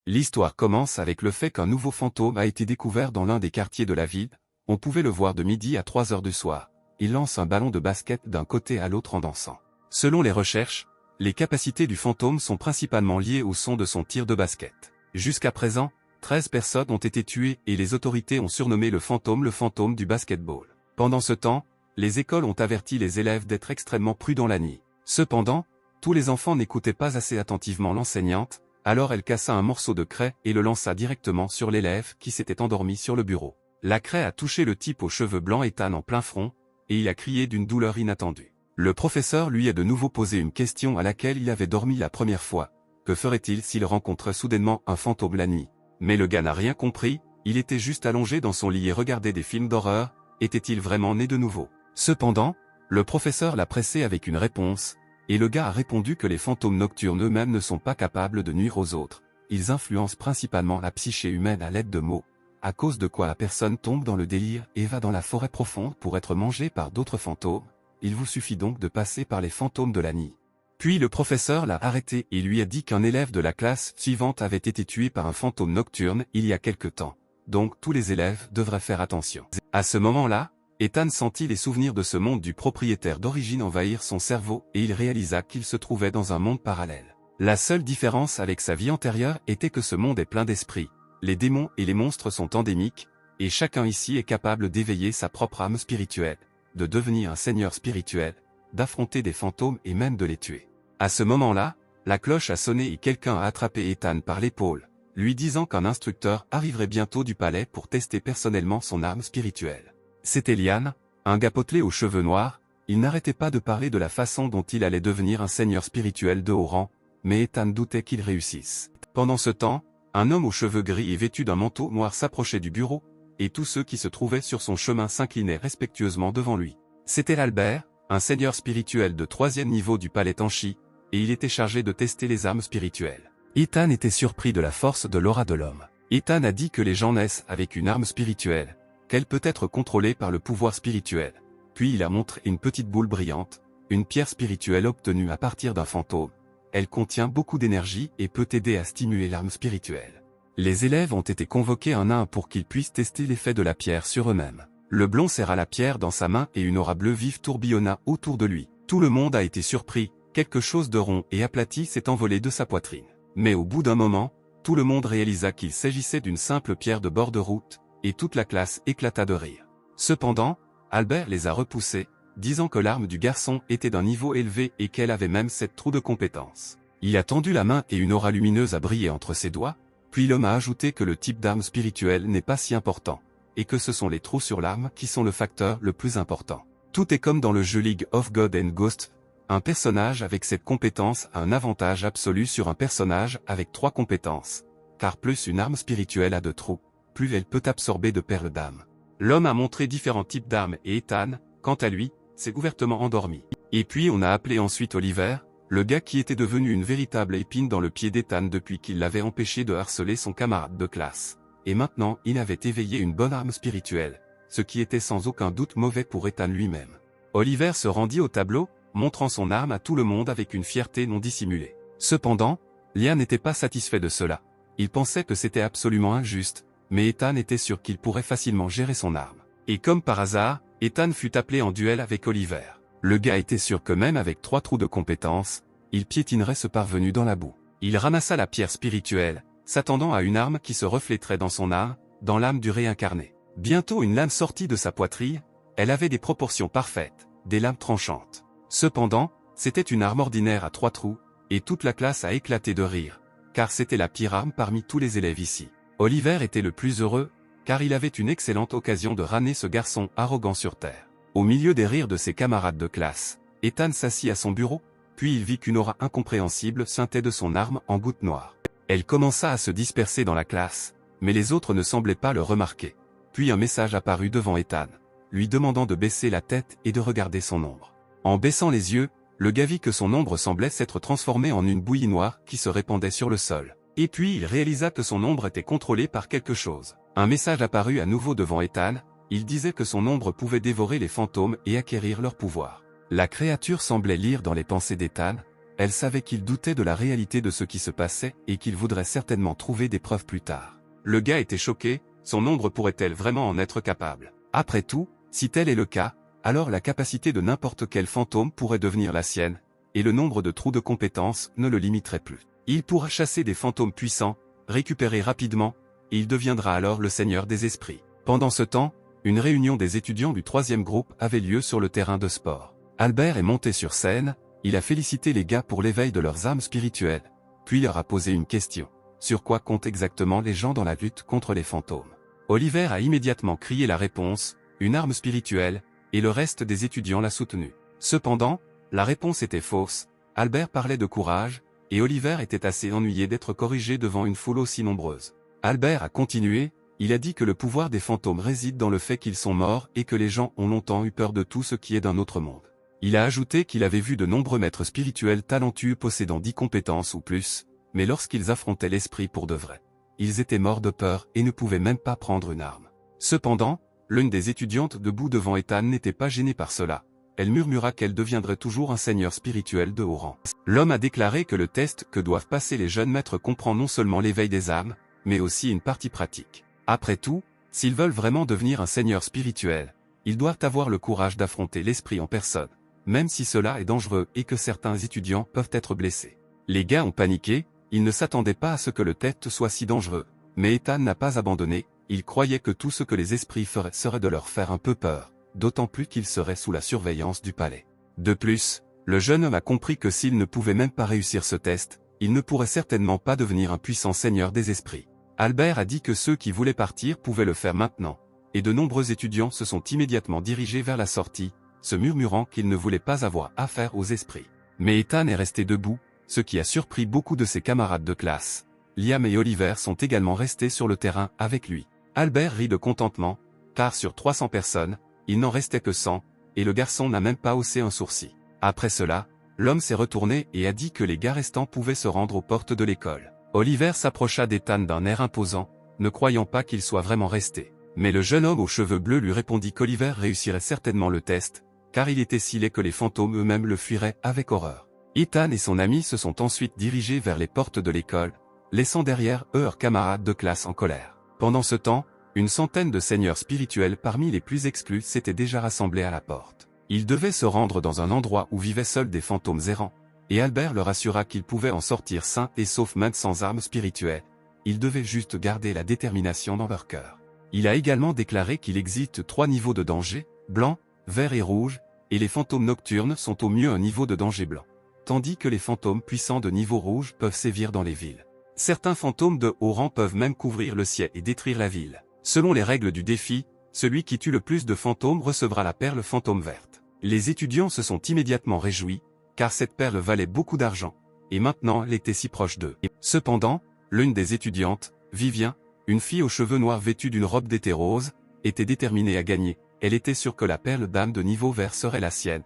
L'histoire commence avec le fait qu'un nouveau fantôme a été découvert dans l'un des quartiers de la ville. On pouvait le voir de midi à 3 heures du soir. Il lance un ballon de basket d'un côté à l'autre en dansant. Selon les recherches, les capacités du fantôme sont principalement liées au son de son tir de basket. Jusqu'à présent, 13 personnes ont été tuées et les autorités ont surnommé le fantôme du basketball. Pendant ce temps, les écoles ont averti les élèves d'être extrêmement prudents la nuit. Cependant, tous les enfants n'écoutaient pas assez attentivement l'enseignante, alors elle cassa un morceau de craie et le lança directement sur l'élève qui s'était endormi sur le bureau. La craie a touché le type aux cheveux blancs Ethan en plein front, et il a crié d'une douleur inattendue. Le professeur lui a de nouveau posé une question à laquelle il avait dormi la première fois. Que ferait-il s'il rencontrait soudainement un fantôme la nuit? Mais le gars n'a rien compris, il était juste allongé dans son lit et regardait des films d'horreur. Était-il vraiment né de nouveau? Cependant, le professeur l'a pressé avec une réponse, et le gars a répondu que les fantômes nocturnes eux-mêmes ne sont pas capables de nuire aux autres. Ils influencent principalement la psyché humaine à l'aide de mots, à cause de quoi la personne tombe dans le délire et va dans la forêt profonde pour être mangée par d'autres fantômes. Il vous suffit donc de passer par les fantômes de la nuit. Puis le professeur l'a arrêté et lui a dit qu'un élève de la classe suivante avait été tué par un fantôme nocturne il y a quelque temps. Donc tous les élèves devraient faire attention. À ce moment-là, Ethan sentit les souvenirs de ce monde du propriétaire d'origine envahir son cerveau et il réalisa qu'il se trouvait dans un monde parallèle. La seule différence avec sa vie antérieure était que ce monde est plein d'esprits. Les démons et les monstres sont endémiques, et chacun ici est capable d'éveiller sa propre âme spirituelle, de devenir un seigneur spirituel, d'affronter des fantômes et même de les tuer. À ce moment-là, la cloche a sonné et quelqu'un a attrapé Ethan par l'épaule, lui disant qu'un instructeur arriverait bientôt du palais pour tester personnellement son âme spirituelle. C'était Lian, un gars potelé aux cheveux noirs. Il n'arrêtait pas de parler de la façon dont il allait devenir un seigneur spirituel de haut rang, mais Ethan doutait qu'il réussisse. Pendant ce temps, un homme aux cheveux gris et vêtu d'un manteau noir s'approchait du bureau, et tous ceux qui se trouvaient sur son chemin s'inclinaient respectueusement devant lui. C'était Albert, un seigneur spirituel de 3e niveau du palais Tanchi, et il était chargé de tester les âmes spirituelles. Ethan était surpris de la force de l'aura de l'homme. Ethan a dit que les gens naissent avec une arme spirituelle, qu'elle peut être contrôlée par le pouvoir spirituel. Puis il a montré une petite boule brillante, une pierre spirituelle obtenue à partir d'un fantôme. Elle contient beaucoup d'énergie et peut aider à stimuler l'arme spirituelle. Les élèves ont été convoqués un à un pour qu'ils puissent tester l'effet de la pierre sur eux-mêmes. Le blond serra la pierre dans sa main et une aura bleue vive tourbillonna autour de lui. Tout le monde a été surpris, quelque chose de rond et aplati s'est envolé de sa poitrine. Mais au bout d'un moment, tout le monde réalisa qu'il s'agissait d'une simple pierre de bord de route, et toute la classe éclata de rire. Cependant, Albert les a repoussés, disant que l'arme du garçon était d'un niveau élevé et qu'elle avait même 7 trous de compétences. Il a tendu la main et une aura lumineuse a brillé entre ses doigts, puis l'homme a ajouté que le type d'arme spirituelle n'est pas si important, et que ce sont les trous sur l'arme qui sont le facteur le plus important. Tout est comme dans le jeu League of God and Ghost, un personnage avec cette compétence a un avantage absolu sur un personnage avec 3 compétences, car plus une arme spirituelle a de trous, plus elle peut absorber de perles d'âme. L'homme a montré différents types d'armes et Ethan, quant à lui, s'est ouvertement endormi. Et puis on a appelé ensuite Oliver, le gars qui était devenu une véritable épine dans le pied d'Ethan depuis qu'il l'avait empêché de harceler son camarade de classe. Et maintenant il avait éveillé une bonne arme spirituelle, ce qui était sans aucun doute mauvais pour Ethan lui-même. Oliver se rendit au tableau, montrant son arme à tout le monde avec une fierté non dissimulée. Cependant, Lian n'était pas satisfait de cela. Il pensait que c'était absolument injuste, mais Ethan était sûr qu'il pourrait facilement gérer son arme. Et comme par hasard, Ethan fut appelé en duel avec Oliver. Le gars était sûr que même avec 3 trous de compétences, il piétinerait ce parvenu dans la boue. Il ramassa la pierre spirituelle, s'attendant à une arme qui se reflèterait dans son âme, dans l'âme du réincarné. Bientôt une lame sortit de sa poitrine, elle avait des proportions parfaites, des lames tranchantes. Cependant, c'était une arme ordinaire à 3 trous, et toute la classe a éclaté de rire, car c'était la pire arme parmi tous les élèves ici. Oliver était le plus heureux, car il avait une excellente occasion de ramener ce garçon arrogant sur terre. Au milieu des rires de ses camarades de classe, Ethan s'assit à son bureau, puis il vit qu'une aura incompréhensible scintillait de son arme en gouttes noires. Elle commença à se disperser dans la classe, mais les autres ne semblaient pas le remarquer. Puis un message apparut devant Ethan, lui demandant de baisser la tête et de regarder son ombre. En baissant les yeux, le gars vit que son ombre semblait s'être transformée en une bouillie noire qui se répandait sur le sol. Et puis il réalisa que son ombre était contrôlée par quelque chose. Un message apparut à nouveau devant Ethan, il disait que son ombre pouvait dévorer les fantômes et acquérir leur pouvoir. La créature semblait lire dans les pensées d'Ethan, Elle savait qu'il doutait de la réalité de ce qui se passait et qu'il voudrait certainement trouver des preuves plus tard. Le gars était choqué, son ombre pourrait-elle vraiment en être capable? Après tout, si tel est le cas, alors la capacité de n'importe quel fantôme pourrait devenir la sienne, et le nombre de trous de compétences ne le limiterait plus. Il pourra chasser des fantômes puissants, récupérer rapidement, et il deviendra alors le seigneur des esprits. Pendant ce temps, une réunion des étudiants du 3e groupe avait lieu sur le terrain de sport. Albert est monté sur scène, il a félicité les gars pour l'éveil de leurs âmes spirituelles, puis leur a posé une question. Sur quoi comptent exactement les gens dans la lutte contre les fantômes? Oliver a immédiatement crié la réponse, une arme spirituelle, et le reste des étudiants l'a soutenu. Cependant, la réponse était fausse, Albert parlait de courage, et Oliver était assez ennuyé d'être corrigé devant une foule aussi nombreuse. Albert a continué, il a dit que le pouvoir des fantômes réside dans le fait qu'ils sont morts et que les gens ont longtemps eu peur de tout ce qui est d'un autre monde. Il a ajouté qu'il avait vu de nombreux maîtres spirituels talentueux possédant 10 compétences ou plus, mais lorsqu'ils affrontaient l'esprit pour de vrai, ils étaient morts de peur et ne pouvaient même pas prendre une arme. Cependant, l'une des étudiantes debout devant Ethan n'était pas gênée par cela. Elle murmura qu'elle deviendrait toujours un seigneur spirituel de haut rang. L'homme a déclaré que le test que doivent passer les jeunes maîtres comprend non seulement l'éveil des âmes, mais aussi une partie pratique. Après tout, s'ils veulent vraiment devenir un seigneur spirituel, ils doivent avoir le courage d'affronter l'esprit en personne, même si cela est dangereux et que certains étudiants peuvent être blessés. Les gars ont paniqué, ils ne s'attendaient pas à ce que le test soit si dangereux, mais Ethan n'a pas abandonné, il croyait que tout ce que les esprits feraient serait de leur faire un peu peur, d'autant plus qu'ils seraient sous la surveillance du palais. De plus, le jeune homme a compris que s'il ne pouvait même pas réussir ce test, il ne pourrait certainement pas devenir un puissant seigneur des esprits. Albert a dit que ceux qui voulaient partir pouvaient le faire maintenant, et de nombreux étudiants se sont immédiatement dirigés vers la sortie, se murmurant qu'ils ne voulaient pas avoir affaire aux esprits. Mais Ethan est resté debout, ce qui a surpris beaucoup de ses camarades de classe. Liam et Oliver sont également restés sur le terrain avec lui. Albert rit de contentement, car sur 300 personnes, il n'en restait que 100, et le garçon n'a même pas haussé un sourcil. Après cela, l'homme s'est retourné et a dit que les gars restants pouvaient se rendre aux portes de l'école. Oliver s'approcha d'Ethan d'un air imposant, ne croyant pas qu'il soit vraiment resté. Mais le jeune homme aux cheveux bleus lui répondit qu'Oliver réussirait certainement le test, car il était si laid que les fantômes eux-mêmes le fuiraient avec horreur. Ethan et son ami se sont ensuite dirigés vers les portes de l'école, laissant derrière eux leurs camarades de classe en colère. Pendant ce temps, une centaine de seigneurs spirituels parmi les plus exclus s'étaient déjà rassemblés à la porte. Ils devaient se rendre dans un endroit où vivaient seuls des fantômes errants, et Albert leur assura qu'ils pouvaient en sortir sains et saufs même sans armes spirituelles. Ils devaient juste garder la détermination dans leur cœur. Il a également déclaré qu'il existe 3 niveaux de danger, blanc, vert et rouge, et les fantômes nocturnes sont au mieux un niveau de danger blanc, tandis que les fantômes puissants de niveau rouge peuvent sévir dans les villes. Certains fantômes de haut rang peuvent même couvrir le ciel et détruire la ville. Selon les règles du défi, celui qui tue le plus de fantômes recevra la perle fantôme verte. Les étudiants se sont immédiatement réjouis, car cette perle valait beaucoup d'argent, et maintenant elle était si proche d'eux. Cependant, l'une des étudiantes, Vivien, une fille aux cheveux noirs vêtue d'une robe d'été rose, était déterminée à gagner. Elle était sûre que la perle d'âme de niveau vert serait la sienne,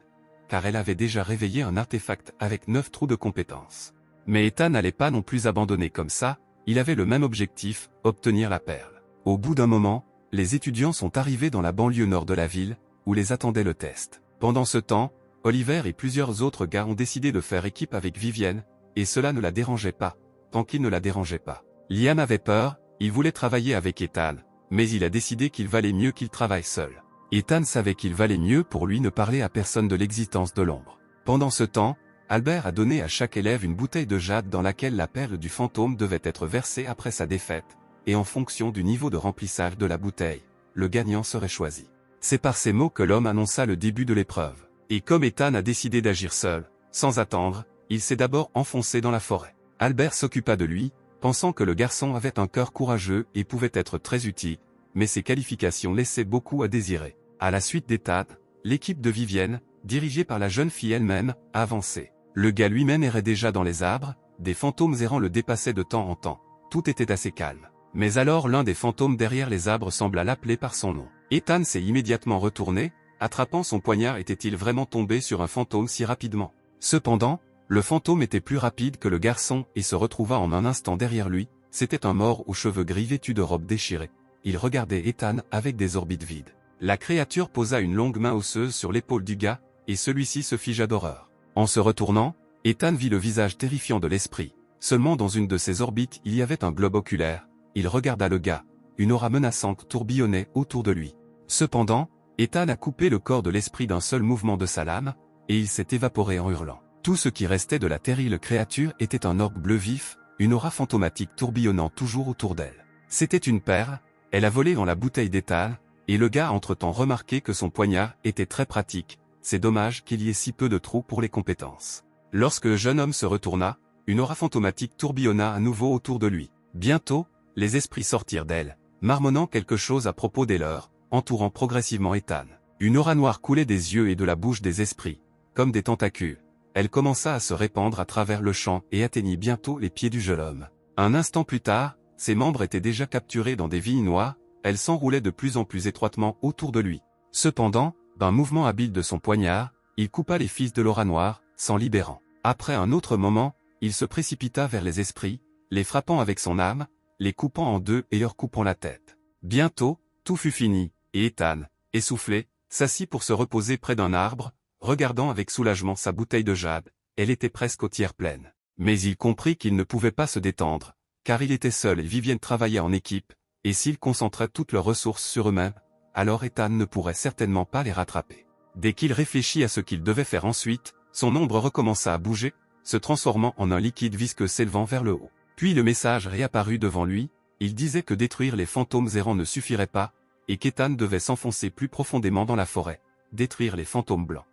car elle avait déjà réveillé un artefact avec 9 trous de compétences. Mais Ethan n'allait pas non plus abandonner comme ça, il avait le même objectif, obtenir la perle. Au bout d'un moment, les étudiants sont arrivés dans la banlieue nord de la ville, où les attendait le test. Pendant ce temps, Oliver et plusieurs autres gars ont décidé de faire équipe avec Vivienne, et cela ne la dérangeait pas, tant qu'il ne la dérangeait pas. Liam avait peur, il voulait travailler avec Ethan, mais il a décidé qu'il valait mieux qu'il travaille seul. Ethan savait qu'il valait mieux pour lui ne parler à personne de l'existence de l'ombre. Pendant ce temps, Albert a donné à chaque élève une bouteille de jade dans laquelle la perle du fantôme devait être versée après sa défaite, et en fonction du niveau de remplissage de la bouteille, le gagnant serait choisi. C'est par ces mots que l'homme annonça le début de l'épreuve. Et comme Ethan a décidé d'agir seul, sans attendre, il s'est d'abord enfoncé dans la forêt. Albert s'occupa de lui, pensant que le garçon avait un cœur courageux et pouvait être très utile, mais ses qualifications laissaient beaucoup à désirer. À la suite d'Ethan, l'équipe de Vivienne, dirigée par la jeune fille elle-même, a avancé. Le gars lui-même errait déjà dans les arbres, des fantômes errants le dépassaient de temps en temps. Tout était assez calme. Mais alors l'un des fantômes derrière les arbres sembla l'appeler par son nom. Ethan s'est immédiatement retourné, attrapant son poignard. Était-il vraiment tombé sur un fantôme si rapidement? Cependant, le fantôme était plus rapide que le garçon et se retrouva en un instant derrière lui. C'était un mort aux cheveux gris vêtu de robe déchirée. Il regardait Ethan avec des orbites vides. La créature posa une longue main osseuse sur l'épaule du gars, et celui-ci se figea d'horreur. En se retournant, Ethan vit le visage terrifiant de l'esprit. Seulement dans une de ses orbites il y avait un globe oculaire. Il regarda le gars. Une aura menaçante tourbillonnait autour de lui. Cependant, Ethan a coupé le corps de l'esprit d'un seul mouvement de sa lame, et il s'est évaporé en hurlant. Tout ce qui restait de la terrible créature était un orbe bleu vif, une aura fantomatique tourbillonnant toujours autour d'elle. C'était une perle, elle a volé dans la bouteille d'étal, et le gars a entre-temps remarqué que son poignard était très pratique. C'est dommage qu'il y ait si peu de trous pour les compétences. Lorsque le jeune homme se retourna, une aura fantomatique tourbillonna à nouveau autour de lui. Bientôt, les esprits sortirent d'elle, marmonnant quelque chose à propos des leurs, entourant progressivement Ethan. Une aura noire coulait des yeux et de la bouche des esprits, comme des tentacules. Elle commença à se répandre à travers le champ et atteignit bientôt les pieds du jeune homme. Un instant plus tard, ses membres étaient déjà capturés dans des vignes noires, elles s'enroulaient de plus en plus étroitement autour de lui. Cependant, d'un mouvement habile de son poignard, il coupa les fils de l'aura noire, s'en libérant. Après un autre moment, il se précipita vers les esprits, les frappant avec son âme, les coupant en deux et leur coupant la tête. Bientôt, tout fut fini, et Ethan, essoufflé, s'assit pour se reposer près d'un arbre, regardant avec soulagement sa bouteille de jade, elle était presque au tiers pleine. Mais il comprit qu'il ne pouvait pas se détendre, car il était seul et Vivienne travaillait en équipe, et s'ils concentraient toutes leurs ressources sur eux-mêmes, alors Ethan ne pourrait certainement pas les rattraper. Dès qu'il réfléchit à ce qu'il devait faire ensuite, son ombre recommença à bouger, se transformant en un liquide visqueux s'élevant vers le haut. Puis le message réapparut devant lui, il disait que détruire les fantômes errants ne suffirait pas, et qu'Ethan devait s'enfoncer plus profondément dans la forêt, détruire les fantômes blancs,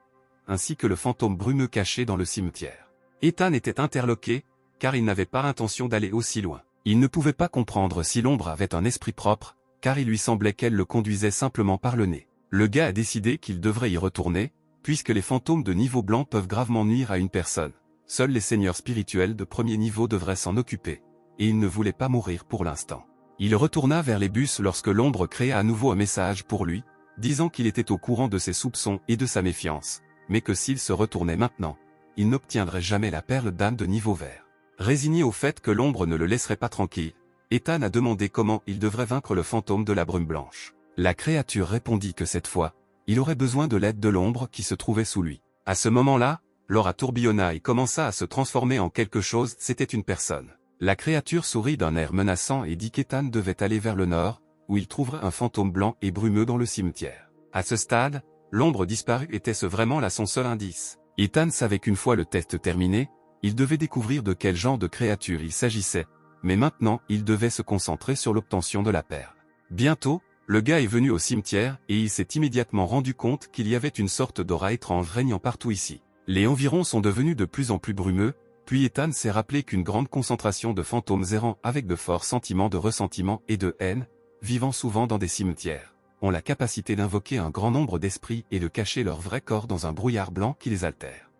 ainsi que le fantôme brumeux caché dans le cimetière. Ethan était interloqué, car il n'avait pas intention d'aller aussi loin. Il ne pouvait pas comprendre si l'ombre avait un esprit propre, car il lui semblait qu'elle le conduisait simplement par le nez. Le gars a décidé qu'il devrait y retourner, puisque les fantômes de niveau blanc peuvent gravement nuire à une personne. Seuls les seigneurs spirituels de premier niveau devraient s'en occuper, et il ne voulait pas mourir pour l'instant. Il retourna vers les bus lorsque l'ombre créa à nouveau un message pour lui, disant qu'il était au courant de ses soupçons et de sa méfiance, mais que s'il se retournait maintenant, il n'obtiendrait jamais la perle d'âme de niveau vert. Résigné au fait que l'ombre ne le laisserait pas tranquille, Ethan a demandé comment il devrait vaincre le fantôme de la brume blanche. La créature répondit que cette fois, il aurait besoin de l'aide de l'ombre qui se trouvait sous lui. À ce moment-là, l'aura tourbillonna et commença à se transformer en quelque chose, c'était une personne. La créature sourit d'un air menaçant et dit qu'Ethan devait aller vers le nord, où il trouverait un fantôme blanc et brumeux dans le cimetière. À ce stade, l'ombre disparue, était-ce vraiment là son seul indice? Ethan savait qu'une fois le test terminé, il devait découvrir de quel genre de créature il s'agissait, mais maintenant il devait se concentrer sur l'obtention de la perle. Bientôt, le gars est venu au cimetière et il s'est immédiatement rendu compte qu'il y avait une sorte d'aura étrange régnant partout ici. Les environs sont devenus de plus en plus brumeux, puis Ethan s'est rappelé qu'une grande concentration de fantômes errants avec de forts sentiments de ressentiment et de haine, vivant souvent dans des cimetières, ont la capacité d'invoquer un grand nombre d'esprits et de cacher leur vrai corps dans un brouillard blanc qui les altère.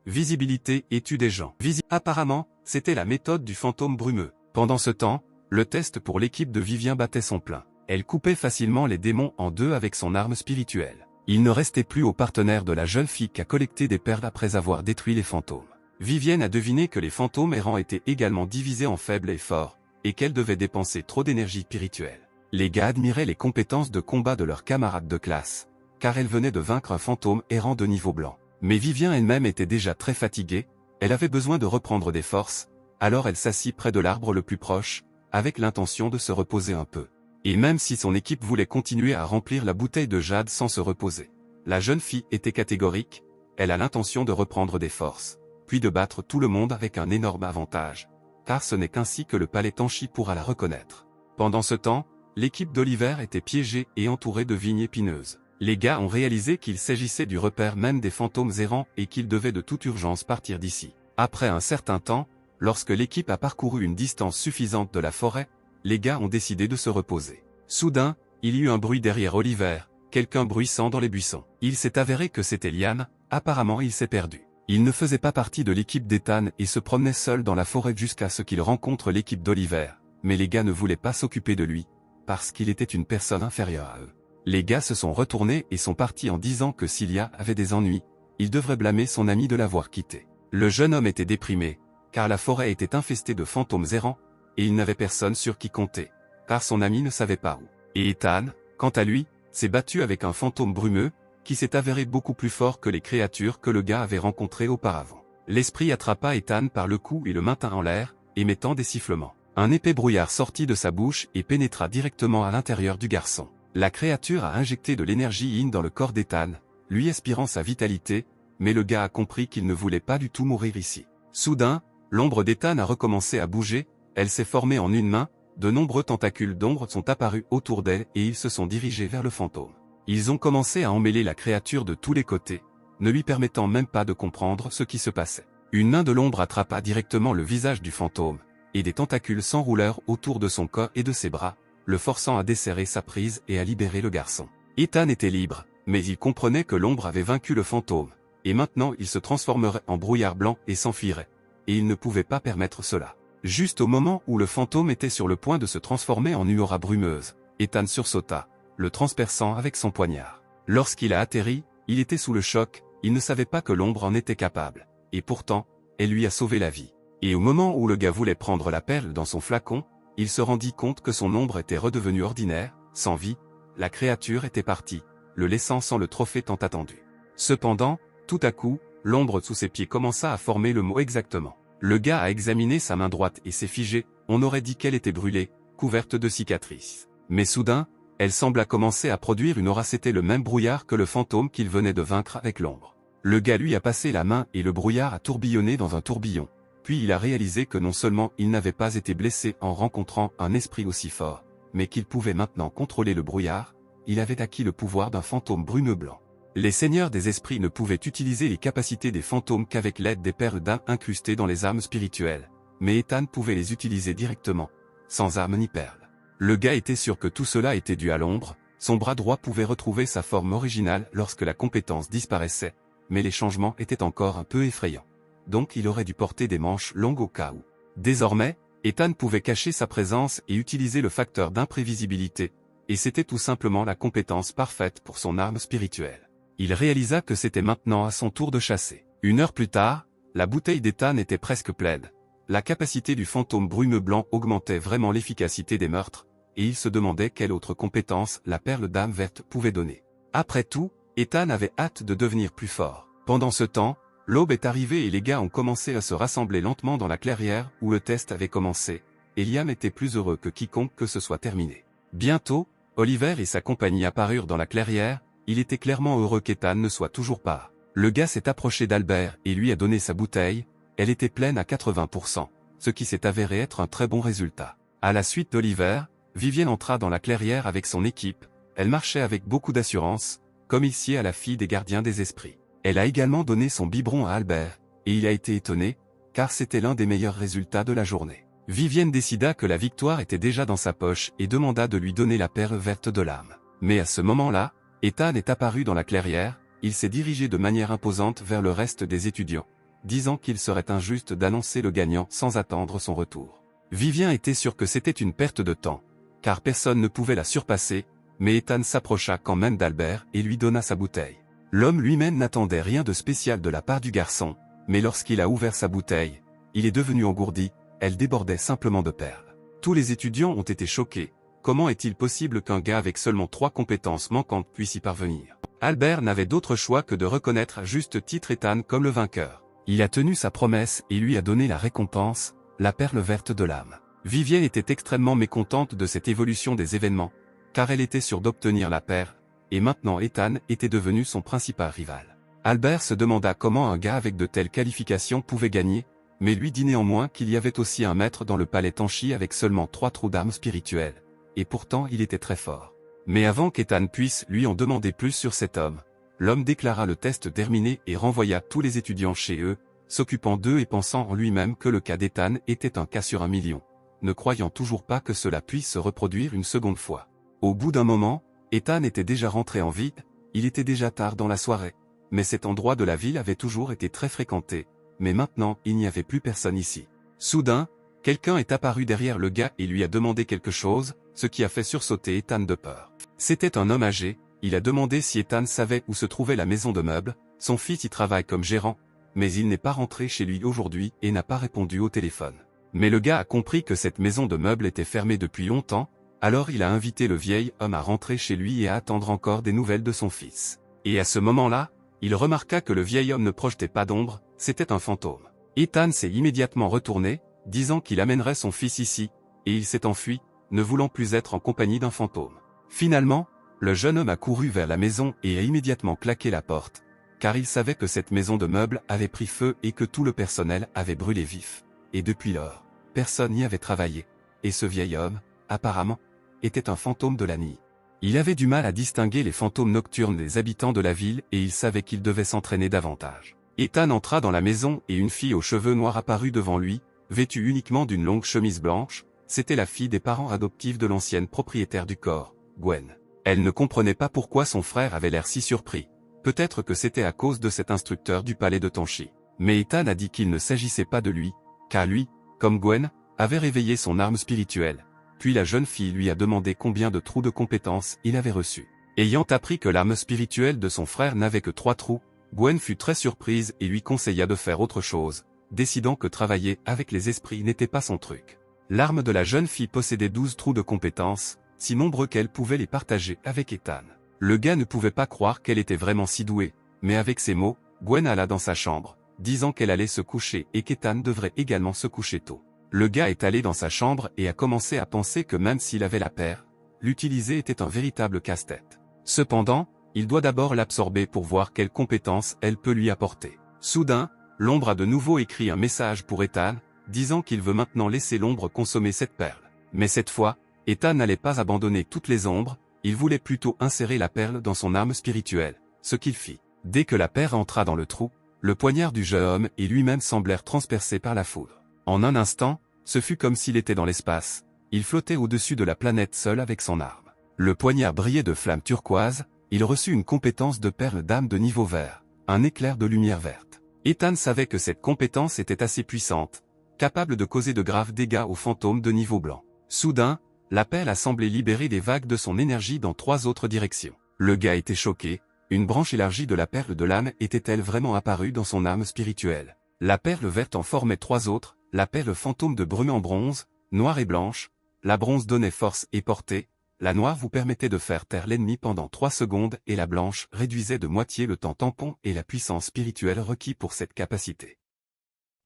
Visibilité et tue des gens. Apparemment, c'était la méthode du fantôme brumeux. Pendant ce temps, le test pour l'équipe de Vivien battait son plein. Elle coupait facilement les démons en deux avec son arme spirituelle. Il ne restait plus au partenaire de la jeune fille qu'à collecter des perles après avoir détruit les fantômes. Vivienne a deviné que les fantômes errants étaient également divisés en faibles et forts, et qu'elle devait dépenser trop d'énergie spirituelle. Les gars admiraient les compétences de combat de leurs camarades de classe, car elle venait de vaincre un fantôme errant de niveau blanc. Mais Vivien elle-même était déjà très fatiguée, elle avait besoin de reprendre des forces, alors elle s'assit près de l'arbre le plus proche, avec l'intention de se reposer un peu. Et même si son équipe voulait continuer à remplir la bouteille de jade sans se reposer, la jeune fille était catégorique, elle a l'intention de reprendre des forces, puis de battre tout le monde avec un énorme avantage, car ce n'est qu'ainsi que le palais Tanchi pourra la reconnaître. Pendant ce temps, l'équipe d'Oliver était piégée et entourée de vignes épineuses. Les gars ont réalisé qu'il s'agissait du repère même des fantômes errants et qu'ils devaient de toute urgence partir d'ici. Après un certain temps, lorsque l'équipe a parcouru une distance suffisante de la forêt, les gars ont décidé de se reposer. Soudain, il y eut un bruit derrière Oliver, quelqu'un bruissant dans les buissons. Il s'est avéré que c'était Liam, apparemment il s'est perdu. Il ne faisait pas partie de l'équipe d'Ethan et se promenait seul dans la forêt jusqu'à ce qu'il rencontre l'équipe d'Oliver, mais les gars ne voulaient pas s'occuper de lui, parce qu'il était une personne inférieure à eux. Les gars se sont retournés et sont partis en disant que Cilia avait des ennuis, il devrait blâmer son ami de l'avoir quitté. Le jeune homme était déprimé, car la forêt était infestée de fantômes errants, et il n'avait personne sur qui compter, car son ami ne savait pas où. Et Ethan, quant à lui, s'est battu avec un fantôme brumeux, qui s'est avéré beaucoup plus fort que les créatures que le gars avait rencontrées auparavant. L'esprit attrapa Ethan par le cou et le maintint en l'air, émettant des sifflements. Un épais brouillard sortit de sa bouche et pénétra directement à l'intérieur du garçon. La créature a injecté de l'énergie yin dans le corps d'Ethan, lui aspirant sa vitalité, mais le gars a compris qu'il ne voulait pas du tout mourir ici. Soudain, l'ombre d'Ethan a recommencé à bouger, elle s'est formée en une main, de nombreux tentacules d'ombre sont apparus autour d'elle et ils se sont dirigés vers le fantôme. Ils ont commencé à emmêler la créature de tous les côtés, ne lui permettant même pas de comprendre ce qui se passait. Une main de l'ombre attrapa directement le visage du fantôme, et des tentacules s'enroulèrent autour de son corps et de ses bras, le forçant à desserrer sa prise et à libérer le garçon. Ethan était libre, mais il comprenait que l'ombre avait vaincu le fantôme, et maintenant il se transformerait en brouillard blanc et s'enfuirait, et il ne pouvait pas permettre cela. Juste au moment où le fantôme était sur le point de se transformer en une aura brumeuse, Ethan sursauta, le transperçant avec son poignard. Lorsqu'il a atterri, il était sous le choc, il ne savait pas que l'ombre en était capable, et pourtant, elle lui a sauvé la vie. Et au moment où le gars voulait prendre la perle dans son flacon, il se rendit compte que son ombre était redevenue ordinaire, sans vie, la créature était partie, le laissant sans le trophée tant attendu. Cependant, tout à coup, l'ombre sous ses pieds commença à former le mot exactement. Le gars a examiné sa main droite et s'est figé, on aurait dit qu'elle était brûlée, couverte de cicatrices. Mais soudain, elle sembla commencer à produire une aura, c'était le même brouillard que le fantôme qu'il venait de vaincre avec l'ombre. Le gars lui a passé la main et le brouillard a tourbillonné dans un tourbillon. Puis il a réalisé que non seulement il n'avait pas été blessé en rencontrant un esprit aussi fort, mais qu'il pouvait maintenant contrôler le brouillard, il avait acquis le pouvoir d'un fantôme brumeux blanc. Les seigneurs des esprits ne pouvaient utiliser les capacités des fantômes qu'avec l'aide des perles d'âme incrustées dans les âmes spirituelles, mais Ethan pouvait les utiliser directement, sans armes ni perles. Le gars était sûr que tout cela était dû à l'ombre, son bras droit pouvait retrouver sa forme originale lorsque la compétence disparaissait, mais les changements étaient encore un peu effrayants. Donc il aurait dû porter des manches longues au cas où. Désormais, Ethan pouvait cacher sa présence et utiliser le facteur d'imprévisibilité, et c'était tout simplement la compétence parfaite pour son arme spirituelle. Il réalisa que c'était maintenant à son tour de chasser. 1 heure plus tard, la bouteille d'Ethan était presque pleine. La capacité du fantôme brumeux blanc augmentait vraiment l'efficacité des meurtres, et il se demandait quelle autre compétence la perle d'âme verte pouvait donner. Après tout, Ethan avait hâte de devenir plus fort. Pendant ce temps, l'aube est arrivée et les gars ont commencé à se rassembler lentement dans la clairière où le test avait commencé, et Liam était plus heureux que quiconque que ce soit terminé. Bientôt, Oliver et sa compagnie apparurent dans la clairière, il était clairement heureux qu'Ethan ne soit toujours pas. Le gars s'est approché d'Albert et lui a donné sa bouteille, elle était pleine à 80%, ce qui s'est avéré être un très bon résultat. À la suite d'Oliver, Vivienne entra dans la clairière avec son équipe, elle marchait avec beaucoup d'assurance, comme il sied à la fille des gardiens des esprits. Elle a également donné son biberon à Albert, et il a été étonné, car c'était l'un des meilleurs résultats de la journée. Vivienne décida que la victoire était déjà dans sa poche et demanda de lui donner la perle verte de l'âme. Mais à ce moment-là, Ethan est apparu dans la clairière, il s'est dirigé de manière imposante vers le reste des étudiants, disant qu'il serait injuste d'annoncer le gagnant sans attendre son retour. Vivien était sûr que c'était une perte de temps, car personne ne pouvait la surpasser, mais Ethan s'approcha quand même d'Albert et lui donna sa bouteille. L'homme lui-même n'attendait rien de spécial de la part du garçon, mais lorsqu'il a ouvert sa bouteille, il est devenu engourdi, elle débordait simplement de perles. Tous les étudiants ont été choqués. Comment est-il possible qu'un gars avec seulement 3 compétences manquantes puisse y parvenir? Albert n'avait d'autre choix que de reconnaître à juste titre Ethan comme le vainqueur. Il a tenu sa promesse et lui a donné la récompense, la perle verte de l'âme. Vivienne était extrêmement mécontente de cette évolution des événements, car elle était sûre d'obtenir la perle, et maintenant Ethan était devenu son principal rival. Albert se demanda comment un gars avec de telles qualifications pouvait gagner, mais lui dit néanmoins qu'il y avait aussi un maître dans le palais Tanchi avec seulement 3 trous d'âme spirituelle. Et pourtant il était très fort. Mais avant qu'Ethan puisse lui en demander plus sur cet homme, l'homme déclara le test terminé et renvoya tous les étudiants chez eux, s'occupant d'eux et pensant en lui-même que le cas d'Ethan était un cas sur 1 million, ne croyant toujours pas que cela puisse se reproduire une seconde fois. Au bout d'un moment, Ethan était déjà rentré en ville, il était déjà tard dans la soirée, mais cet endroit de la ville avait toujours été très fréquenté, mais maintenant il n'y avait plus personne ici. Soudain, quelqu'un est apparu derrière le gars et lui a demandé quelque chose, ce qui a fait sursauter Ethan de peur. C'était un homme âgé, il a demandé si Ethan savait où se trouvait la maison de meubles, son fils y travaille comme gérant, mais il n'est pas rentré chez lui aujourd'hui et n'a pas répondu au téléphone. Mais le gars a compris que cette maison de meubles était fermée depuis longtemps, alors il a invité le vieil homme à rentrer chez lui et à attendre encore des nouvelles de son fils. Et à ce moment-là, il remarqua que le vieil homme ne projetait pas d'ombre, c'était un fantôme. Ethan s'est immédiatement retourné, disant qu'il amènerait son fils ici, et il s'est enfui, ne voulant plus être en compagnie d'un fantôme. Finalement, le jeune homme a couru vers la maison et a immédiatement claqué la porte, car il savait que cette maison de meubles avait pris feu et que tout le personnel avait brûlé vif. Et depuis lors, personne n'y avait travaillé, et ce vieil homme, apparemment, était un fantôme de la nuit. Il avait du mal à distinguer les fantômes nocturnes des habitants de la ville et il savait qu'il devait s'entraîner davantage. Ethan entra dans la maison et une fille aux cheveux noirs apparut devant lui, vêtue uniquement d'une longue chemise blanche, c'était la fille des parents adoptifs de l'ancienne propriétaire du corps, Gwen. Elle ne comprenait pas pourquoi son frère avait l'air si surpris. Peut-être que c'était à cause de cet instructeur du palais de Tanchi. Mais Ethan a dit qu'il ne s'agissait pas de lui, car lui, comme Gwen, avait réveillé son arme spirituelle. Puis la jeune fille lui a demandé combien de trous de compétences il avait reçus. Ayant appris que l'arme spirituelle de son frère n'avait que 3 trous, Gwen fut très surprise et lui conseilla de faire autre chose, décidant que travailler avec les esprits n'était pas son truc. L'arme de la jeune fille possédait 12 trous de compétences, si nombreux qu'elle pouvait les partager avec Ethan. Le gars ne pouvait pas croire qu'elle était vraiment si douée, mais avec ces mots, Gwen alla dans sa chambre, disant qu'elle allait se coucher et qu'Ethan devrait également se coucher tôt. Le gars est allé dans sa chambre et a commencé à penser que même s'il avait la paire, l'utiliser était un véritable casse-tête. Cependant, il doit d'abord l'absorber pour voir quelles compétences elle peut lui apporter. Soudain, l'ombre a de nouveau écrit un message pour Ethan, disant qu'il veut maintenant laisser l'ombre consommer cette perle. Mais cette fois, Ethan n'allait pas abandonner toutes les ombres, il voulait plutôt insérer la perle dans son arme spirituelle, ce qu'il fit. Dès que la perle entra dans le trou, le poignard du jeune homme et lui-même semblèrent transpercés par la foudre. En un instant, ce fut comme s'il était dans l'espace, il flottait au-dessus de la planète seul avec son arme. Le poignard brillait de flammes turquoises, il reçut une compétence de perle d'âme de niveau vert, un éclair de lumière verte. Ethan savait que cette compétence était assez puissante, capable de causer de graves dégâts aux fantômes de niveau blanc. Soudain, la perle a semblé libérer des vagues de son énergie dans 3 autres directions. Le gars était choqué, une branche élargie de la perle de l'âme était-elle vraiment apparue dans son âme spirituelle? La perle verte en formait 3 autres, la perle fantôme de brume en bronze, noire et blanche, la bronze donnait force et portée, la noire vous permettait de faire taire l'ennemi pendant 3 secondes et la blanche réduisait de moitié le temps tampon et la puissance spirituelle requis pour cette capacité.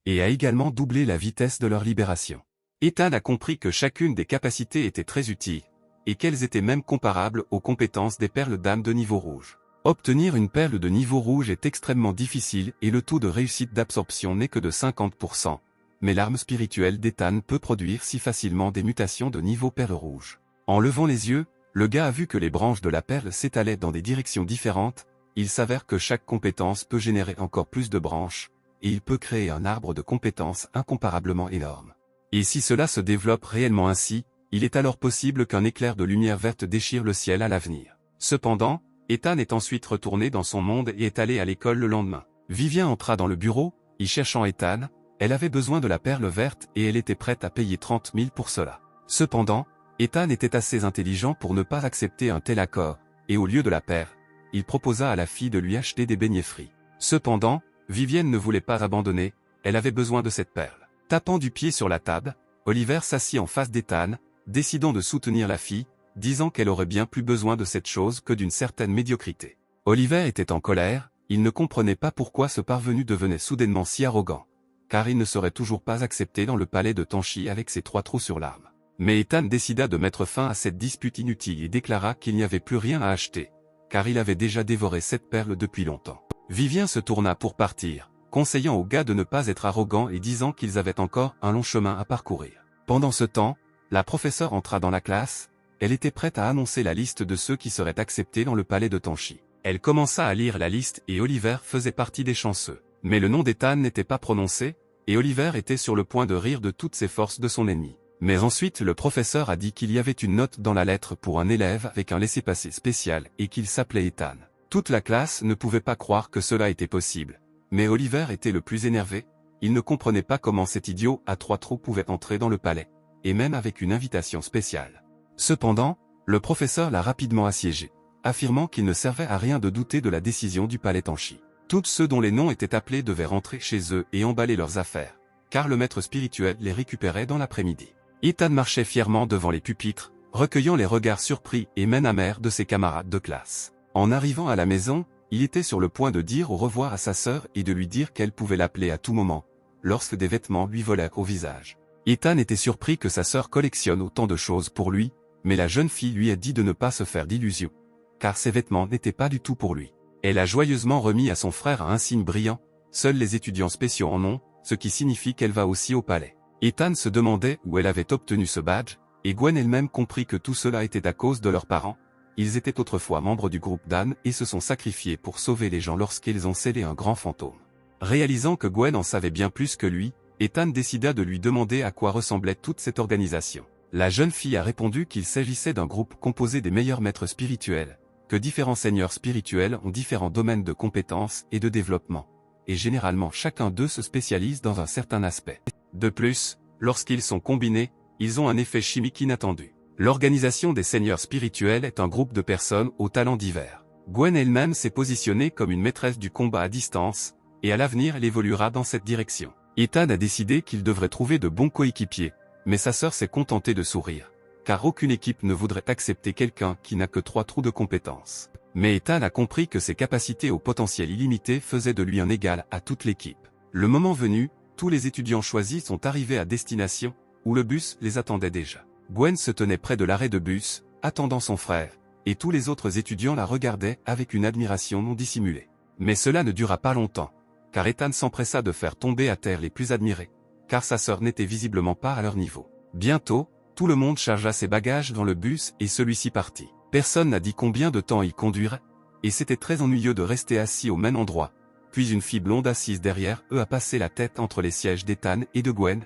Et a également doublé la vitesse de leur libération. Ethan a compris que chacune des capacités était très utile, et qu'elles étaient même comparables aux compétences des perles d'âme de niveau rouge. Obtenir une perle de niveau rouge est extrêmement difficile et le taux de réussite d'absorption n'est que de 50%, mais l'arme spirituelle d'Ethan peut produire si facilement des mutations de niveau perle rouge. En levant les yeux, le gars a vu que les branches de la perle s'étalaient dans des directions différentes, il s'avère que chaque compétence peut générer encore plus de branches, et il peut créer un arbre de compétences incomparablement énorme. Et si cela se développe réellement ainsi, il est alors possible qu'un éclair de lumière verte déchire le ciel à l'avenir. Cependant, Ethan est ensuite retourné dans son monde et est allé à l'école le lendemain. Vivien entra dans le bureau, y cherchant Ethan, elle avait besoin de la perle verte et elle était prête à payer 30 000 pour cela. Cependant, Ethan était assez intelligent pour ne pas accepter un tel accord, et au lieu de la perle, il proposa à la fille de lui acheter des beignets frits. Cependant, Vivienne ne voulait pas abandonner, elle avait besoin de cette perle. Tapant du pied sur la table, Oliver s'assit en face d'Ethan, décidant de soutenir la fille, disant qu'elle aurait bien plus besoin de cette chose que d'une certaine médiocrité. Oliver était en colère, il ne comprenait pas pourquoi ce parvenu devenait soudainement si arrogant, car il ne serait toujours pas accepté dans le palais de Tanchi avec ses 3 trous sur l'arme. Mais Ethan décida de mettre fin à cette dispute inutile et déclara qu'il n'y avait plus rien à acheter, car il avait déjà dévoré cette perle depuis longtemps. Vivien se tourna pour partir, conseillant aux gars de ne pas être arrogants et disant qu'ils avaient encore un long chemin à parcourir. Pendant ce temps, la professeure entra dans la classe, elle était prête à annoncer la liste de ceux qui seraient acceptés dans le palais de Tanchi. Elle commença à lire la liste et Oliver faisait partie des chanceux. Mais le nom d'Ethan n'était pas prononcé, et Oliver était sur le point de rire de toutes ses forces de son ennemi. Mais ensuite le professeur a dit qu'il y avait une note dans la lettre pour un élève avec un laissez-passer spécial et qu'il s'appelait Ethan. Toute la classe ne pouvait pas croire que cela était possible. Mais Oliver était le plus énervé, il ne comprenait pas comment cet idiot à 3 trous pouvait entrer dans le palais, et même avec une invitation spéciale. Cependant, le professeur l'a rapidement assiégé, affirmant qu'il ne servait à rien de douter de la décision du palais Tanchi. Tous ceux dont les noms étaient appelés devaient rentrer chez eux et emballer leurs affaires, car le maître spirituel les récupérait dans l'après-midi. Ethan marchait fièrement devant les pupitres, recueillant les regards surpris et même amers de ses camarades de classe. En arrivant à la maison, Il était sur le point de dire au revoir à sa sœur et de lui dire qu'elle pouvait l'appeler à tout moment, lorsque des vêtements lui volèrent au visage. Ethan était surpris que sa sœur collectionne autant de choses pour lui, mais la jeune fille lui a dit de ne pas se faire d'illusions, car ses vêtements n'étaient pas du tout pour lui. Elle a joyeusement remis à son frère un signe brillant, seuls les étudiants spéciaux en ont, ce qui signifie qu'elle va aussi au palais. Ethan se demandait où elle avait obtenu ce badge, et Gwen elle-même comprit que tout cela était à cause de leurs parents. Ils étaient autrefois membres du groupe Dan et se sont sacrifiés pour sauver les gens lorsqu'ils ont scellé un grand fantôme. Réalisant que Gwen en savait bien plus que lui, Ethan décida de lui demander à quoi ressemblait toute cette organisation. La jeune fille a répondu qu'il s'agissait d'un groupe composé des meilleurs maîtres spirituels, que différents seigneurs spirituels ont différents domaines de compétences et de développement, et généralement chacun d'eux se spécialise dans un certain aspect. De plus, lorsqu'ils sont combinés, ils ont un effet chimique inattendu. L'organisation des seigneurs spirituels est un groupe de personnes aux talents divers. Gwen elle-même s'est positionnée comme une maîtresse du combat à distance, et à l'avenir elle évoluera dans cette direction. Ethan a décidé qu'il devrait trouver de bons coéquipiers, mais sa sœur s'est contentée de sourire, car aucune équipe ne voudrait accepter quelqu'un qui n'a que 3 trous de compétences. Mais Ethan a compris que ses capacités au potentiel illimité faisaient de lui un égal à toute l'équipe. Le moment venu, tous les étudiants choisis sont arrivés à destination, où le bus les attendait déjà. Gwen se tenait près de l'arrêt de bus, attendant son frère, et tous les autres étudiants la regardaient avec une admiration non dissimulée. Mais cela ne dura pas longtemps, car Ethan s'empressa de faire tomber à terre les plus admirés, car sa sœur n'était visiblement pas à leur niveau. Bientôt, tout le monde chargea ses bagages dans le bus et celui-ci partit. Personne n'a dit combien de temps il conduirait, et c'était très ennuyeux de rester assis au même endroit. Puis une fille blonde assise derrière eux a passé la tête entre les sièges d'Ethan et de Gwen.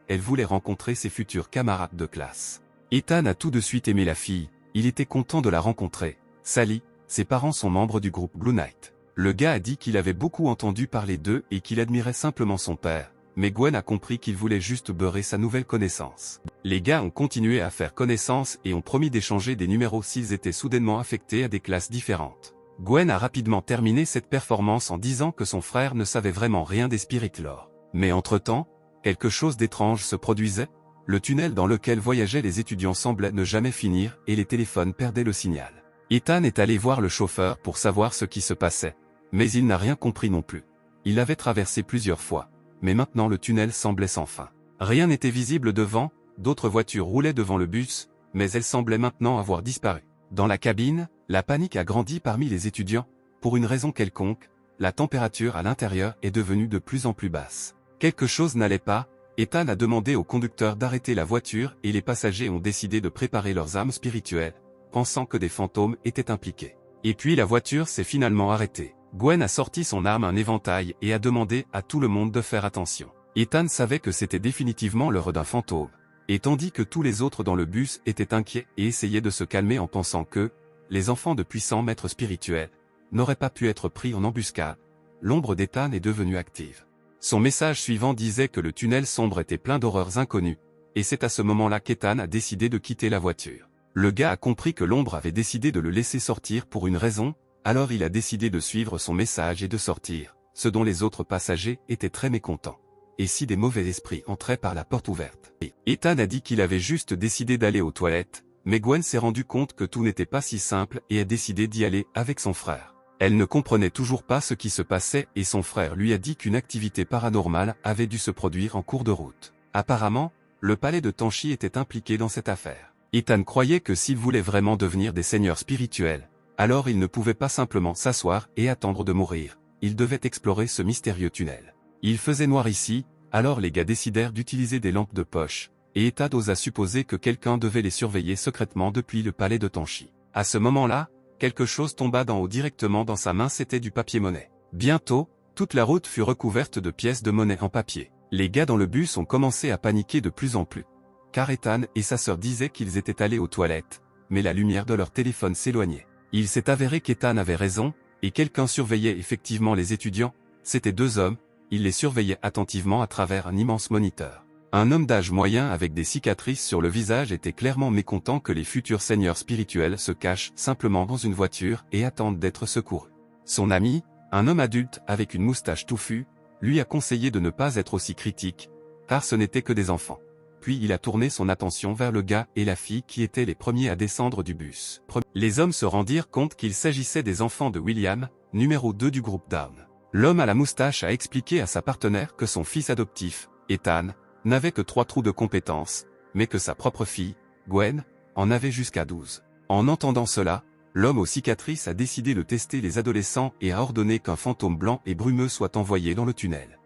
Elle voulait rencontrer ses futurs camarades de classe. Ethan a tout de suite aimé la fille, il était content de la rencontrer. Sally, ses parents sont membres du groupe Blue Knight. Le gars a dit qu'il avait beaucoup entendu parler d'eux et qu'il admirait simplement son père, mais Gwen a compris qu'il voulait juste beurrer sa nouvelle connaissance. Les gars ont continué à faire connaissance et ont promis d'échanger des numéros s'ils étaient soudainement affectés à des classes différentes. Gwen a rapidement terminé cette performance en disant que son frère ne savait vraiment rien des Spirit Lore. Mais entre-temps, quelque chose d'étrange se produisait, le tunnel dans lequel voyageaient les étudiants semblait ne jamais finir et les téléphones perdaient le signal. Ethan est allé voir le chauffeur pour savoir ce qui se passait, mais il n'a rien compris non plus. Il avait traversé plusieurs fois, mais maintenant le tunnel semblait sans fin. Rien n'était visible devant, d'autres voitures roulaient devant le bus, mais elles semblaient maintenant avoir disparu. Dans la cabine, la panique a grandi parmi les étudiants, pour une raison quelconque, la température à l'intérieur est devenue de plus en plus basse. Quelque chose n'allait pas, Ethan a demandé au conducteur d'arrêter la voiture et les passagers ont décidé de préparer leurs armes spirituelles, pensant que des fantômes étaient impliqués. Et puis la voiture s'est finalement arrêtée. Gwen a sorti son arme un éventail et a demandé à tout le monde de faire attention. Ethan savait que c'était définitivement l'heure d'un fantôme, et tandis que tous les autres dans le bus étaient inquiets et essayaient de se calmer en pensant que, les enfants de puissants maîtres spirituels, n'auraient pas pu être pris en embuscade, l'ombre d'Ethan est devenue active. Son message suivant disait que le tunnel sombre était plein d'horreurs inconnues, et c'est à ce moment-là qu'Ethan a décidé de quitter la voiture. Le gars a compris que l'ombre avait décidé de le laisser sortir pour une raison, alors il a décidé de suivre son message et de sortir, ce dont les autres passagers étaient très mécontents. Et si des mauvais esprits entraient par la porte ouverte? Ethan a dit qu'il avait juste décidé d'aller aux toilettes, mais Gwen s'est rendu compte que tout n'était pas si simple et a décidé d'y aller avec son frère. Elle ne comprenait toujours pas ce qui se passait et son frère lui a dit qu'une activité paranormale avait dû se produire en cours de route. Apparemment, le palais de Tanchi était impliqué dans cette affaire. Ethan croyait que s'ils voulaient vraiment devenir des seigneurs spirituels, alors ils ne pouvaient pas simplement s'asseoir et attendre de mourir, ils devaient explorer ce mystérieux tunnel. Il faisait noir ici, alors les gars décidèrent d'utiliser des lampes de poche, et Ethan osa supposer que quelqu'un devait les surveiller secrètement depuis le palais de Tanchi. À ce moment-là, quelque chose tomba d'en haut directement dans sa main, c'était du papier-monnaie. Bientôt, toute la route fut recouverte de pièces de monnaie en papier. Les gars dans le bus ont commencé à paniquer de plus en plus, car Ethan et sa sœur disaient qu'ils étaient allés aux toilettes, mais la lumière de leur téléphone s'éloignait. Il s'est avéré qu'Ethan avait raison, et quelqu'un surveillait effectivement les étudiants, c'étaient 2 hommes, ils les surveillaient attentivement à travers un immense moniteur. Un homme d'âge moyen avec des cicatrices sur le visage était clairement mécontent que les futurs seigneurs spirituels se cachent simplement dans une voiture et attendent d'être secourus. Son ami, un homme adulte avec une moustache touffue, lui a conseillé de ne pas être aussi critique, car ce n'étaient que des enfants. Puis il a tourné son attention vers le gars et la fille qui étaient les premiers à descendre du bus. Les hommes se rendirent compte qu'il s'agissait des enfants de William, numéro 2 du groupe Down. L'homme à la moustache a expliqué à sa partenaire que son fils adoptif, Ethan, n'avait que 3 trous de compétences, mais que sa propre fille, Gwen, en avait jusqu'à 12. En entendant cela, l'homme aux cicatrices a décidé de tester les adolescents et a ordonné qu'un fantôme blanc et brumeux soit envoyé dans le tunnel.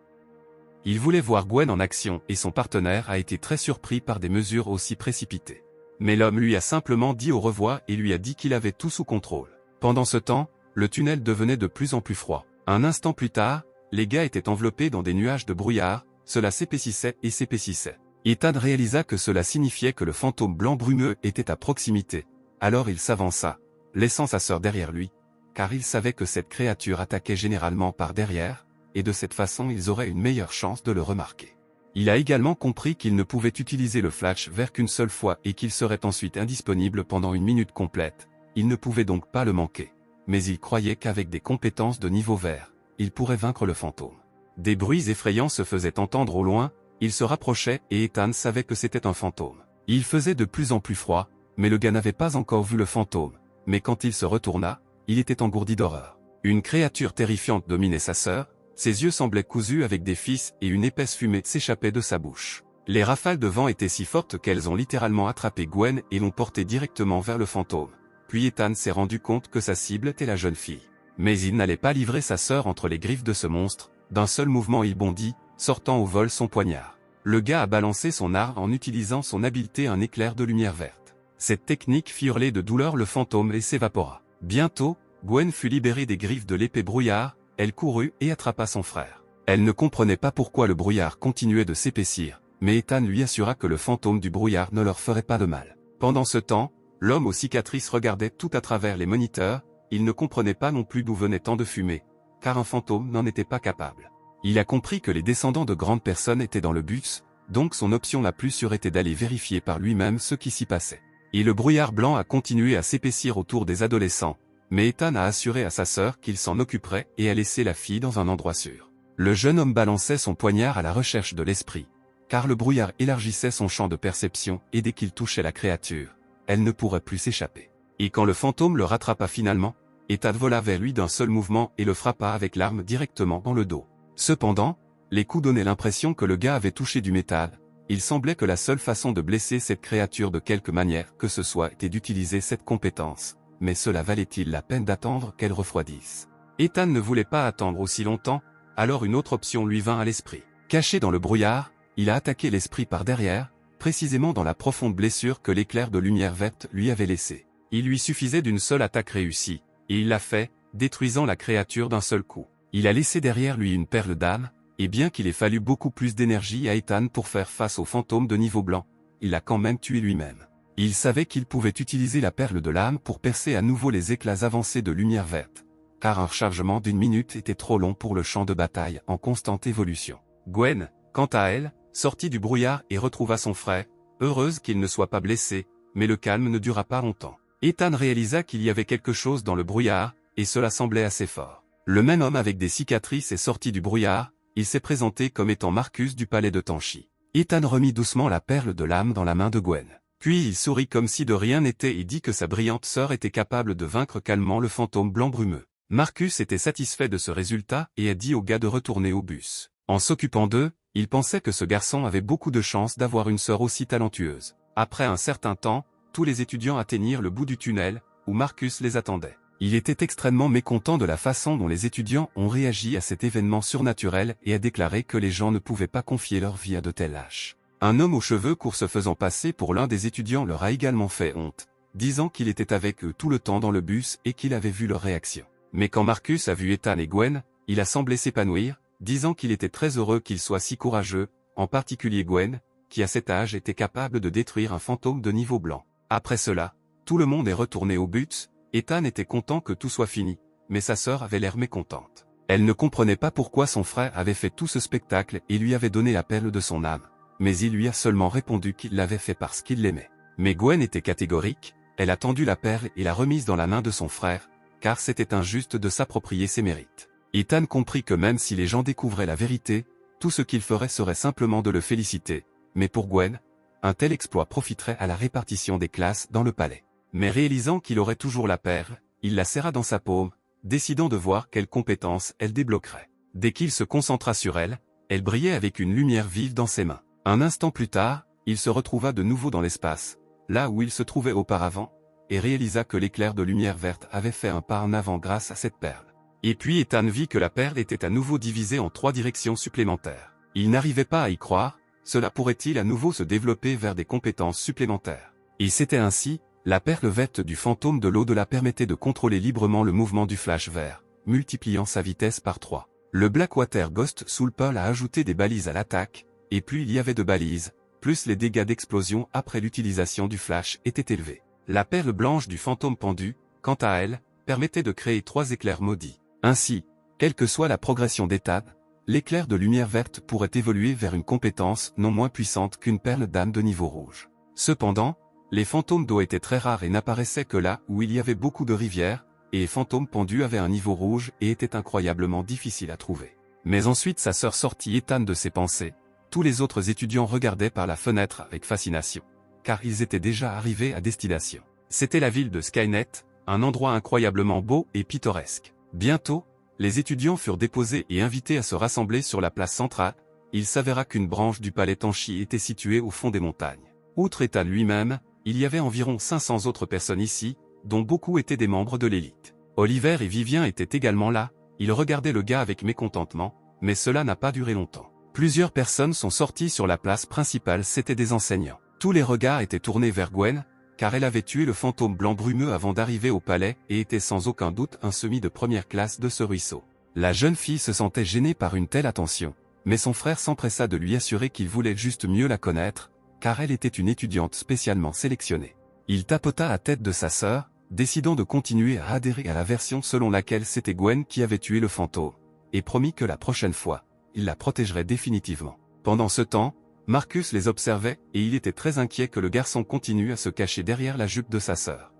Il voulait voir Gwen en action et son partenaire a été très surpris par des mesures aussi précipitées. Mais l'homme lui a simplement dit au revoir et lui a dit qu'il avait tout sous contrôle. Pendant ce temps, le tunnel devenait de plus en plus froid. Un instant plus tard, les gars étaient enveloppés dans des nuages de brouillard, cela s'épaississait et s'épaississait. Ethan réalisa que cela signifiait que le fantôme blanc brumeux était à proximité, alors il s'avança, laissant sa sœur derrière lui, car il savait que cette créature attaquait généralement par derrière, et de cette façon ils auraient une meilleure chance de le remarquer. Il a également compris qu'il ne pouvait utiliser le flash vert qu'une seule fois et qu'il serait ensuite indisponible pendant une minute complète, il ne pouvait donc pas le manquer. Mais il croyait qu'avec des compétences de niveau vert, il pourrait vaincre le fantôme. Des bruits effrayants se faisaient entendre au loin, il se rapprochait et Ethan savait que c'était un fantôme. Il faisait de plus en plus froid, mais le gars n'avait pas encore vu le fantôme, mais quand il se retourna, il était engourdi d'horreur. Une créature terrifiante dominait sa sœur, ses yeux semblaient cousus avec des fils et une épaisse fumée s'échappait de sa bouche. Les rafales de vent étaient si fortes qu'elles ont littéralement attrapé Gwen et l'ont portée directement vers le fantôme. Puis Ethan s'est rendu compte que sa cible était la jeune fille. Mais il n'allait pas livrer sa sœur entre les griffes de ce monstre, d'un seul mouvement il bondit, sortant au vol son poignard. Le gars a balancé son arme en utilisant son habileté un éclair de lumière verte. Cette technique fit hurler de douleur le fantôme et s'évapora. Bientôt, Gwen fut libérée des griffes de l'épée brouillard, elle courut et attrapa son frère. Elle ne comprenait pas pourquoi le brouillard continuait de s'épaissir, mais Ethan lui assura que le fantôme du brouillard ne leur ferait pas de mal. Pendant ce temps, l'homme aux cicatrices regardait tout à travers les moniteurs, il ne comprenait pas non plus d'où venait tant de fumée, car un fantôme n'en était pas capable. Il a compris que les descendants de grandes personnes étaient dans le bus, donc son option la plus sûre était d'aller vérifier par lui-même ce qui s'y passait. Et le brouillard blanc a continué à s'épaissir autour des adolescents, mais Ethan a assuré à sa sœur qu'il s'en occuperait et a laissé la fille dans un endroit sûr. Le jeune homme balançait son poignard à la recherche de l'esprit, car le brouillard élargissait son champ de perception et dès qu'il touchait la créature, elle ne pourrait plus s'échapper. Et quand le fantôme le rattrapa finalement, Ethan vola vers lui d'un seul mouvement et le frappa avec l'arme directement dans le dos. Cependant, les coups donnaient l'impression que le gars avait touché du métal, il semblait que la seule façon de blesser cette créature de quelque manière que ce soit était d'utiliser cette compétence, mais cela valait-il la peine d'attendre qu'elle refroidisse? Ethan ne voulait pas attendre aussi longtemps, alors une autre option lui vint à l'esprit. Caché dans le brouillard, il a attaqué l'esprit par derrière, précisément dans la profonde blessure que l'éclair de lumière verte lui avait laissée. Il lui suffisait d'une seule attaque réussie, et il l'a fait, détruisant la créature d'un seul coup. Il a laissé derrière lui une perle d'âme, et bien qu'il ait fallu beaucoup plus d'énergie à Ethan pour faire face au fantôme de niveau blanc, il l'a quand même tué lui-même. Il savait qu'il pouvait utiliser la perle de l'âme pour percer à nouveau les éclats avancés de lumière verte, car un rechargement d'une minute était trop long pour le champ de bataille en constante évolution. Gwen, quant à elle, sortit du brouillard et retrouva son frère, heureuse qu'il ne soit pas blessé, mais le calme ne dura pas longtemps. Ethan réalisa qu'il y avait quelque chose dans le brouillard, et cela semblait assez fort. Le même homme avec des cicatrices est sorti du brouillard, il s'est présenté comme étant Marcus du palais de Tanchi. Ethan remit doucement la perle de l'âme dans la main de Gwen. Puis il sourit comme si de rien n'était et dit que sa brillante sœur était capable de vaincre calmement le fantôme blanc brumeux. Marcus était satisfait de ce résultat et a dit au gars de retourner au bus. En s'occupant d'eux, il pensait que ce garçon avait beaucoup de chance d'avoir une sœur aussi talentueuse. Après un certain temps, tous les étudiants atteignirent le bout du tunnel, où Marcus les attendait. Il était extrêmement mécontent de la façon dont les étudiants ont réagi à cet événement surnaturel et a déclaré que les gens ne pouvaient pas confier leur vie à de tels lâches. Un homme aux cheveux courts se faisant passer pour l'un des étudiants leur a également fait honte, disant qu'il était avec eux tout le temps dans le bus et qu'il avait vu leur réaction. Mais quand Marcus a vu Ethan et Gwen, il a semblé s'épanouir, disant qu'il était très heureux qu'ils soient si courageux, en particulier Gwen, qui à cet âge était capable de détruire un fantôme de niveau blanc. Après cela, tout le monde est retourné au bus. Ethan était content que tout soit fini, mais sa sœur avait l'air mécontente. Elle ne comprenait pas pourquoi son frère avait fait tout ce spectacle et lui avait donné la perle de son âme, mais il lui a seulement répondu qu'il l'avait fait parce qu'il l'aimait. Mais Gwen était catégorique, elle a tendu la perle et l'a remise dans la main de son frère, car c'était injuste de s'approprier ses mérites. Ethan comprit que même si les gens découvraient la vérité, tout ce qu'il ferait serait simplement de le féliciter, mais pour Gwen, un tel exploit profiterait à la répartition des classes dans le palais. Mais réalisant qu'il aurait toujours la perle, il la serra dans sa paume, décidant de voir quelles compétences elle débloquerait. Dès qu'il se concentra sur elle, elle brillait avec une lumière vive dans ses mains. Un instant plus tard, il se retrouva de nouveau dans l'espace, là où il se trouvait auparavant, et réalisa que l'éclair de lumière verte avait fait un pas en avant grâce à cette perle. Et puis Ethan vit que la perle était à nouveau divisée en 3 directions supplémentaires. Il n'arrivait pas à y croire, cela pourrait-il à nouveau se développer vers des compétences supplémentaires. Et c'était ainsi, la perle verte du fantôme de l'au-delà permettait de contrôler librement le mouvement du flash vert, multipliant sa vitesse par 3. Le Blackwater Ghost Soul Pearl a ajouté des balises à l'attaque, et plus il y avait de balises, plus les dégâts d'explosion après l'utilisation du flash étaient élevés. La perle blanche du fantôme pendu, quant à elle, permettait de créer 3 éclairs maudits. Ainsi, quelle que soit la progression d'étape, l'éclair de lumière verte pourrait évoluer vers une compétence non moins puissante qu'une perle d'âme de niveau rouge. Cependant, les fantômes d'eau étaient très rares et n'apparaissaient que là où il y avait beaucoup de rivières, et les fantômes pendus avaient un niveau rouge et étaient incroyablement difficiles à trouver. Mais ensuite sa sœur sortit Ethan de ses pensées. Tous les autres étudiants regardaient par la fenêtre avec fascination, car ils étaient déjà arrivés à destination. C'était la ville de Skynet, un endroit incroyablement beau et pittoresque. Bientôt, les étudiants furent déposés et invités à se rassembler sur la place centrale. Il s'avéra qu'une branche du palais Tanchi était située au fond des montagnes. Outre Ethan lui-même, il y avait environ 500 autres personnes ici, dont beaucoup étaient des membres de l'élite. Oliver et Vivien étaient également là, ils regardaient le gars avec mécontentement, mais cela n'a pas duré longtemps. Plusieurs personnes sont sorties sur la place principale, c'étaient des enseignants. Tous les regards étaient tournés vers Gwen, car elle avait tué le fantôme blanc brumeux avant d'arriver au palais et était sans aucun doute un semi de première classe de ce ruisseau. La jeune fille se sentait gênée par une telle attention, mais son frère s'empressa de lui assurer qu'il voulait juste mieux la connaître, car elle était une étudiante spécialement sélectionnée. Il tapota la tête de sa sœur, décidant de continuer à adhérer à la version selon laquelle c'était Gwen qui avait tué le fantôme, et promit que la prochaine fois, il la protégerait définitivement. Pendant ce temps, Marcus les observait et il était très inquiet que le garçon continue à se cacher derrière la jupe de sa sœur.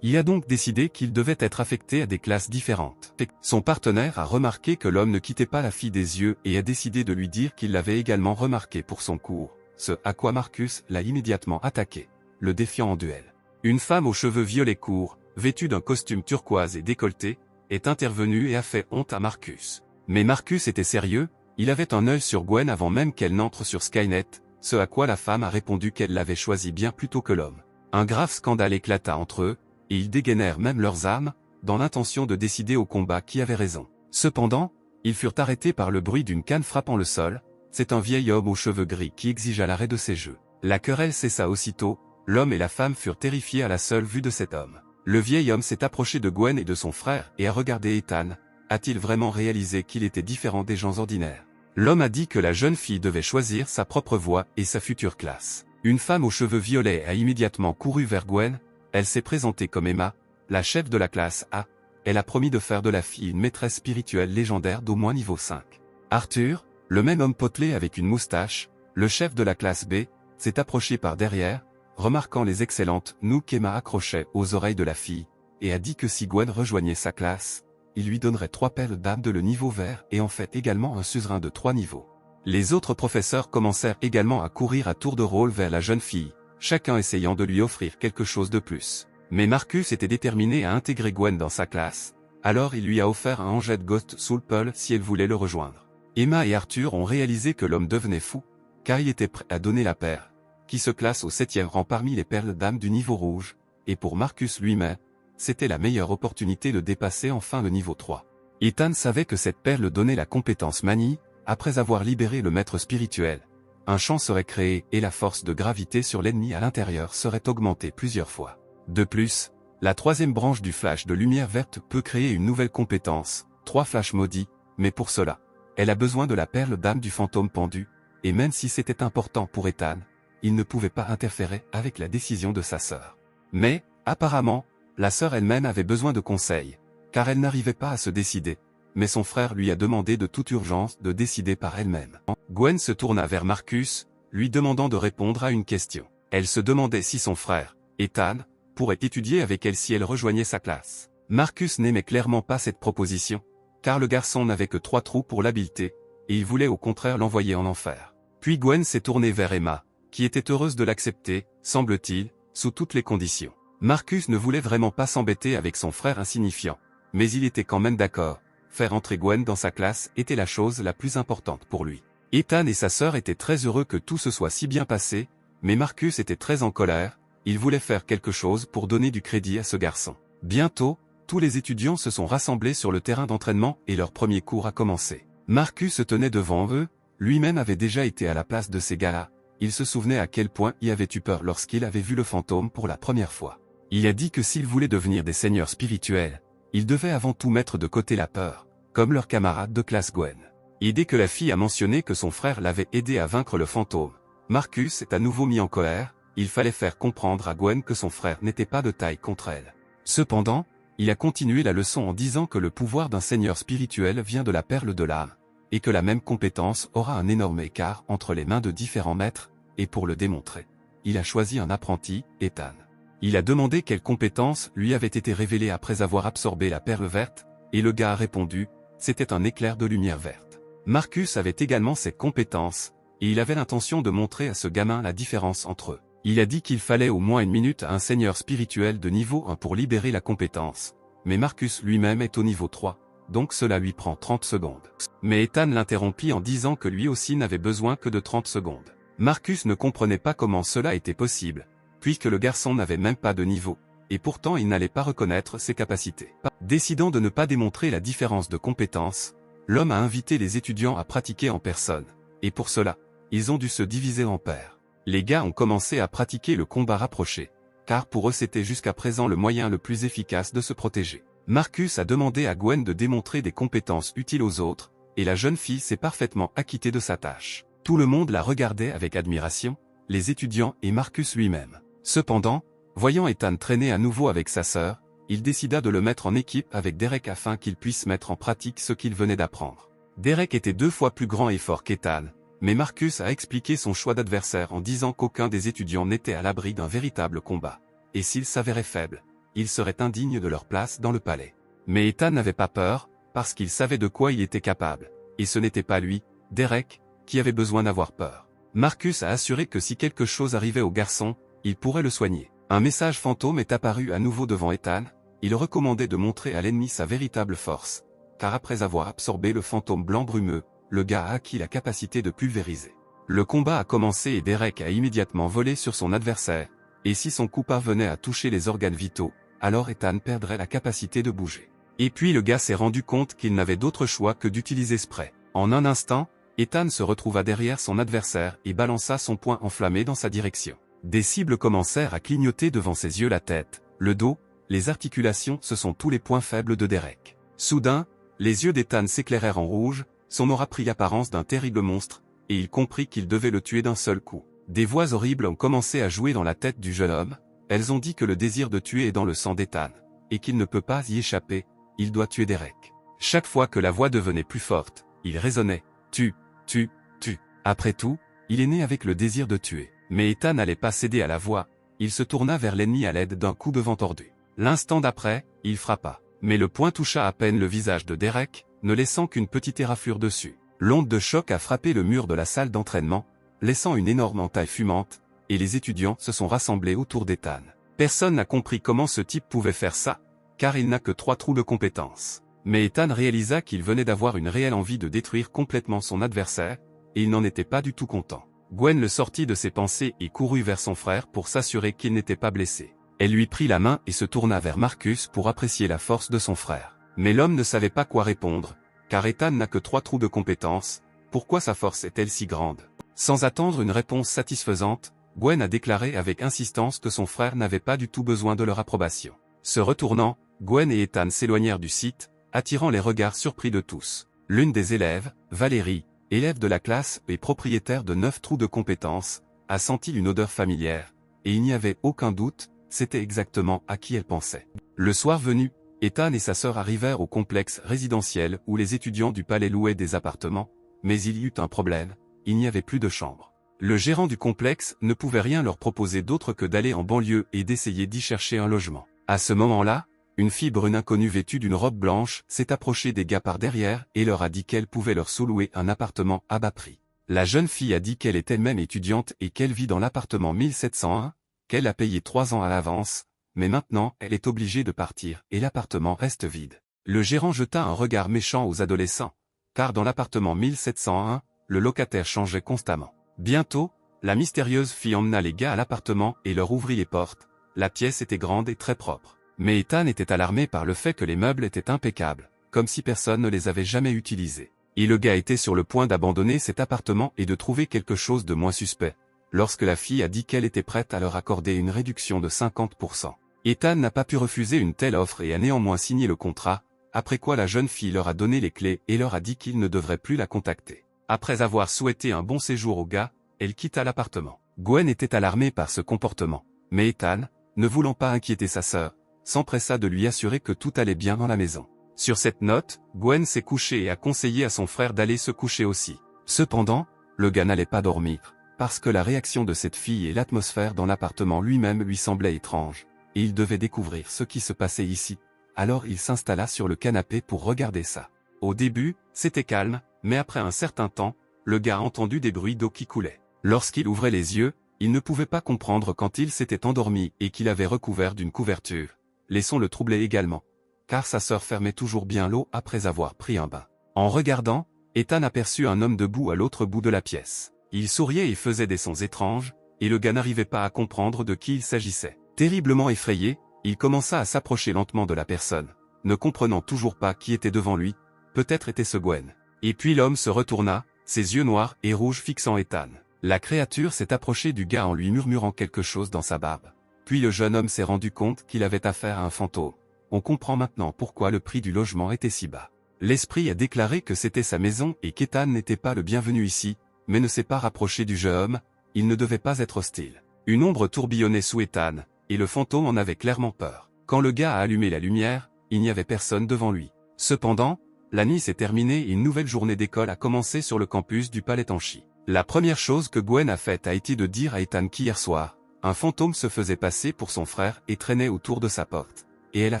Il a donc décidé qu'il devait être affecté à des classes différentes. Son partenaire a remarqué que l'homme ne quittait pas la fille des yeux et a décidé de lui dire qu'il l'avait également remarqué pour son cours, ce à quoi Marcus l'a immédiatement attaqué, le défiant en duel. Une femme aux cheveux violets courts, vêtue d'un costume turquoise et décolleté, est intervenue et a fait honte à Marcus. Mais Marcus était sérieux, il avait un œil sur Gwen avant même qu'elle n'entre sur Skynet, ce à quoi la femme a répondu qu'elle l'avait choisi bien plus tôt que l'homme. Un grave scandale éclata entre eux, et ils dégainèrent même leurs armes, dans l'intention de décider au combat qui avait raison. Cependant, ils furent arrêtés par le bruit d'une canne frappant le sol, c'est un vieil homme aux cheveux gris qui exigea l'arrêt de ses jeux. La querelle cessa aussitôt, l'homme et la femme furent terrifiés à la seule vue de cet homme. Le vieil homme s'est approché de Gwen et de son frère et a regardé Ethan. A-t-il vraiment réalisé qu'il était différent des gens ordinaires? L'homme a dit que la jeune fille devait choisir sa propre voie et sa future classe. Une femme aux cheveux violets a immédiatement couru vers Gwen, elle s'est présentée comme Emma, la chef de la classe A, elle a promis de faire de la fille une maîtresse spirituelle légendaire d'au moins niveau 5. Arthur, le même homme potelé avec une moustache, le chef de la classe B, s'est approché par derrière, remarquant les excellentes nouilles qu'Emma accrochait aux oreilles de la fille, et a dit que si Gwen rejoignait sa classe, il lui donnerait 3 perles d'âme de le niveau vert et en fait également un suzerain de 3 niveaux. Les autres professeurs commencèrent également à courir à tour de rôle vers la jeune fille, chacun essayant de lui offrir quelque chose de plus. Mais Marcus était déterminé à intégrer Gwen dans sa classe, alors il lui a offert un Angel Ghost Soul Pearl si elle voulait le rejoindre. Emma et Arthur ont réalisé que l'homme devenait fou, car il était prêt à donner la perle, qui se classe au 7e rang parmi les perles d'âme du niveau rouge, et pour Marcus lui-même, c'était la meilleure opportunité de dépasser enfin le niveau 3. Ethan savait que cette perle donnait la compétence manie, après avoir libéré le maître spirituel. Un champ serait créé et la force de gravité sur l'ennemi à l'intérieur serait augmentée plusieurs fois. De plus, la 3e branche du flash de lumière verte peut créer une nouvelle compétence, 3 flashs maudits, mais pour cela, elle a besoin de la perle d'âme du fantôme pendu, et même si c'était important pour Ethan, il ne pouvait pas interférer avec la décision de sa sœur. Mais, apparemment, la sœur elle-même avait besoin de conseils, car elle n'arrivait pas à se décider, mais son frère lui a demandé de toute urgence de décider par elle-même. Gwen se tourna vers Marcus, lui demandant de répondre à une question. Elle se demandait si son frère, Ethan, pourrait étudier avec elle si elle rejoignait sa classe. Marcus n'aimait clairement pas cette proposition, car le garçon n'avait que 3 trous pour l'habileté, et il voulait au contraire l'envoyer en enfer. Puis Gwen s'est tournée vers Emma, qui était heureuse de l'accepter, semble-t-il, sous toutes les conditions. Marcus ne voulait vraiment pas s'embêter avec son frère insignifiant, mais il était quand même d'accord. Faire entrer Gwen dans sa classe était la chose la plus importante pour lui. Ethan et sa sœur étaient très heureux que tout se soit si bien passé, mais Marcus était très en colère, il voulait faire quelque chose pour donner du crédit à ce garçon. Bientôt, tous les étudiants se sont rassemblés sur le terrain d'entraînement et leur premier cours a commencé. Marcus se tenait devant eux, lui-même avait déjà été à la place de ces gars-là, il se souvenait à quel point il avait eu peur lorsqu'il avait vu le fantôme pour la première fois. Il a dit que s'ils voulaient devenir des seigneurs spirituels, ils devaient avant tout mettre de côté la peur, comme leur camarade de classe Gwen. Et dès que la fille a mentionné que son frère l'avait aidé à vaincre le fantôme, Marcus est à nouveau mis en colère, il fallait faire comprendre à Gwen que son frère n'était pas de taille contre elle. Cependant, il a continué la leçon en disant que le pouvoir d'un seigneur spirituel vient de la perle de l'âme, et que la même compétence aura un énorme écart entre les mains de différents maîtres, et pour le démontrer, il a choisi un apprenti, Ethan. Il a demandé quelle compétence lui avait été révélée après avoir absorbé la perle verte, et le gars a répondu, c'était un éclair de lumière verte. Marcus avait également cette compétence, et il avait l'intention de montrer à ce gamin la différence entre eux. Il a dit qu'il fallait au moins 1 minute à un seigneur spirituel de niveau 1 pour libérer la compétence, mais Marcus lui-même est au niveau 3, donc cela lui prend 30 secondes. Mais Ethan l'interrompit en disant que lui aussi n'avait besoin que de 30 secondes. Marcus ne comprenait pas comment cela était possible, puisque le garçon n'avait même pas de niveau, et pourtant il n'allait pas reconnaître ses capacités. Décidant de ne pas démontrer la différence de compétences, l'homme a invité les étudiants à pratiquer en personne, et pour cela, ils ont dû se diviser en paires. Les gars ont commencé à pratiquer le combat rapproché, car pour eux c'était jusqu'à présent le moyen le plus efficace de se protéger. Marcus a demandé à Gwen de démontrer des compétences utiles aux autres, et la jeune fille s'est parfaitement acquittée de sa tâche. Tout le monde la regardait avec admiration, les étudiants et Marcus lui-même. Cependant, voyant Ethan traîner à nouveau avec sa sœur, il décida de le mettre en équipe avec Derek afin qu'il puisse mettre en pratique ce qu'il venait d'apprendre. Derek était 2 fois plus grand et fort qu'Ethan, mais Marcus a expliqué son choix d'adversaire en disant qu'aucun des étudiants n'était à l'abri d'un véritable combat, et s'ils s'avéraient faibles, ils seraient indignes de leur place dans le palais. Mais Ethan n'avait pas peur, parce qu'il savait de quoi il était capable, et ce n'était pas lui, Derek, qui avait besoin d'avoir peur. Marcus a assuré que si quelque chose arrivait au garçon, il pourrait le soigner. Un message fantôme est apparu à nouveau devant Ethan, il recommandait de montrer à l'ennemi sa véritable force, car après avoir absorbé le fantôme blanc brumeux, le gars a acquis la capacité de pulvériser. Le combat a commencé et Derek a immédiatement volé sur son adversaire, et si son coup parvenait à toucher les organes vitaux, alors Ethan perdrait la capacité de bouger. Et puis le gars s'est rendu compte qu'il n'avait d'autre choix que d'utiliser spray. En un instant, Ethan se retrouva derrière son adversaire et balança son poing enflammé dans sa direction. Des cibles commencèrent à clignoter devant ses yeux, la tête, le dos, les articulations, ce sont tous les points faibles de Derek. Soudain, les yeux d'Ethan s'éclairèrent en rouge, son aura prit l'apparence d'un terrible monstre, et il comprit qu'il devait le tuer d'un seul coup. Des voix horribles ont commencé à jouer dans la tête du jeune homme, elles ont dit que le désir de tuer est dans le sang d'Ethan, et qu'il ne peut pas y échapper, il doit tuer Derek. Chaque fois que la voix devenait plus forte, il raisonnait, tue, tue, tue. Après tout, il est né avec le désir de tuer. Mais Ethan n'allait pas céder à la voix, il se tourna vers l'ennemi à l'aide d'un coup de vent tordu. L'instant d'après, il frappa. Mais le poing toucha à peine le visage de Derek, ne laissant qu'une petite éraflure dessus. L'onde de choc a frappé le mur de la salle d'entraînement, laissant une énorme entaille fumante, et les étudiants se sont rassemblés autour d'Ethan. Personne n'a compris comment ce type pouvait faire ça, car il n'a que 3 trous de compétences. Mais Ethan réalisa qu'il venait d'avoir une réelle envie de détruire complètement son adversaire, et il n'en était pas du tout content. Gwen le sortit de ses pensées et courut vers son frère pour s'assurer qu'il n'était pas blessé. Elle lui prit la main et se tourna vers Marcus pour apprécier la force de son frère. Mais l'homme ne savait pas quoi répondre, car Ethan n'a que 3 trous de compétences, pourquoi sa force est-elle si grande? Sans attendre une réponse satisfaisante, Gwen a déclaré avec insistance que son frère n'avait pas du tout besoin de leur approbation. Se retournant, Gwen et Ethan s'éloignèrent du site, attirant les regards surpris de tous. L'une des élèves, Valérie, élève de la classe et propriétaire de 9 trous de compétences, a senti une odeur familière, et il n'y avait aucun doute, c'était exactement à qui elle pensait. Le soir venu, Ethan et sa sœur arrivèrent au complexe résidentiel où les étudiants du palais louaient des appartements, mais il y eut un problème, il n'y avait plus de chambre. Le gérant du complexe ne pouvait rien leur proposer d'autre que d'aller en banlieue et d'essayer d'y chercher un logement. À ce moment-là, une fille brune inconnue vêtue d'une robe blanche s'est approchée des gars par derrière et leur a dit qu'elle pouvait leur sous-louer un appartement à bas prix. La jeune fille a dit qu'elle est elle-même étudiante et qu'elle vit dans l'appartement 1701, qu'elle a payé 3 ans à l'avance, mais maintenant elle est obligée de partir et l'appartement reste vide. Le gérant jeta un regard méchant aux adolescents, car dans l'appartement 1701, le locataire changeait constamment. Bientôt, la mystérieuse fille emmena les gars à l'appartement et leur ouvrit les portes. La pièce était grande et très propre. Mais Ethan était alarmé par le fait que les meubles étaient impeccables, comme si personne ne les avait jamais utilisés. Et le gars était sur le point d'abandonner cet appartement et de trouver quelque chose de moins suspect, lorsque la fille a dit qu'elle était prête à leur accorder une réduction de 50%. Ethan n'a pas pu refuser une telle offre et a néanmoins signé le contrat, après quoi la jeune fille leur a donné les clés et leur a dit qu'ils ne devraient plus la contacter. Après avoir souhaité un bon séjour au gars, elle quitta l'appartement. Gwen était alarmée par ce comportement, mais Ethan, ne voulant pas inquiéter sa sœur, s'empressa de lui assurer que tout allait bien dans la maison. Sur cette note, Gwen s'est couchée et a conseillé à son frère d'aller se coucher aussi. Cependant, le gars n'allait pas dormir, parce que la réaction de cette fille et l'atmosphère dans l'appartement lui-même lui semblaient étranges, et il devait découvrir ce qui se passait ici. Alors il s'installa sur le canapé pour regarder ça. Au début, c'était calme, mais après un certain temps, le gars a entendu des bruits d'eau qui coulaient. Lorsqu'il ouvrait les yeux, il ne pouvait pas comprendre quand il s'était endormi et qu'il avait recouvert d'une couverture. Les sons le troublaient également, car sa sœur fermait toujours bien l'eau après avoir pris un bain. En regardant, Ethan aperçut un homme debout à l'autre bout de la pièce. Il souriait et faisait des sons étranges, et le gars n'arrivait pas à comprendre de qui il s'agissait. Terriblement effrayé, il commença à s'approcher lentement de la personne, ne comprenant toujours pas qui était devant lui, peut-être était-ce Gwen. Et puis l'homme se retourna, ses yeux noirs et rouges fixant Ethan. La créature s'est approchée du gars en lui murmurant quelque chose dans sa barbe. Puis le jeune homme s'est rendu compte qu'il avait affaire à un fantôme. On comprend maintenant pourquoi le prix du logement était si bas. L'esprit a déclaré que c'était sa maison et qu'Ethan n'était pas le bienvenu ici, mais ne s'est pas rapproché du jeune homme, il ne devait pas être hostile. Une ombre tourbillonnait sous Ethan, et le fantôme en avait clairement peur. Quand le gars a allumé la lumière, il n'y avait personne devant lui. Cependant, la nuit s'est terminée et une nouvelle journée d'école a commencé sur le campus du Palais Tanchi. La première chose que Gwen a faite a été de dire à Ethan qu'hier soir, un fantôme se faisait passer pour son frère et traînait autour de sa porte, et elle a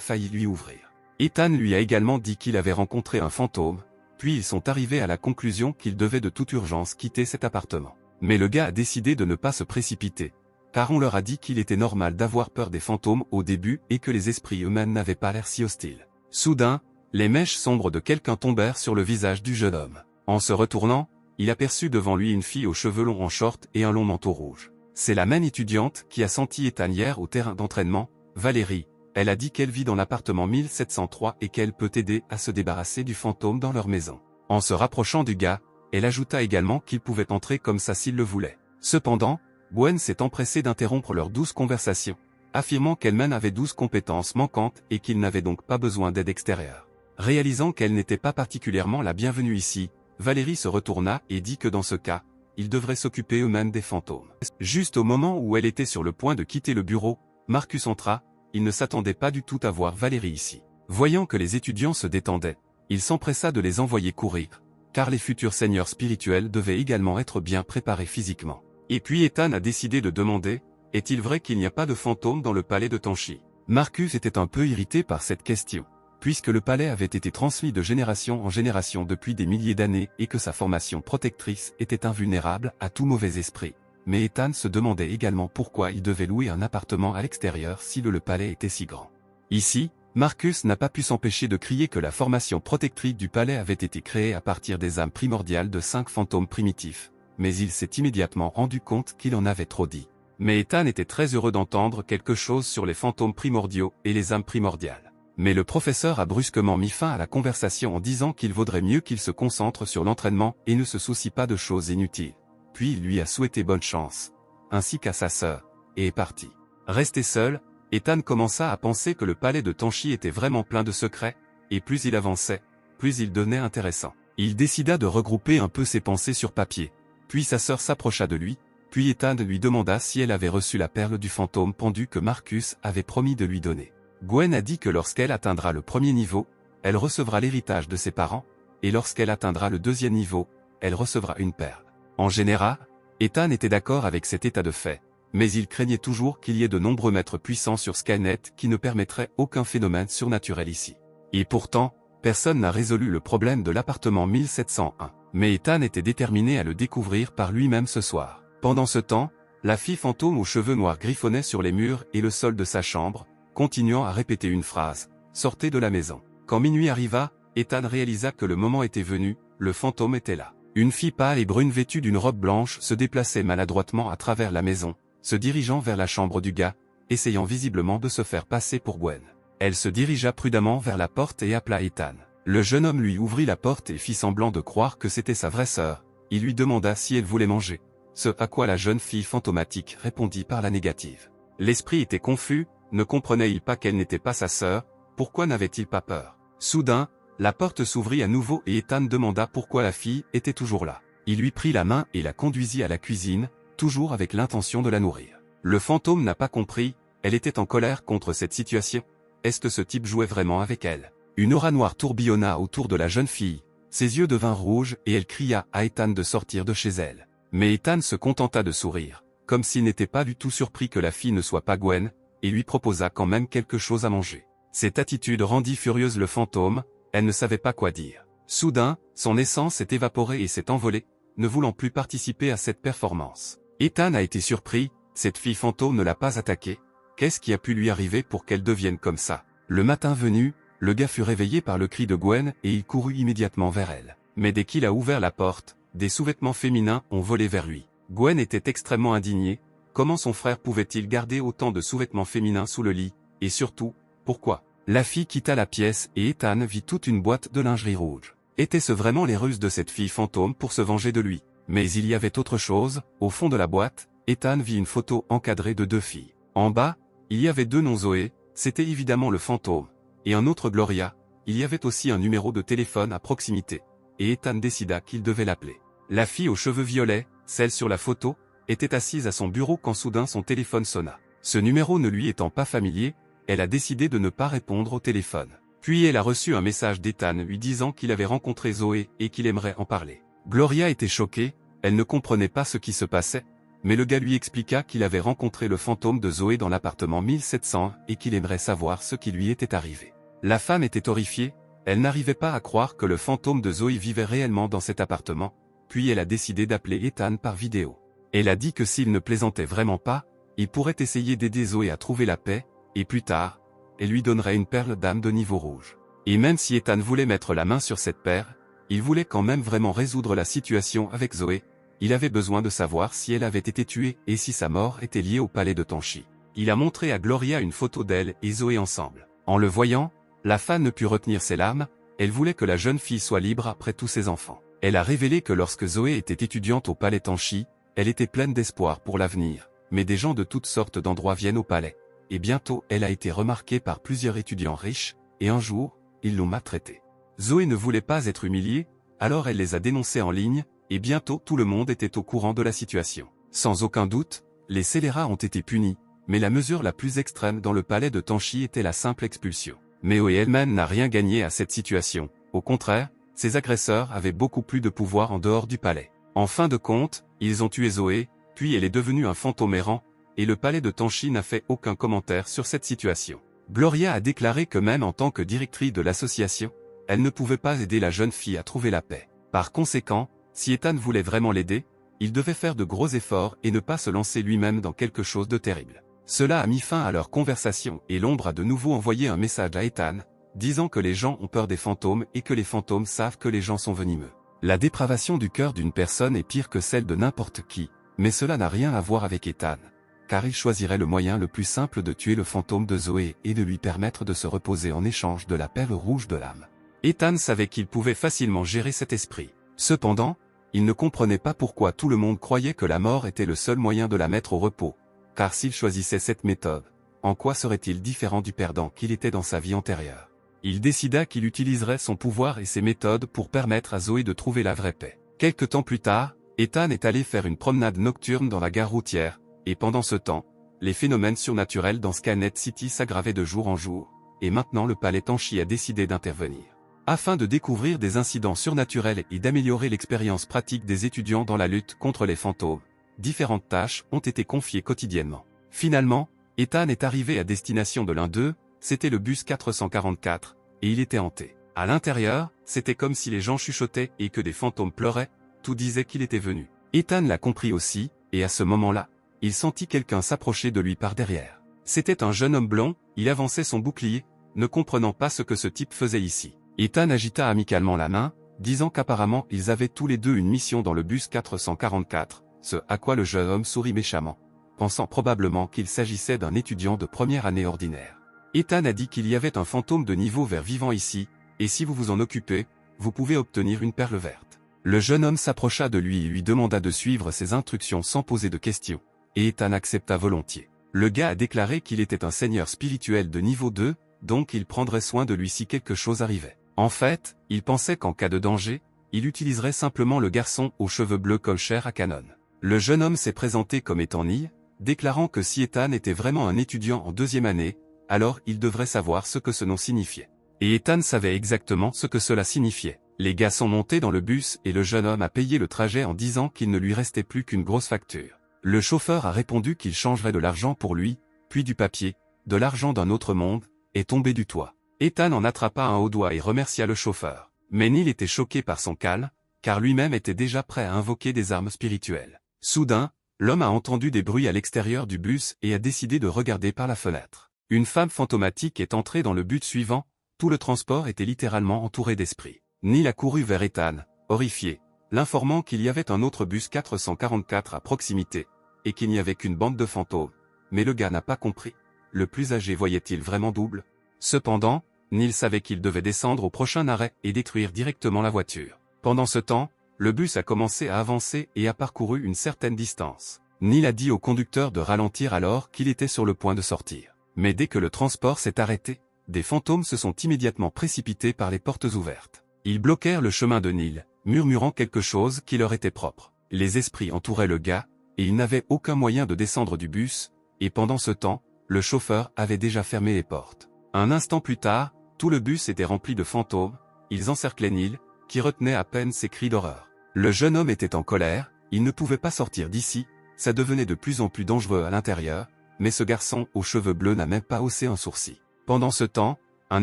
failli lui ouvrir. Ethan lui a également dit qu'il avait rencontré un fantôme, puis ils sont arrivés à la conclusion qu'il devait de toute urgence quitter cet appartement. Mais le gars a décidé de ne pas se précipiter, car on leur a dit qu'il était normal d'avoir peur des fantômes au début et que les esprits eux-mêmes n'avaient pas l'air si hostiles. Soudain, les mèches sombres de quelqu'un tombèrent sur le visage du jeune homme. En se retournant, il aperçut devant lui une fille aux cheveux longs en short et un long manteau rouge. C'est la même étudiante qui a senti Ethan hier au terrain d'entraînement, Valérie. Elle a dit qu'elle vit dans l'appartement 1703 et qu'elle peut aider à se débarrasser du fantôme dans leur maison. En se rapprochant du gars, elle ajouta également qu'il pouvait entrer comme ça s'il le voulait. Cependant, Gwen s'est empressée d'interrompre leur douce conversation, affirmant qu'elle-même avait 12 compétences manquantes et qu'il n'avait donc pas besoin d'aide extérieure. Réalisant qu'elle n'était pas particulièrement la bienvenue ici, Valérie se retourna et dit que dans ce cas, ils devraient s'occuper eux-mêmes des fantômes. Juste au moment où elle était sur le point de quitter le bureau, Marcus entra, il ne s'attendait pas du tout à voir Valérie ici. Voyant que les étudiants se détendaient, il s'empressa de les envoyer courir, car les futurs seigneurs spirituels devaient également être bien préparés physiquement. Et puis Ethan a décidé de demander, est-il vrai qu'il n'y a pas de fantôme dans le palais de Tanchi? Marcus était un peu irrité par cette question, puisque le palais avait été transmis de génération en génération depuis des milliers d'années et que sa formation protectrice était invulnérable à tout mauvais esprit. Mais Ethan se demandait également pourquoi il devait louer un appartement à l'extérieur si le palais était si grand. Ici, Marcus n'a pas pu s'empêcher de crier que la formation protectrice du palais avait été créée à partir des âmes primordiales de 5 fantômes primitifs, mais il s'est immédiatement rendu compte qu'il en avait trop dit. Mais Ethan était très heureux d'entendre quelque chose sur les fantômes primordiaux et les âmes primordiales. Mais le professeur a brusquement mis fin à la conversation en disant qu'il vaudrait mieux qu'il se concentre sur l'entraînement et ne se soucie pas de choses inutiles. Puis il lui a souhaité bonne chance, ainsi qu'à sa sœur, et est parti. Resté seul, Ethan commença à penser que le palais de Tanchi était vraiment plein de secrets, et plus il avançait, plus il devenait intéressant. Il décida de regrouper un peu ses pensées sur papier, puis sa sœur s'approcha de lui, puis Ethan lui demanda si elle avait reçu la perle du fantôme pendu que Marcus avait promis de lui donner. Gwen a dit que lorsqu'elle atteindra le premier niveau, elle recevra l'héritage de ses parents, et lorsqu'elle atteindra le deuxième niveau, elle recevra une perle. En général, Ethan était d'accord avec cet état de fait, mais il craignait toujours qu'il y ait de nombreux maîtres puissants sur Skynet qui ne permettraient aucun phénomène surnaturel ici. Et pourtant, personne n'a résolu le problème de l'appartement 1701. Mais Ethan était déterminé à le découvrir par lui-même ce soir. Pendant ce temps, la fille fantôme aux cheveux noirs griffonnait sur les murs et le sol de sa chambre, continuant à répéter une phrase, « Sortez de la maison ». Quand minuit arriva, Ethan réalisa que le moment était venu, le fantôme était là. Une fille pâle et brune vêtue d'une robe blanche se déplaçait maladroitement à travers la maison, se dirigeant vers la chambre du gars, essayant visiblement de se faire passer pour Gwen. Elle se dirigea prudemment vers la porte et appela Ethan. Le jeune homme lui ouvrit la porte et fit semblant de croire que c'était sa vraie sœur. Il lui demanda si elle voulait manger. Ce à quoi la jeune fille fantomatique répondit par la négative. L'esprit était confus, ne comprenait-il pas qu'elle n'était pas sa sœur, pourquoi n'avait-il pas peur? Soudain, la porte s'ouvrit à nouveau et Ethan demanda pourquoi la fille était toujours là. Il lui prit la main et la conduisit à la cuisine, toujours avec l'intention de la nourrir. Le fantôme n'a pas compris, elle était en colère contre cette situation. Est-ce que ce type jouait vraiment avec elle? Une aura noire tourbillonna autour de la jeune fille, ses yeux devinrent rouges et elle cria à Ethan de sortir de chez elle. Mais Ethan se contenta de sourire, comme s'il n'était pas du tout surpris que la fille ne soit pas Gwen, et lui proposa quand même quelque chose à manger. Cette attitude rendit furieuse le fantôme, elle ne savait pas quoi dire. Soudain, son essence s'est évaporée et s'est envolée, ne voulant plus participer à cette performance. Ethan a été surpris, cette fille fantôme ne l'a pas attaqué. Qu'est-ce qui a pu lui arriver pour qu'elle devienne comme ça? Le matin venu, le gars fut réveillé par le cri de Gwen et il courut immédiatement vers elle. Mais dès qu'il a ouvert la porte, des sous-vêtements féminins ont volé vers lui. Gwen était extrêmement indignée. Comment son frère pouvait-il garder autant de sous-vêtements féminins sous le lit? Et surtout, pourquoi? La fille quitta la pièce et Ethan vit toute une boîte de lingerie rouge. Étaient-ce vraiment les ruses de cette fille fantôme pour se venger de lui? Mais il y avait autre chose. Au fond de la boîte, Ethan vit une photo encadrée de deux filles. En bas, il y avait deux noms Zoé, c'était évidemment le fantôme, et un autre Gloria. Il y avait aussi un numéro de téléphone à proximité, et Ethan décida qu'il devait l'appeler. La fille aux cheveux violets, celle sur la photo, était assise à son bureau quand soudain son téléphone sonna. Ce numéro ne lui étant pas familier, elle a décidé de ne pas répondre au téléphone. Puis elle a reçu un message d'Ethan lui disant qu'il avait rencontré Zoé et qu'il aimerait en parler. Gloria était choquée, elle ne comprenait pas ce qui se passait, mais le gars lui expliqua qu'il avait rencontré le fantôme de Zoé dans l'appartement 1700 et qu'il aimerait savoir ce qui lui était arrivé. La femme était horrifiée, elle n'arrivait pas à croire que le fantôme de Zoé vivait réellement dans cet appartement, puis elle a décidé d'appeler Ethan par vidéo. Elle a dit que s'il ne plaisantait vraiment pas, il pourrait essayer d'aider Zoé à trouver la paix, et plus tard, elle lui donnerait une perle d'âme de niveau rouge. Et même si Ethan voulait mettre la main sur cette perle, il voulait quand même vraiment résoudre la situation avec Zoé. Il avait besoin de savoir si elle avait été tuée et si sa mort était liée au palais de Tanchi. Il a montré à Gloria une photo d'elle et Zoé ensemble. En le voyant, la femme ne put retenir ses larmes, elle voulait que la jeune fille soit libre après tous ses enfants. Elle a révélé que lorsque Zoé était étudiante au palais Tanchi, elle était pleine d'espoir pour l'avenir, mais des gens de toutes sortes d'endroits viennent au palais. Et bientôt elle a été remarquée par plusieurs étudiants riches, et un jour, ils l'ont maltraitée. Zoé ne voulait pas être humiliée, alors elle les a dénoncés en ligne, et bientôt tout le monde était au courant de la situation. Sans aucun doute, les scélérats ont été punis, mais la mesure la plus extrême dans le palais de Tanchi était la simple expulsion. Mais Zoé elle-même n'a rien gagné à cette situation, au contraire, ses agresseurs avaient beaucoup plus de pouvoir en dehors du palais. En fin de compte, ils ont tué Zoé, puis elle est devenue un fantôme errant, et le palais de Tanchi n'a fait aucun commentaire sur cette situation. Gloria a déclaré que même en tant que directrice de l'association, elle ne pouvait pas aider la jeune fille à trouver la paix. Par conséquent, si Ethan voulait vraiment l'aider, il devait faire de gros efforts et ne pas se lancer lui-même dans quelque chose de terrible. Cela a mis fin à leur conversation et l'ombre a de nouveau envoyé un message à Ethan, disant que les gens ont peur des fantômes et que les fantômes savent que les gens sont venimeux. La dépravation du cœur d'une personne est pire que celle de n'importe qui, mais cela n'a rien à voir avec Ethan, car il choisirait le moyen le plus simple de tuer le fantôme de Zoé et de lui permettre de se reposer en échange de la perle rouge de l'âme. Ethan savait qu'il pouvait facilement gérer cet esprit. Cependant, il ne comprenait pas pourquoi tout le monde croyait que la mort était le seul moyen de la mettre au repos, car s'il choisissait cette méthode, en quoi serait-il différent du perdant qu'il était dans sa vie antérieure? Il décida qu'il utiliserait son pouvoir et ses méthodes pour permettre à Zoé de trouver la vraie paix. Quelque temps plus tard, Ethan est allé faire une promenade nocturne dans la gare routière, et pendant ce temps, les phénomènes surnaturels dans Skynet City s'aggravaient de jour en jour, et maintenant le palais Tanchi a décidé d'intervenir. Afin de découvrir des incidents surnaturels et d'améliorer l'expérience pratique des étudiants dans la lutte contre les fantômes, différentes tâches ont été confiées quotidiennement. Finalement, Ethan est arrivé à destination de l'un d'eux, c'était le bus 444, et il était hanté. À l'intérieur, c'était comme si les gens chuchotaient et que des fantômes pleuraient, tout disait qu'il était venu. Ethan l'a compris aussi, et à ce moment-là, il sentit quelqu'un s'approcher de lui par derrière. C'était un jeune homme blond, il avançait son bouclier, ne comprenant pas ce que ce type faisait ici. Ethan agita amicalement la main, disant qu'apparemment ils avaient tous les deux une mission dans le bus 444, ce à quoi le jeune homme sourit méchamment, pensant probablement qu'il s'agissait d'un étudiant de première année ordinaire. Ethan a dit qu'il y avait un fantôme de niveau vert vivant ici, et si vous vous en occupez, vous pouvez obtenir une perle verte. Le jeune homme s'approcha de lui et lui demanda de suivre ses instructions sans poser de questions, et Ethan accepta volontiers. Le gars a déclaré qu'il était un seigneur spirituel de niveau 2, donc il prendrait soin de lui si quelque chose arrivait. En fait, il pensait qu'en cas de danger, il utiliserait simplement le garçon aux cheveux bleus colcher à canon. Le jeune homme s'est présenté comme étant Neil, déclarant que si Ethan était vraiment un étudiant en 2e année, alors il devrait savoir ce que ce nom signifiait. Et Ethan savait exactement ce que cela signifiait. Les gars sont montés dans le bus et le jeune homme a payé le trajet en disant qu'il ne lui restait plus qu'une grosse facture. Le chauffeur a répondu qu'il changerait de l'argent pour lui, puis du papier, de l'argent d'un autre monde, et tombé du toit. Ethan en attrapa un au doigt et remercia le chauffeur. Mais Neil était choqué par son calme, car lui-même était déjà prêt à invoquer des armes spirituelles. Soudain, l'homme a entendu des bruits à l'extérieur du bus et a décidé de regarder par la fenêtre. Une femme fantomatique est entrée dans le but suivant, tout le transport était littéralement entouré d'esprits. Neil a couru vers Ethan, horrifié, l'informant qu'il y avait un autre bus 444 à proximité, et qu'il n'y avait qu'une bande de fantômes. Mais le gars n'a pas compris. Le plus âgé voyait-il vraiment double? Cependant, Neil savait qu'il devait descendre au prochain arrêt et détruire directement la voiture. Pendant ce temps, le bus a commencé à avancer et a parcouru une certaine distance. Neil a dit au conducteur de ralentir alors qu'il était sur le point de sortir. Mais dès que le transport s'est arrêté, des fantômes se sont immédiatement précipités par les portes ouvertes. Ils bloquèrent le chemin de Neil, murmurant quelque chose qui leur était propre. Les esprits entouraient le gars, et il n'avait aucun moyen de descendre du bus, et pendant ce temps, le chauffeur avait déjà fermé les portes. Un instant plus tard, tout le bus était rempli de fantômes, ils encerclaient Neil, qui retenait à peine ses cris d'horreur. Le jeune homme était en colère, il ne pouvait pas sortir d'ici, ça devenait de plus en plus dangereux à l'intérieur, mais ce garçon aux cheveux bleus n'a même pas haussé un sourcil. Pendant ce temps, un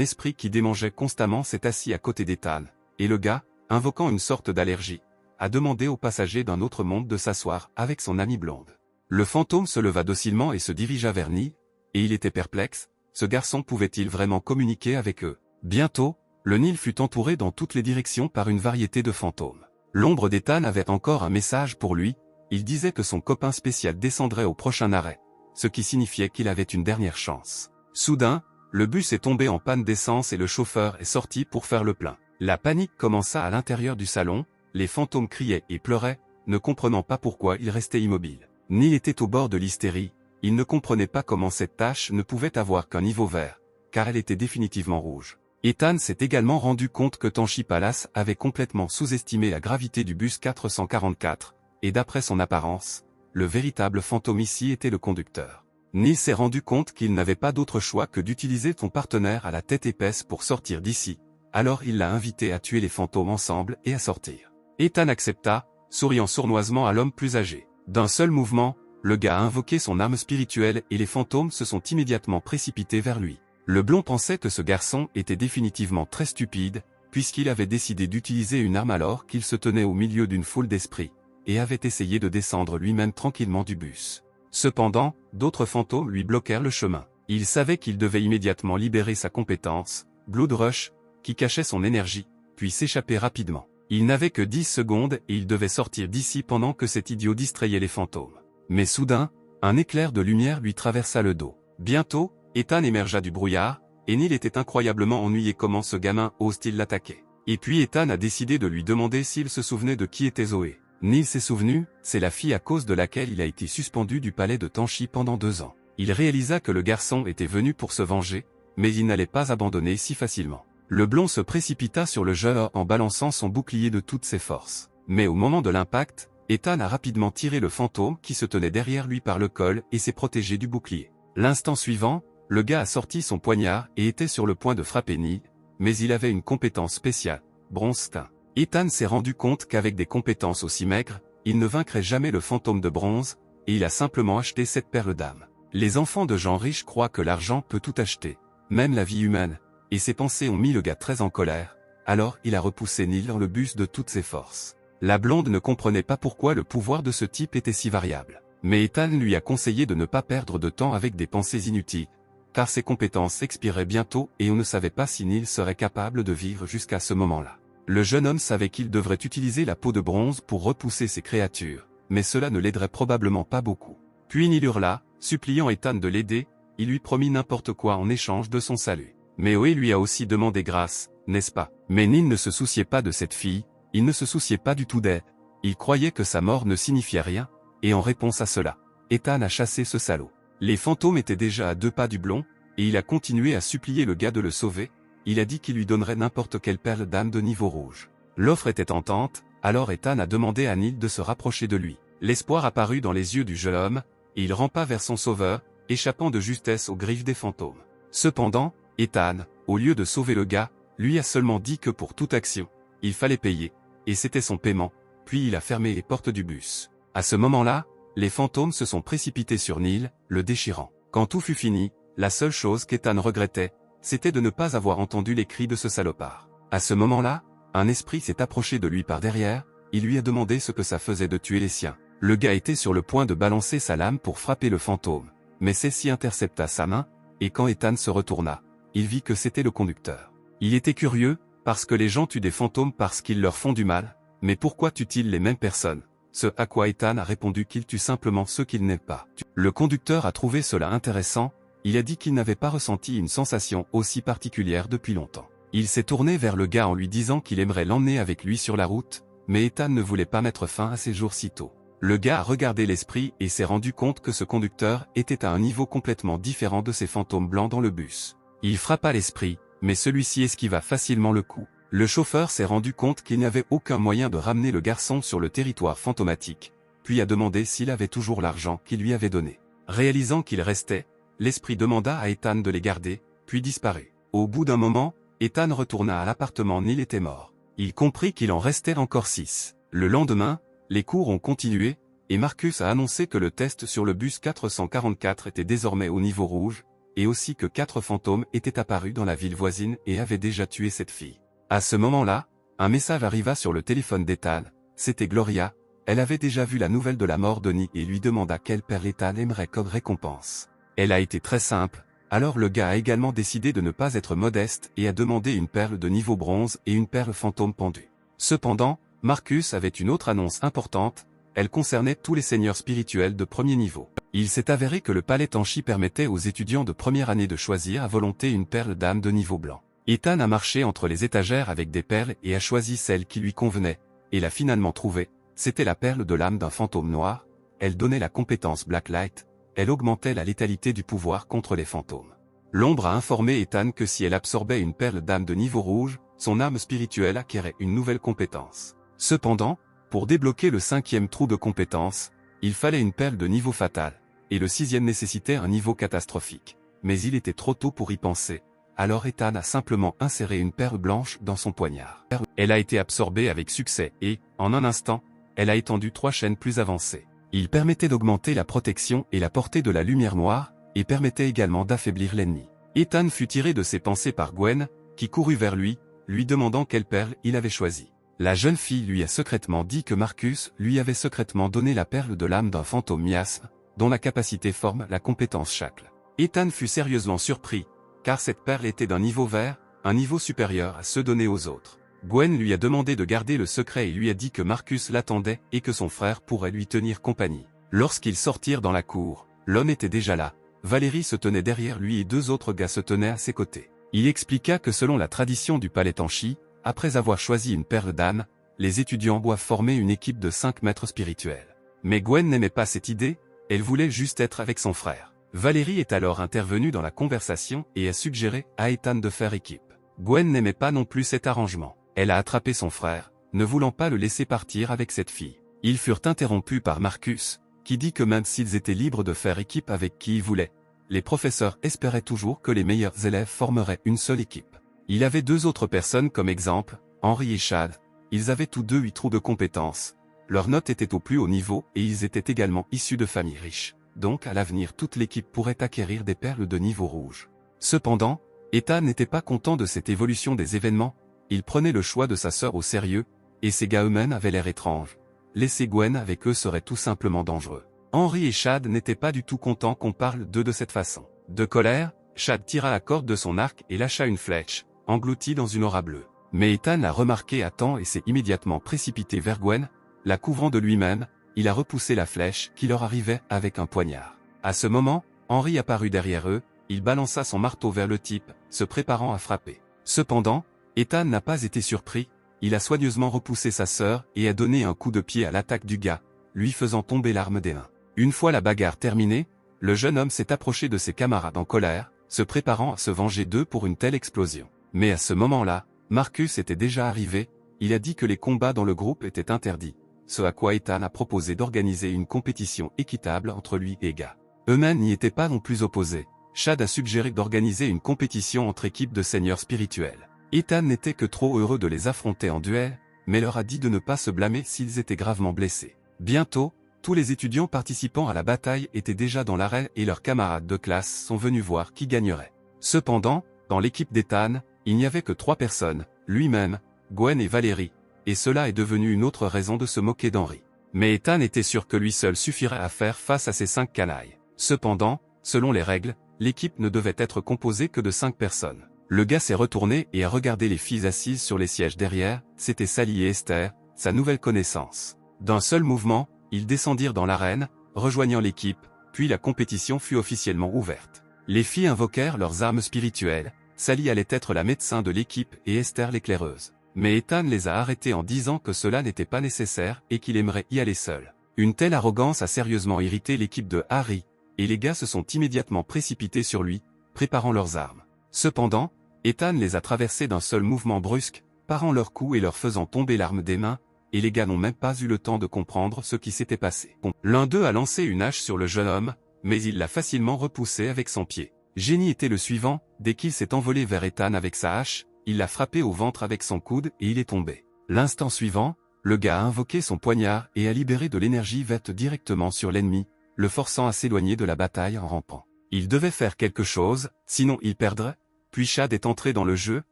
esprit qui démangeait constamment s'est assis à côté d'Ethan, et le gars, invoquant une sorte d'allergie, a demandé aux passagers d'un autre monde de s'asseoir avec son amie blonde. Le fantôme se leva docilement et se dirigea vers Neil, et il était perplexe, ce garçon pouvait-il vraiment communiquer avec eux? Bientôt, le Neil fut entouré dans toutes les directions par une variété de fantômes. L'ombre d'Ethan avait encore un message pour lui, il disait que son copain spécial descendrait au prochain arrêt, ce qui signifiait qu'il avait une dernière chance. Soudain, le bus est tombé en panne d'essence et le chauffeur est sorti pour faire le plein. La panique commença à l'intérieur du salon, les fantômes criaient et pleuraient, ne comprenant pas pourquoi ils restaient immobiles. Neil était au bord de l'hystérie, il ne comprenait pas comment cette tache ne pouvait avoir qu'un niveau vert, car elle était définitivement rouge. Ethan s'est également rendu compte que Tanchi Palace avait complètement sous-estimé la gravité du bus 444, et d'après son apparence, le véritable fantôme ici était le conducteur. Neil s'est rendu compte qu'il n'avait pas d'autre choix que d'utiliser son partenaire à la tête épaisse pour sortir d'ici, alors il l'a invité à tuer les fantômes ensemble et à sortir. Ethan accepta, souriant sournoisement à l'homme plus âgé. D'un seul mouvement, le gars a invoqué son arme spirituelle et les fantômes se sont immédiatement précipités vers lui. Le blond pensait que ce garçon était définitivement très stupide, puisqu'il avait décidé d'utiliser une arme alors qu'il se tenait au milieu d'une foule d'esprits, et avait essayé de descendre lui-même tranquillement du bus. Cependant, d'autres fantômes lui bloquèrent le chemin. Il savait qu'il devait immédiatement libérer sa compétence, Blood Rush, qui cachait son énergie, puis s'échapper rapidement. Il n'avait que 10 secondes et il devait sortir d'ici pendant que cet idiot distrayait les fantômes. Mais soudain, un éclair de lumière lui traversa le dos. Bientôt, Ethan émergea du brouillard, et Neil était incroyablement ennuyé comment ce gamin ose-t-il l'attaquer. Et puis Ethan a décidé de lui demander s'il se souvenait de qui était Zoé. Neil s'est souvenu, c'est la fille à cause de laquelle il a été suspendu du palais de Tanchi pendant 2 ans. Il réalisa que le garçon était venu pour se venger, mais il n'allait pas abandonner si facilement. Le blond se précipita sur le jeune en balançant son bouclier de toutes ses forces. Mais au moment de l'impact, Ethan a rapidement tiré le fantôme qui se tenait derrière lui par le col et s'est protégé du bouclier. L'instant suivant, le gars a sorti son poignard et était sur le point de frapper Neil, mais il avait une compétence spéciale, bronze teint. Ethan s'est rendu compte qu'avec des compétences aussi maigres, il ne vaincrait jamais le fantôme de bronze, et il a simplement acheté cette perle d'âme. Les enfants de gens riches croient que l'argent peut tout acheter, même la vie humaine, et ses pensées ont mis le gars très en colère, alors il a repoussé Neil dans le bus de toutes ses forces. La blonde ne comprenait pas pourquoi le pouvoir de ce type était si variable. Mais Ethan lui a conseillé de ne pas perdre de temps avec des pensées inutiles, car ses compétences expiraient bientôt et on ne savait pas si Neil serait capable de vivre jusqu'à ce moment-là. Le jeune homme savait qu'il devrait utiliser la peau de bronze pour repousser ces créatures, mais cela ne l'aiderait probablement pas beaucoup. Puis Neil hurla, suppliant Ethan de l'aider, il lui promit n'importe quoi en échange de son salut. Mais Oé lui a aussi demandé grâce, n'est-ce pas? Mais Neil ne se souciait pas de cette fille, il ne se souciait pas du tout d'elle. Il croyait que sa mort ne signifiait rien, et en réponse à cela, Ethan a chassé ce salaud. Les fantômes étaient déjà à 2 pas du blond, et il a continué à supplier le gars de le sauver, il a dit qu'il lui donnerait n'importe quelle perle d'âme de niveau rouge. L'offre était tentante, alors Ethan a demandé à Neil de se rapprocher de lui. L'espoir apparut dans les yeux du jeune homme, et il rampa vers son sauveur, échappant de justesse aux griffes des fantômes. Cependant, Ethan, au lieu de sauver le gars, lui a seulement dit que pour toute action, il fallait payer, et c'était son paiement, puis il a fermé les portes du bus. À ce moment-là, les fantômes se sont précipités sur Neil, le déchirant. Quand tout fut fini, la seule chose qu'Ethan regrettait, c'était de ne pas avoir entendu les cris de ce salopard. À ce moment-là, un esprit s'est approché de lui par derrière, il lui a demandé ce que ça faisait de tuer les siens. Le gars était sur le point de balancer sa lame pour frapper le fantôme, mais celle-ci intercepta sa main, et quand Ethan se retourna, il vit que c'était le conducteur. Il était curieux, parce que les gens tuent des fantômes parce qu'ils leur font du mal, mais pourquoi tuent-ils les mêmes personnes? Ce à quoi Ethan a répondu qu'il tue simplement ceux qu'il n'aime pas. Le conducteur a trouvé cela intéressant, il a dit qu'il n'avait pas ressenti une sensation aussi particulière depuis longtemps. Il s'est tourné vers le gars en lui disant qu'il aimerait l'emmener avec lui sur la route, mais Ethan ne voulait pas mettre fin à ses jours si tôt. Le gars a regardé l'esprit et s'est rendu compte que ce conducteur était à un niveau complètement différent de ces fantômes blancs dans le bus. Il frappa l'esprit, mais celui-ci esquiva facilement le coup. Le chauffeur s'est rendu compte qu'il n'y avait aucun moyen de ramener le garçon sur le territoire fantomatique, puis a demandé s'il avait toujours l'argent qu'il lui avait donné. Réalisant qu'il restait, l'esprit demanda à Ethan de les garder, puis disparut. Au bout d'un moment, Ethan retourna à l'appartement. Neil était mort. Il comprit qu'il en restait encore 6. Le lendemain, les cours ont continué, et Marcus a annoncé que le test sur le bus 444 était désormais au niveau rouge, et aussi que 4 fantômes étaient apparus dans la ville voisine et avaient déjà tué cette fille. À ce moment-là, un message arriva sur le téléphone d'Ethan, c'était Gloria, elle avait déjà vu la nouvelle de la mort de Neil et lui demanda quelle perle Ethan aimerait comme récompense. Elle a été très simple, alors le gars a également décidé de ne pas être modeste et a demandé une perle de niveau bronze et une perle fantôme pendue. Cependant, Marcus avait une autre annonce importante, elle concernait tous les seigneurs spirituels de premier niveau. Il s'est avéré que le palais Tanchi permettait aux étudiants de première année de choisir à volonté une perle d'âme de niveau blanc. Ethan a marché entre les étagères avec des perles et a choisi celle qui lui convenait, et l'a finalement trouvée, c'était la perle de l'âme d'un fantôme noir, elle donnait la compétence Blacklight, elle augmentait la létalité du pouvoir contre les fantômes. L'ombre a informé Ethan que si elle absorbait une perle d'âme de niveau rouge, son âme spirituelle acquérait une nouvelle compétence. Cependant, pour débloquer le 5e trou de compétence, il fallait une perle de niveau fatal, et le 6e nécessitait un niveau catastrophique. Mais il était trop tôt pour y penser, alors Ethan a simplement inséré une perle blanche dans son poignard. Elle a été absorbée avec succès et, en un instant, elle a étendu 3 chaînes plus avancées. Il permettait d'augmenter la protection et la portée de la lumière noire, et permettait également d'affaiblir l'ennemi. Ethan fut tiré de ses pensées par Gwen, qui courut vers lui, lui demandant quelle perle il avait choisie. La jeune fille lui a secrètement dit que Marcus lui avait secrètement donné la perle de l'âme d'un fantôme miasme, dont la capacité forme la compétence chacle. Ethan fut sérieusement surpris, car cette perle était d'un niveau vert, un niveau supérieur à ceux donnés aux autres. Gwen lui a demandé de garder le secret et lui a dit que Marcus l'attendait et que son frère pourrait lui tenir compagnie. Lorsqu'ils sortirent dans la cour, l'homme était déjà là, Valérie se tenait derrière lui et 2 autres gars se tenaient à ses côtés. Il expliqua que selon la tradition du palais Tanchi, après avoir choisi une perle d'âme, les étudiants doivent former une équipe de 5 maîtres spirituels. Mais Gwen n'aimait pas cette idée, elle voulait juste être avec son frère. Valérie est alors intervenue dans la conversation et a suggéré à Ethan de faire équipe. Gwen n'aimait pas non plus cet arrangement. Elle a attrapé son frère, ne voulant pas le laisser partir avec cette fille. Ils furent interrompus par Marcus, qui dit que même s'ils étaient libres de faire équipe avec qui ils voulaient, les professeurs espéraient toujours que les meilleurs élèves formeraient une seule équipe. Il avait 2 autres personnes comme exemple, Henry et Chad, ils avaient tous 2 8 trous de compétences. Leurs notes étaient au plus haut niveau et ils étaient également issus de familles riches. Donc à l'avenir toute l'équipe pourrait acquérir des perles de niveau rouge. Cependant, Ethan n'était pas content de cette évolution des événements, il prenait le choix de sa sœur au sérieux, et ces gars eux-mêmes avaient l'air étranges. Laisser Gwen avec eux serait tout simplement dangereux. Henry et Chad n'étaient pas du tout contents qu'on parle d'eux de cette façon. De colère, Chad tira la corde de son arc et lâcha une flèche, engloutie dans une aura bleue. Mais Ethan l'a remarqué à temps et s'est immédiatement précipité vers Gwen, la couvrant de lui-même, il a repoussé la flèche qui leur arrivait avec un poignard. À ce moment, Henry apparut derrière eux, il balança son marteau vers le type, se préparant à frapper. Cependant, Ethan n'a pas été surpris, il a soigneusement repoussé sa sœur et a donné un coup de pied à l'attaque du gars, lui faisant tomber l'arme des mains. Une fois la bagarre terminée, le jeune homme s'est approché de ses camarades en colère, se préparant à se venger d'eux pour une telle explosion. Mais à ce moment-là, Marcus était déjà arrivé, il a dit que les combats dans le groupe étaient interdits, ce à quoi Ethan a proposé d'organiser une compétition équitable entre lui et les gars. Eux-mêmes n'y étaient pas non plus opposés, Chad a suggéré d'organiser une compétition entre équipes de seigneurs spirituels. Ethan n'était que trop heureux de les affronter en duel, mais leur a dit de ne pas se blâmer s'ils étaient gravement blessés. Bientôt, tous les étudiants participant à la bataille étaient déjà dans l'arène et leurs camarades de classe sont venus voir qui gagnerait. Cependant, dans l'équipe d'Ethan, il n'y avait que 3 personnes, lui-même, Gwen et Valérie, et cela est devenu une autre raison de se moquer d'Henry. Mais Ethan était sûr que lui seul suffirait à faire face à ces 5 canailles. Cependant, selon les règles, l'équipe ne devait être composée que de 5 personnes. Le gars s'est retourné et a regardé les filles assises sur les sièges derrière, c'était Sally et Esther, sa nouvelle connaissance. D'un seul mouvement, ils descendirent dans l'arène, rejoignant l'équipe, puis la compétition fut officiellement ouverte. Les filles invoquèrent leurs armes spirituelles, Sally allait être la médecin de l'équipe et Esther l'éclaireuse. Mais Ethan les a arrêtés en disant que cela n'était pas nécessaire et qu'il aimerait y aller seul. Une telle arrogance a sérieusement irrité l'équipe de Harry, et les gars se sont immédiatement précipités sur lui, préparant leurs armes. Cependant, Ethan les a traversés d'un seul mouvement brusque, parant leurs coups et leur faisant tomber l'arme des mains, et les gars n'ont même pas eu le temps de comprendre ce qui s'était passé. L'un d'eux a lancé une hache sur le jeune homme, mais il l'a facilement repoussé avec son pied. Génie était le suivant, dès qu'il s'est envolé vers Ethan avec sa hache, il l'a frappé au ventre avec son coude et il est tombé. L'instant suivant, le gars a invoqué son poignard et a libéré de l'énergie verte directement sur l'ennemi, le forçant à s'éloigner de la bataille en rampant. Il devait faire quelque chose, sinon il perdrait. Puis Chad est entré dans le jeu,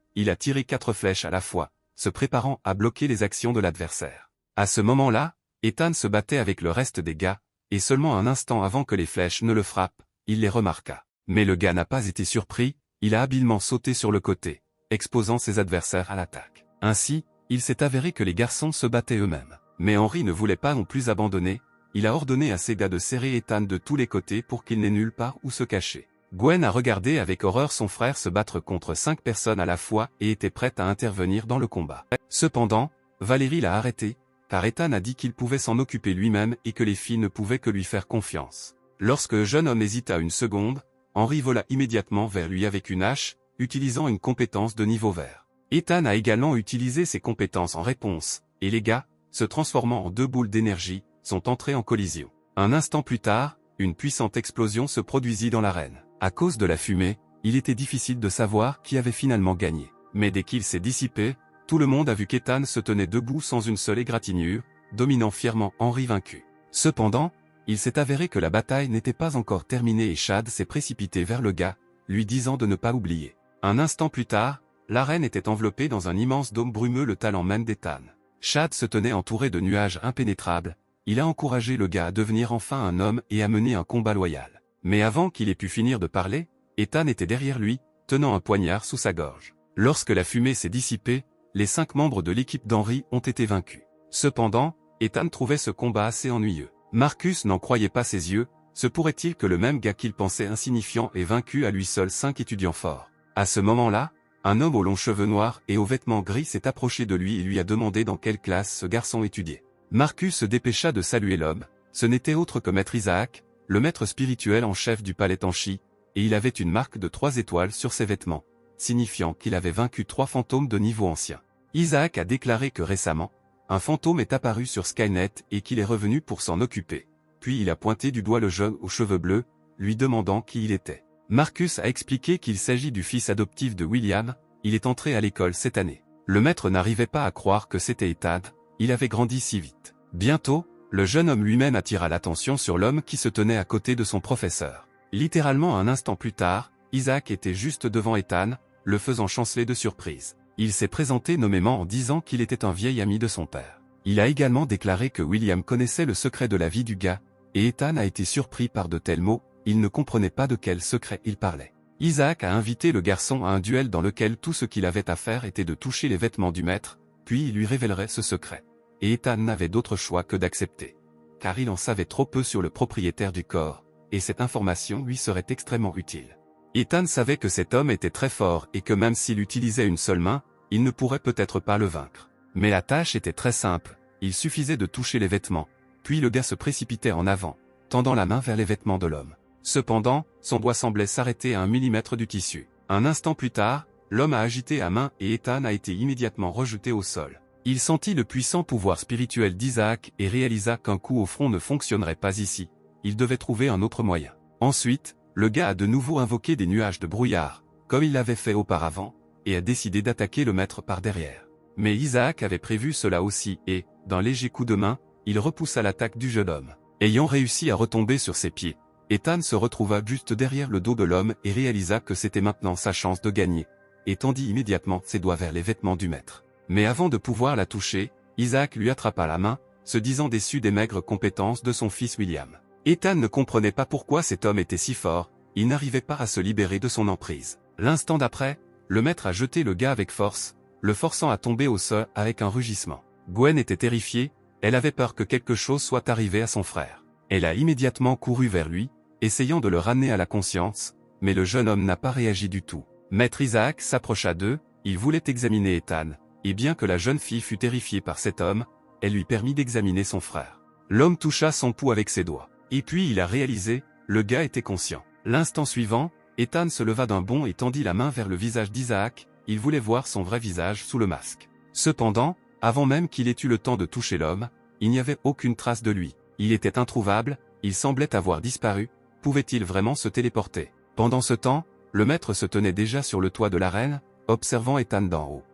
il a tiré 4 flèches à la fois, se préparant à bloquer les actions de l'adversaire. À ce moment-là, Ethan se battait avec le reste des gars, et seulement un instant avant que les flèches ne le frappent, il les remarqua. Mais le gars n'a pas été surpris, il a habilement sauté sur le côté, exposant ses adversaires à l'attaque. Ainsi, il s'est avéré que les garçons se battaient eux-mêmes. Mais Henry ne voulait pas non plus abandonner, il a ordonné à ses gars de serrer Ethan de tous les côtés pour qu'il n'ait nulle part où se cacher. Gwen a regardé avec horreur son frère se battre contre 5 personnes à la fois et était prête à intervenir dans le combat. Cependant, Valérie l'a arrêté, car Ethan a dit qu'il pouvait s'en occuper lui-même et que les filles ne pouvaient que lui faire confiance. Lorsque le jeune homme hésita une seconde, Henry vola immédiatement vers lui avec une hache, utilisant une compétence de niveau vert. Ethan a également utilisé ses compétences en réponse, et les gars, se transformant en 2 boules d'énergie, sont entrés en collision. Un instant plus tard, une puissante explosion se produisit dans l'arène. À cause de la fumée, il était difficile de savoir qui avait finalement gagné. Mais dès qu'il s'est dissipé, tout le monde a vu qu'Ethan se tenait debout sans une seule égratignure, dominant fièrement Henry vaincu. Cependant, il s'est avéré que la bataille n'était pas encore terminée et Chad s'est précipité vers le gars, lui disant de ne pas oublier. Un instant plus tard, l'arène était enveloppée dans un immense dôme brumeux, le talent même d'Ethan. Chad se tenait entouré de nuages impénétrables, il a encouragé le gars à devenir enfin un homme et à mener un combat loyal. Mais avant qu'il ait pu finir de parler, Ethan était derrière lui, tenant un poignard sous sa gorge. Lorsque la fumée s'est dissipée, les 5 membres de l'équipe d'Henry ont été vaincus. Cependant, Ethan trouvait ce combat assez ennuyeux. Marcus n'en croyait pas ses yeux, se pourrait-il que le même gars qu'il pensait insignifiant ait vaincu à lui seul 5 étudiants forts. À ce moment-là, un homme aux longs cheveux noirs et aux vêtements gris s'est approché de lui et lui a demandé dans quelle classe ce garçon étudiait. Marcus se dépêcha de saluer l'homme, ce n'était autre que Maître Isaac, le maître spirituel en chef du palais Tanchi, et il avait une marque de 3 étoiles sur ses vêtements, signifiant qu'il avait vaincu 3 fantômes de niveau ancien. Isaac a déclaré que récemment, un fantôme est apparu sur Skynet et qu'il est revenu pour s'en occuper. Puis il a pointé du doigt le jeune aux cheveux bleus, lui demandant qui il était. Marcus a expliqué qu'il s'agit du fils adoptif de William, il est entré à l'école cette année. Le maître n'arrivait pas à croire que c'était Ethan, il avait grandi si vite. Bientôt, le jeune homme lui-même attira l'attention sur l'homme qui se tenait à côté de son professeur. Littéralement un instant plus tard, Isaac était juste devant Ethan, le faisant chanceler de surprise. Il s'est présenté nommément en disant qu'il était un vieil ami de son père. Il a également déclaré que William connaissait le secret de la vie du gars, et Ethan a été surpris par de tels mots, il ne comprenait pas de quel secret il parlait. Isaac a invité le garçon à un duel dans lequel tout ce qu'il avait à faire était de toucher les vêtements du maître, puis il lui révélerait ce secret. Et Ethan n'avait d'autre choix que d'accepter. Car il en savait trop peu sur le propriétaire du corps, et cette information lui serait extrêmement utile. Ethan savait que cet homme était très fort et que même s'il utilisait une seule main, il ne pourrait peut-être pas le vaincre. Mais la tâche était très simple, il suffisait de toucher les vêtements, puis le gars se précipitait en avant, tendant la main vers les vêtements de l'homme. Cependant, son doigt semblait s'arrêter à 1 millimètre du tissu. Un instant plus tard, l'homme a agité la main et Ethan a été immédiatement rejeté au sol. Il sentit le puissant pouvoir spirituel d'Isaac et réalisa qu'un coup au front ne fonctionnerait pas ici. Il devait trouver un autre moyen. Ensuite, le gars a de nouveau invoqué des nuages de brouillard, comme il l'avait fait auparavant, et a décidé d'attaquer le maître par derrière. Mais Isaac avait prévu cela aussi et, d'un léger coup de main, il repoussa l'attaque du jeune homme. Ayant réussi à retomber sur ses pieds, Ethan se retrouva juste derrière le dos de l'homme et réalisa que c'était maintenant sa chance de gagner, et tendit immédiatement ses doigts vers les vêtements du maître. Mais avant de pouvoir la toucher, Isaac lui attrapa la main, se disant déçu des maigres compétences de son fils William. Ethan ne comprenait pas pourquoi cet homme était si fort, il n'arrivait pas à se libérer de son emprise. L'instant d'après, le maître a jeté le gars avec force, le forçant à tomber au sol avec un rugissement. Gwen était terrifiée, elle avait peur que quelque chose soit arrivé à son frère. Elle a immédiatement couru vers lui, essayant de le ramener à la conscience, mais le jeune homme n'a pas réagi du tout. Maître Isaac s'approcha d'eux, il voulait examiner Ethan, et bien que la jeune fille fût terrifiée par cet homme, elle lui permit d'examiner son frère. L'homme toucha son pouls avec ses doigts. Et puis il a réalisé, le gars était conscient. L'instant suivant, Ethan se leva d'un bond et tendit la main vers le visage d'Isaac, il voulait voir son vrai visage sous le masque. Cependant, avant même qu'il ait eu le temps de toucher l'homme, il n'y avait aucune trace de lui. Il était introuvable, il semblait avoir disparu, pouvait-il vraiment se téléporter? Pendant ce temps, le maître se tenait déjà sur le toit de l'arène, observant Ethan d'en haut.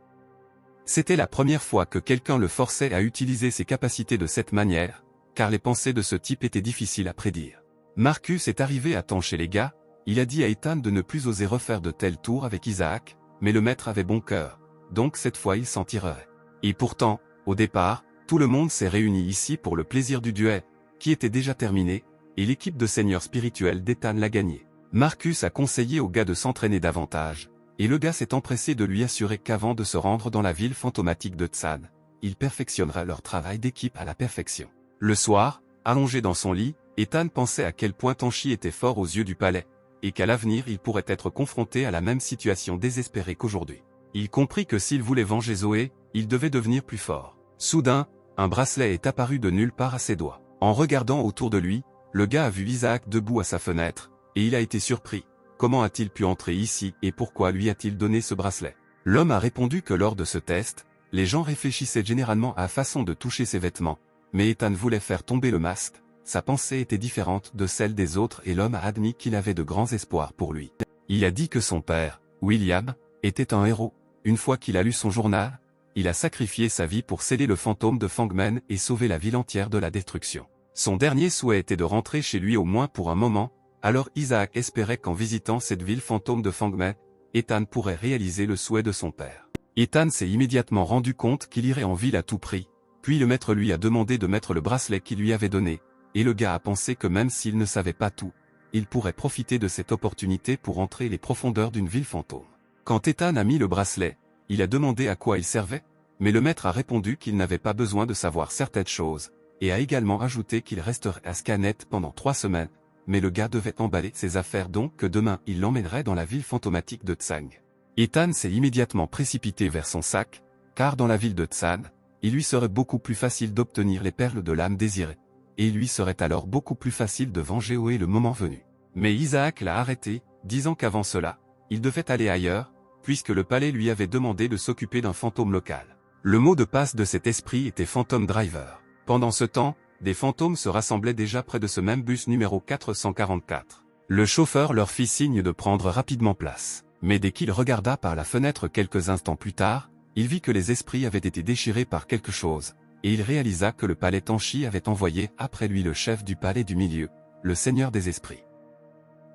C'était la première fois que quelqu'un le forçait à utiliser ses capacités de cette manière, car les pensées de ce type étaient difficiles à prédire. Marcus est arrivé à temps chez les gars, il a dit à Ethan de ne plus oser refaire de tels tours avec Isaac, mais le maître avait bon cœur, donc cette fois il s'en tirerait. Et pourtant, au départ, tout le monde s'est réuni ici pour le plaisir du duel, qui était déjà terminé, et l'équipe de seigneurs spirituels d'Ethan l'a gagné. Marcus a conseillé au gars de s'entraîner davantage, et le gars s'est empressé de lui assurer qu'avant de se rendre dans la ville fantomatique de Tsan, il perfectionnera leur travail d'équipe à la perfection. Le soir, allongé dans son lit, Ethan pensait à quel point Tanchi était fort aux yeux du palais, et qu'à l'avenir il pourrait être confronté à la même situation désespérée qu'aujourd'hui. Il comprit que s'il voulait venger Zoé, il devait devenir plus fort. Soudain, un bracelet est apparu de nulle part à ses doigts. En regardant autour de lui, le gars a vu Isaac debout à sa fenêtre, et il a été surpris. Comment a-t-il pu entrer ici et pourquoi lui a-t-il donné ce bracelet? L'homme a répondu que lors de ce test, les gens réfléchissaient généralement à la façon de toucher ses vêtements. Mais Ethan voulait faire tomber le masque, sa pensée était différente de celle des autres et l'homme a admis qu'il avait de grands espoirs pour lui. Il a dit que son père, William, était un héros. Une fois qu'il a lu son journal, il a sacrifié sa vie pour sceller le fantôme de Fangmen et sauver la ville entière de la destruction. Son dernier souhait était de rentrer chez lui au moins pour un moment, alors Isaac espérait qu'en visitant cette ville fantôme de Fangmen, Ethan pourrait réaliser le souhait de son père. Ethan s'est immédiatement rendu compte qu'il irait en ville à tout prix. Puis le maître lui a demandé de mettre le bracelet qu'il lui avait donné, et le gars a pensé que même s'il ne savait pas tout, il pourrait profiter de cette opportunité pour entrer les profondeurs d'une ville fantôme. Quand Ethan a mis le bracelet, il a demandé à quoi il servait, mais le maître a répondu qu'il n'avait pas besoin de savoir certaines choses, et a également ajouté qu'il resterait à Scanet pendant 3 semaines, mais le gars devait emballer ses affaires donc que demain il l'emmènerait dans la ville fantomatique de Tsang. Ethan s'est immédiatement précipité vers son sac, car dans la ville de Tsan, il lui serait beaucoup plus facile d'obtenir les perles de l'âme désirée, et il lui serait alors beaucoup plus facile de venger Oé le moment venu. Mais Isaac l'a arrêté, disant qu'avant cela, il devait aller ailleurs, puisque le palais lui avait demandé de s'occuper d'un fantôme local. Le mot de passe de cet esprit était Phantom Driver. Pendant ce temps, des fantômes se rassemblaient déjà près de ce même bus numéro 444. Le chauffeur leur fit signe de prendre rapidement place. Mais dès qu'il regarda par la fenêtre quelques instants plus tard, il vit que les esprits avaient été déchirés par quelque chose, et il réalisa que le palais Tanchi avait envoyé après lui le chef du palais du milieu, le seigneur des esprits.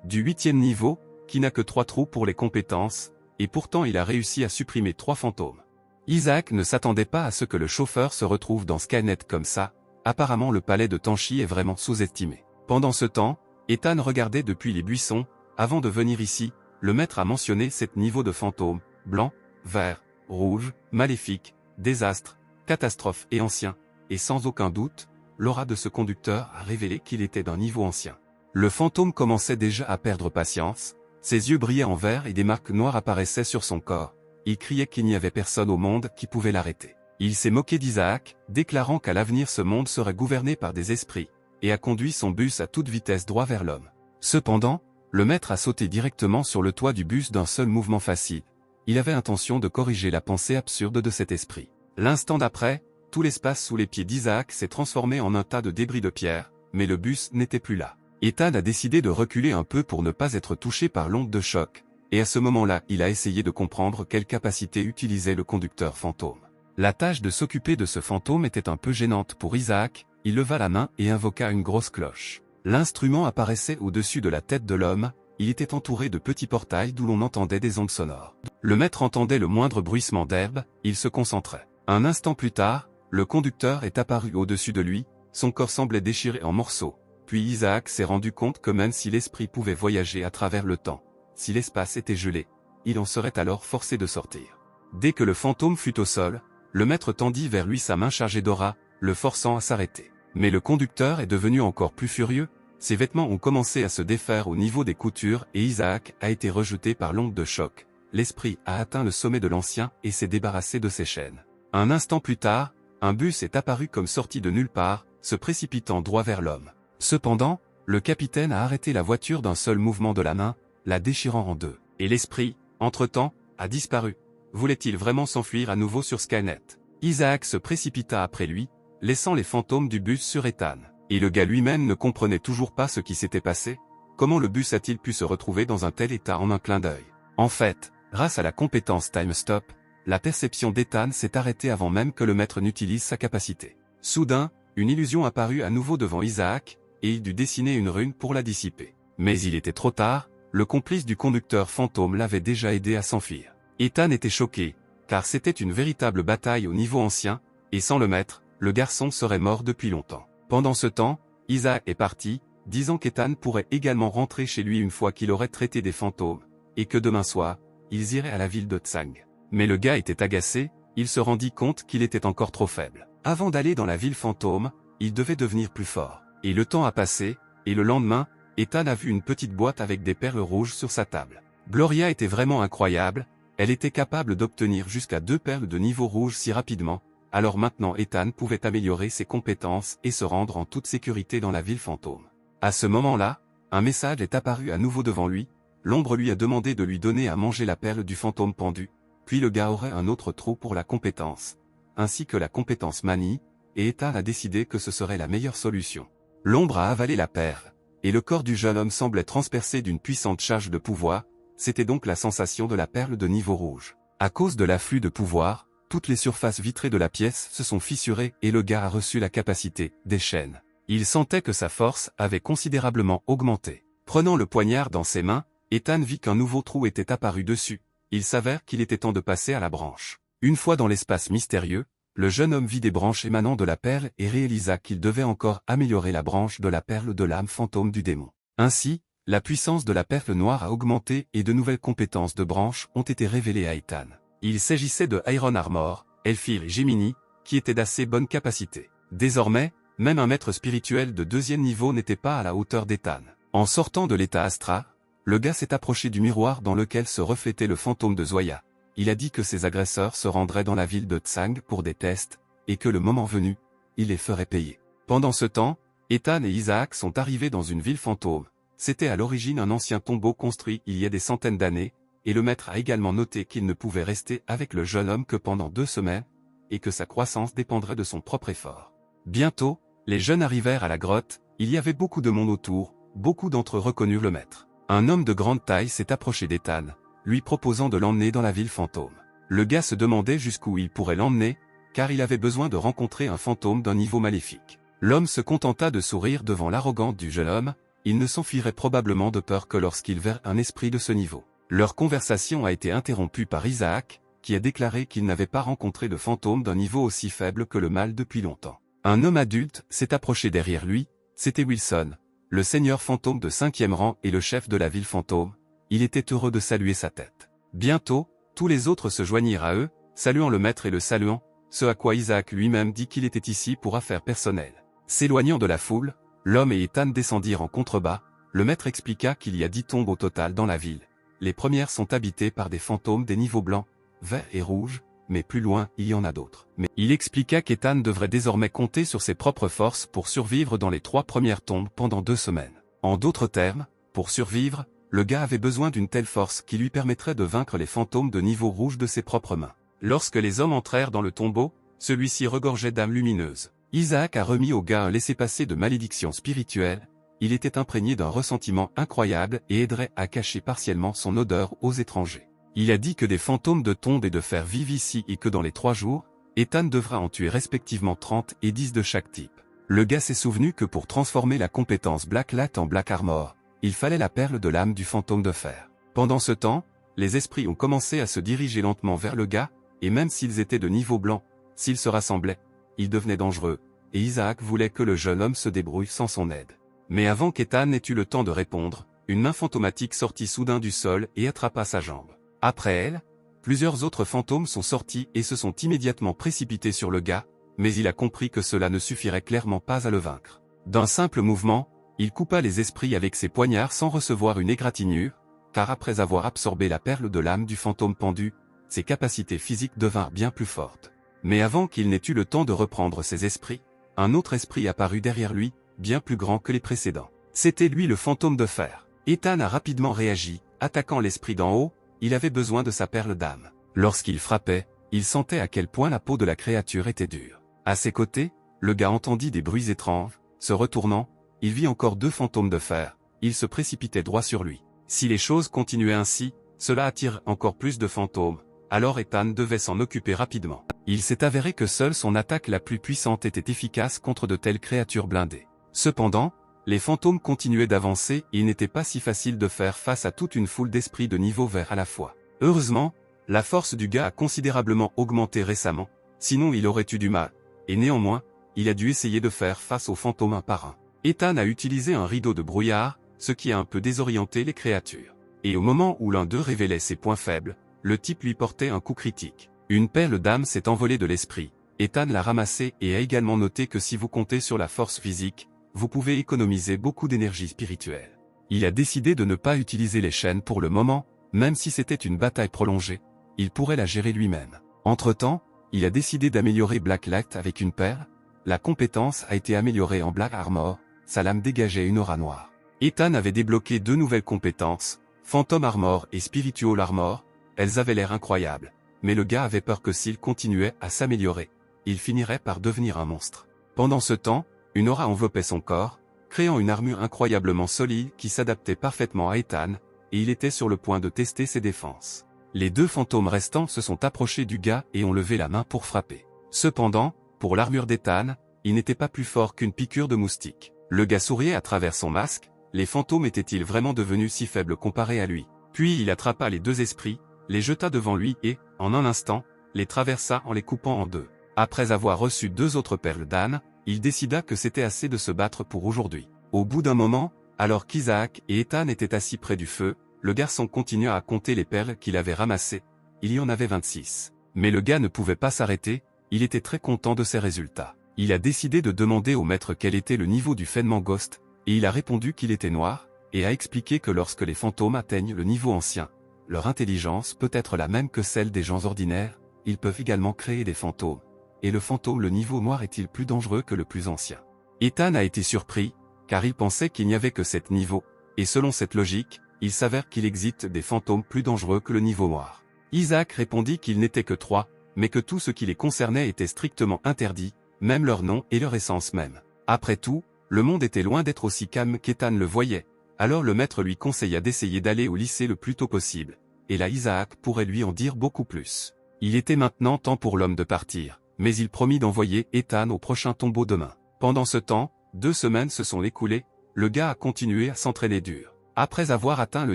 Du 8e niveau, qui n'a que 3 trous pour les compétences, et pourtant il a réussi à supprimer 3 fantômes. Isaac ne s'attendait pas à ce que le chauffeur se retrouve dans Skynet comme ça, apparemment le palais de Tanchi est vraiment sous-estimé. Pendant ce temps, Ethan regardait depuis les buissons, avant de venir ici, le maître a mentionné 7 niveaux de fantômes, blanc, vert, rouge, maléfique, désastre, catastrophe et ancien, et sans aucun doute, l'aura de ce conducteur a révélé qu'il était d'un niveau ancien. Le fantôme commençait déjà à perdre patience, ses yeux brillaient en vert et des marques noires apparaissaient sur son corps. Il criait qu'il n'y avait personne au monde qui pouvait l'arrêter. Il s'est moqué d'Isaac, déclarant qu'à l'avenir ce monde serait gouverné par des esprits, et a conduit son bus à toute vitesse droit vers l'homme. Cependant, le maître a sauté directement sur le toit du bus d'un seul mouvement facile. Il avait intention de corriger la pensée absurde de cet esprit. L'instant d'après, tout l'espace sous les pieds d'Isaac s'est transformé en un tas de débris de pierre, mais le bus n'était plus là. Ethan a décidé de reculer un peu pour ne pas être touché par l'onde de choc, et à ce moment-là il a essayé de comprendre quelle capacité utilisait le conducteur fantôme. La tâche de s'occuper de ce fantôme était un peu gênante pour Isaac, il leva la main et invoqua une grosse cloche. L'instrument apparaissait au-dessus de la tête de l'homme, il était entouré de petits portails d'où l'on entendait des ondes sonores. Le maître entendait le moindre bruissement d'herbe, il se concentrait. Un instant plus tard, le conducteur est apparu au-dessus de lui, son corps semblait déchiré en morceaux. Puis Isaac s'est rendu compte que même si l'esprit pouvait voyager à travers le temps, si l'espace était gelé, il en serait alors forcé de sortir. Dès que le fantôme fut au sol, le maître tendit vers lui sa main chargée d'aura, le forçant à s'arrêter. Mais le conducteur est devenu encore plus furieux, ses vêtements ont commencé à se défaire au niveau des coutures et Isaac a été rejeté par l'onde de choc. L'esprit a atteint le sommet de l'ancien et s'est débarrassé de ses chaînes. Un instant plus tard, un bus est apparu comme sorti de nulle part, se précipitant droit vers l'homme. Cependant, le capitaine a arrêté la voiture d'un seul mouvement de la main, la déchirant en deux. Et l'esprit, entre-temps, a disparu. Voulait-il vraiment s'enfuir à nouveau sur Skynet? Isaac se précipita après lui, laissant les fantômes du bus sur Ethan. Et le gars lui-même ne comprenait toujours pas ce qui s'était passé. Comment le bus a-t-il pu se retrouver dans un tel état en un clin d'œil? En fait, grâce à la compétence Time Stop, la perception d'Ethan s'est arrêtée avant même que le maître n'utilise sa capacité. Soudain, une illusion apparut à nouveau devant Isaac, et il dut dessiner une rune pour la dissiper. Mais il était trop tard, le complice du conducteur fantôme l'avait déjà aidé à s'enfuir. Ethan était choqué, car c'était une véritable bataille au niveau ancien, et sans le maître, le garçon serait mort depuis longtemps. Pendant ce temps, Isaac est parti, disant qu'Ethan pourrait également rentrer chez lui une fois qu'il aurait traité des fantômes, et que demain soir, ils iraient à la ville de Tsang. Mais le gars était agacé, il se rendit compte qu'il était encore trop faible. Avant d'aller dans la ville fantôme, il devait devenir plus fort. Et le temps a passé, et le lendemain, Ethan a vu une petite boîte avec des perles rouges sur sa table. Gloria était vraiment incroyable, elle était capable d'obtenir jusqu'à 2 perles de niveau rouge si rapidement, alors maintenant Ethan pouvait améliorer ses compétences et se rendre en toute sécurité dans la ville fantôme. À ce moment-là, un message est apparu à nouveau devant lui, l'ombre lui a demandé de lui donner à manger la perle du fantôme pendu, puis le gars aurait un autre trou pour la compétence, ainsi que la compétence manie, et Ethan a décidé que ce serait la meilleure solution. L'ombre a avalé la perle, et le corps du jeune homme semblait transpercé d'une puissante charge de pouvoir, c'était donc la sensation de la perle de niveau rouge. À cause de l'afflux de pouvoir, toutes les surfaces vitrées de la pièce se sont fissurées et le gars a reçu la capacité des chaînes. Il sentait que sa force avait considérablement augmenté. Prenant le poignard dans ses mains, Ethan vit qu'un nouveau trou était apparu dessus. Il s'avère qu'il était temps de passer à la branche. Une fois dans l'espace mystérieux, le jeune homme vit des branches émanant de la perle et réalisa qu'il devait encore améliorer la branche de la perle de l'âme fantôme du démon. Ainsi, la puissance de la perle noire a augmenté et de nouvelles compétences de branches ont été révélées à Ethan. Il s'agissait de Iron Armor, Elfir et Gemini, qui étaient d'assez bonne capacité. Désormais, même un maître spirituel de 2e niveau n'était pas à la hauteur d'Ethan. En sortant de l'état astral, le gars s'est approché du miroir dans lequel se reflétait le fantôme de Zoya. Il a dit que ses agresseurs se rendraient dans la ville de Tsang pour des tests, et que le moment venu, il les ferait payer. Pendant ce temps, Ethan et Isaac sont arrivés dans une ville fantôme. C'était à l'origine un ancien tombeau construit il y a des centaines d'années, et le maître a également noté qu'il ne pouvait rester avec le jeune homme que pendant 2 semaines, et que sa croissance dépendrait de son propre effort. Bientôt, les jeunes arrivèrent à la grotte, il y avait beaucoup de monde autour, beaucoup d'entre eux reconnurent le maître. Un homme de grande taille s'est approché d'Ethan, lui proposant de l'emmener dans la ville fantôme. Le gars se demandait jusqu'où il pourrait l'emmener, car il avait besoin de rencontrer un fantôme d'un niveau maléfique. L'homme se contenta de sourire devant l'arrogance du jeune homme, il ne s'enfuirait probablement de peur que lorsqu'il verrait un esprit de ce niveau. Leur conversation a été interrompue par Isaac, qui a déclaré qu'il n'avait pas rencontré de fantôme d'un niveau aussi faible que le mal depuis longtemps. Un homme adulte s'est approché derrière lui, c'était Wilson, le seigneur fantôme de 5e rang et le chef de la ville fantôme. il était heureux de saluer sa tête. Bientôt, tous les autres se joignirent à eux, saluant le maître et le saluant, ce à quoi Isaac lui-même dit qu'il était ici pour affaires personnelles. S'éloignant de la foule, l'homme et Ethan descendirent en contrebas, le maître expliqua qu'il y a 10 tombes au total dans la ville. Les premières sont habitées par des fantômes des niveaux blancs, verts et rouges, mais plus loin, il y en a d'autres. Mais il expliqua qu'Ethan devrait désormais compter sur ses propres forces pour survivre dans les 3 premières tombes pendant 2 semaines. En d'autres termes, pour survivre, le gars avait besoin d'une telle force qui lui permettrait de vaincre les fantômes de niveau rouge de ses propres mains. Lorsque les hommes entrèrent dans le tombeau, celui-ci regorgeait d'âmes lumineuses. Isaac a remis au gars un laissez-passer de malédiction spirituelle, il était imprégné d'un ressentiment incroyable et aiderait à cacher partiellement son odeur aux étrangers. Il a dit que des fantômes de tombe et de fer vivent ici et que dans les 3 jours, Ethan devra en tuer respectivement 30 et 10 de chaque type. Le gars s'est souvenu que pour transformer la compétence Black Light en Black Armor, il fallait la perle de l'âme du fantôme de fer. Pendant ce temps, les esprits ont commencé à se diriger lentement vers le gars, et même s'ils étaient de niveau blanc, s'ils se rassemblaient, ils devenaient dangereux, et Isaac voulait que le jeune homme se débrouille sans son aide. Mais avant qu'Ethan ait eu le temps de répondre, une main fantomatique sortit soudain du sol et attrapa sa jambe. Après elle, plusieurs autres fantômes sont sortis et se sont immédiatement précipités sur le gars, mais il a compris que cela ne suffirait clairement pas à le vaincre. D'un simple mouvement, il coupa les esprits avec ses poignards sans recevoir une égratignure, car après avoir absorbé la perle de l'âme du fantôme pendu, ses capacités physiques devinrent bien plus fortes. Mais avant qu'il n'ait eu le temps de reprendre ses esprits, un autre esprit apparut derrière lui, bien plus grand que les précédents. C'était lui le fantôme de fer. Ethan a rapidement réagi, attaquant l'esprit d'en haut, il avait besoin de sa perle d'âme. Lorsqu'il frappait, il sentait à quel point la peau de la créature était dure. À ses côtés, le gars entendit des bruits étranges, se retournant, il vit encore 2 fantômes de fer, il se précipitait droit sur lui. Si les choses continuaient ainsi, cela attire encore plus de fantômes, alors Ethan devait s'en occuper rapidement. Il s'est avéré que seule son attaque la plus puissante était efficace contre de telles créatures blindées. Cependant, les fantômes continuaient d'avancer et il n'était pas si facile de faire face à toute une foule d'esprits de niveau vert à la fois. Heureusement, la force du gars a considérablement augmenté récemment, sinon il aurait eu du mal, et néanmoins, il a dû essayer de faire face aux fantômes un par un. Ethan a utilisé un rideau de brouillard, ce qui a un peu désorienté les créatures. Et au moment où l'un d'eux révélait ses points faibles, le type lui portait un coup critique. Une perle d'âme s'est envolée de l'esprit. Ethan l'a ramassée et a également noté que si vous comptez sur la force physique, vous pouvez économiser beaucoup d'énergie spirituelle. Il a décidé de ne pas utiliser les chaînes pour le moment, même si c'était une bataille prolongée, il pourrait la gérer lui-même. Entre-temps, il a décidé d'améliorer Black Light avec une perle, la compétence a été améliorée en Black Armor, sa lame dégageait une aura noire. Ethan avait débloqué 2 nouvelles compétences, Phantom Armor et Spiritual Armor, elles avaient l'air incroyables, mais le gars avait peur que s'il continuait à s'améliorer, il finirait par devenir un monstre. Pendant ce temps, une aura enveloppait son corps, créant une armure incroyablement solide qui s'adaptait parfaitement à Ethan, et il était sur le point de tester ses défenses. Les 2 fantômes restants se sont approchés du gars et ont levé la main pour frapper. Cependant, pour l'armure d'Ethan, il n'était pas plus fort qu'une piqûre de moustique. Le gars souriait à travers son masque, les fantômes étaient-ils vraiment devenus si faibles comparés à lui? Puis il attrapa les 2 esprits, les jeta devant lui et, en un instant, les traversa en les coupant en 2. Après avoir reçu 2 autres perles d'âne, il décida que c'était assez de se battre pour aujourd'hui. Au bout d'un moment, alors qu'Isaac et Ethan étaient assis près du feu, le garçon continua à compter les perles qu'il avait ramassées. Il y en avait 26. Mais le gars ne pouvait pas s'arrêter, il était très content de ses résultats. Il a décidé de demander au maître quel était le niveau du Fenman Ghost, et il a répondu qu'il était noir, et a expliqué que lorsque les fantômes atteignent le niveau ancien, leur intelligence peut être la même que celle des gens ordinaires, ils peuvent également créer des fantômes. Et le fantôme le niveau noir est-il plus dangereux que le plus ancien? Ethan a été surpris, car il pensait qu'il n'y avait que 7 niveaux, et selon cette logique, il s'avère qu'il existe des fantômes plus dangereux que le niveau noir. Isaac répondit qu'il n'était que 3, mais que tout ce qui les concernait était strictement interdit, même leur nom et leur essence même. Après tout, le monde était loin d'être aussi calme qu'Ethan le voyait, alors le maître lui conseilla d'essayer d'aller au lycée le plus tôt possible, et là Isaac pourrait lui en dire beaucoup plus. Il était maintenant temps pour l'homme de partir, mais il promit d'envoyer Ethan au prochain tombeau demain. Pendant ce temps, 2 semaines se sont écoulées, le gars a continué à s'entraîner dur. Après avoir atteint le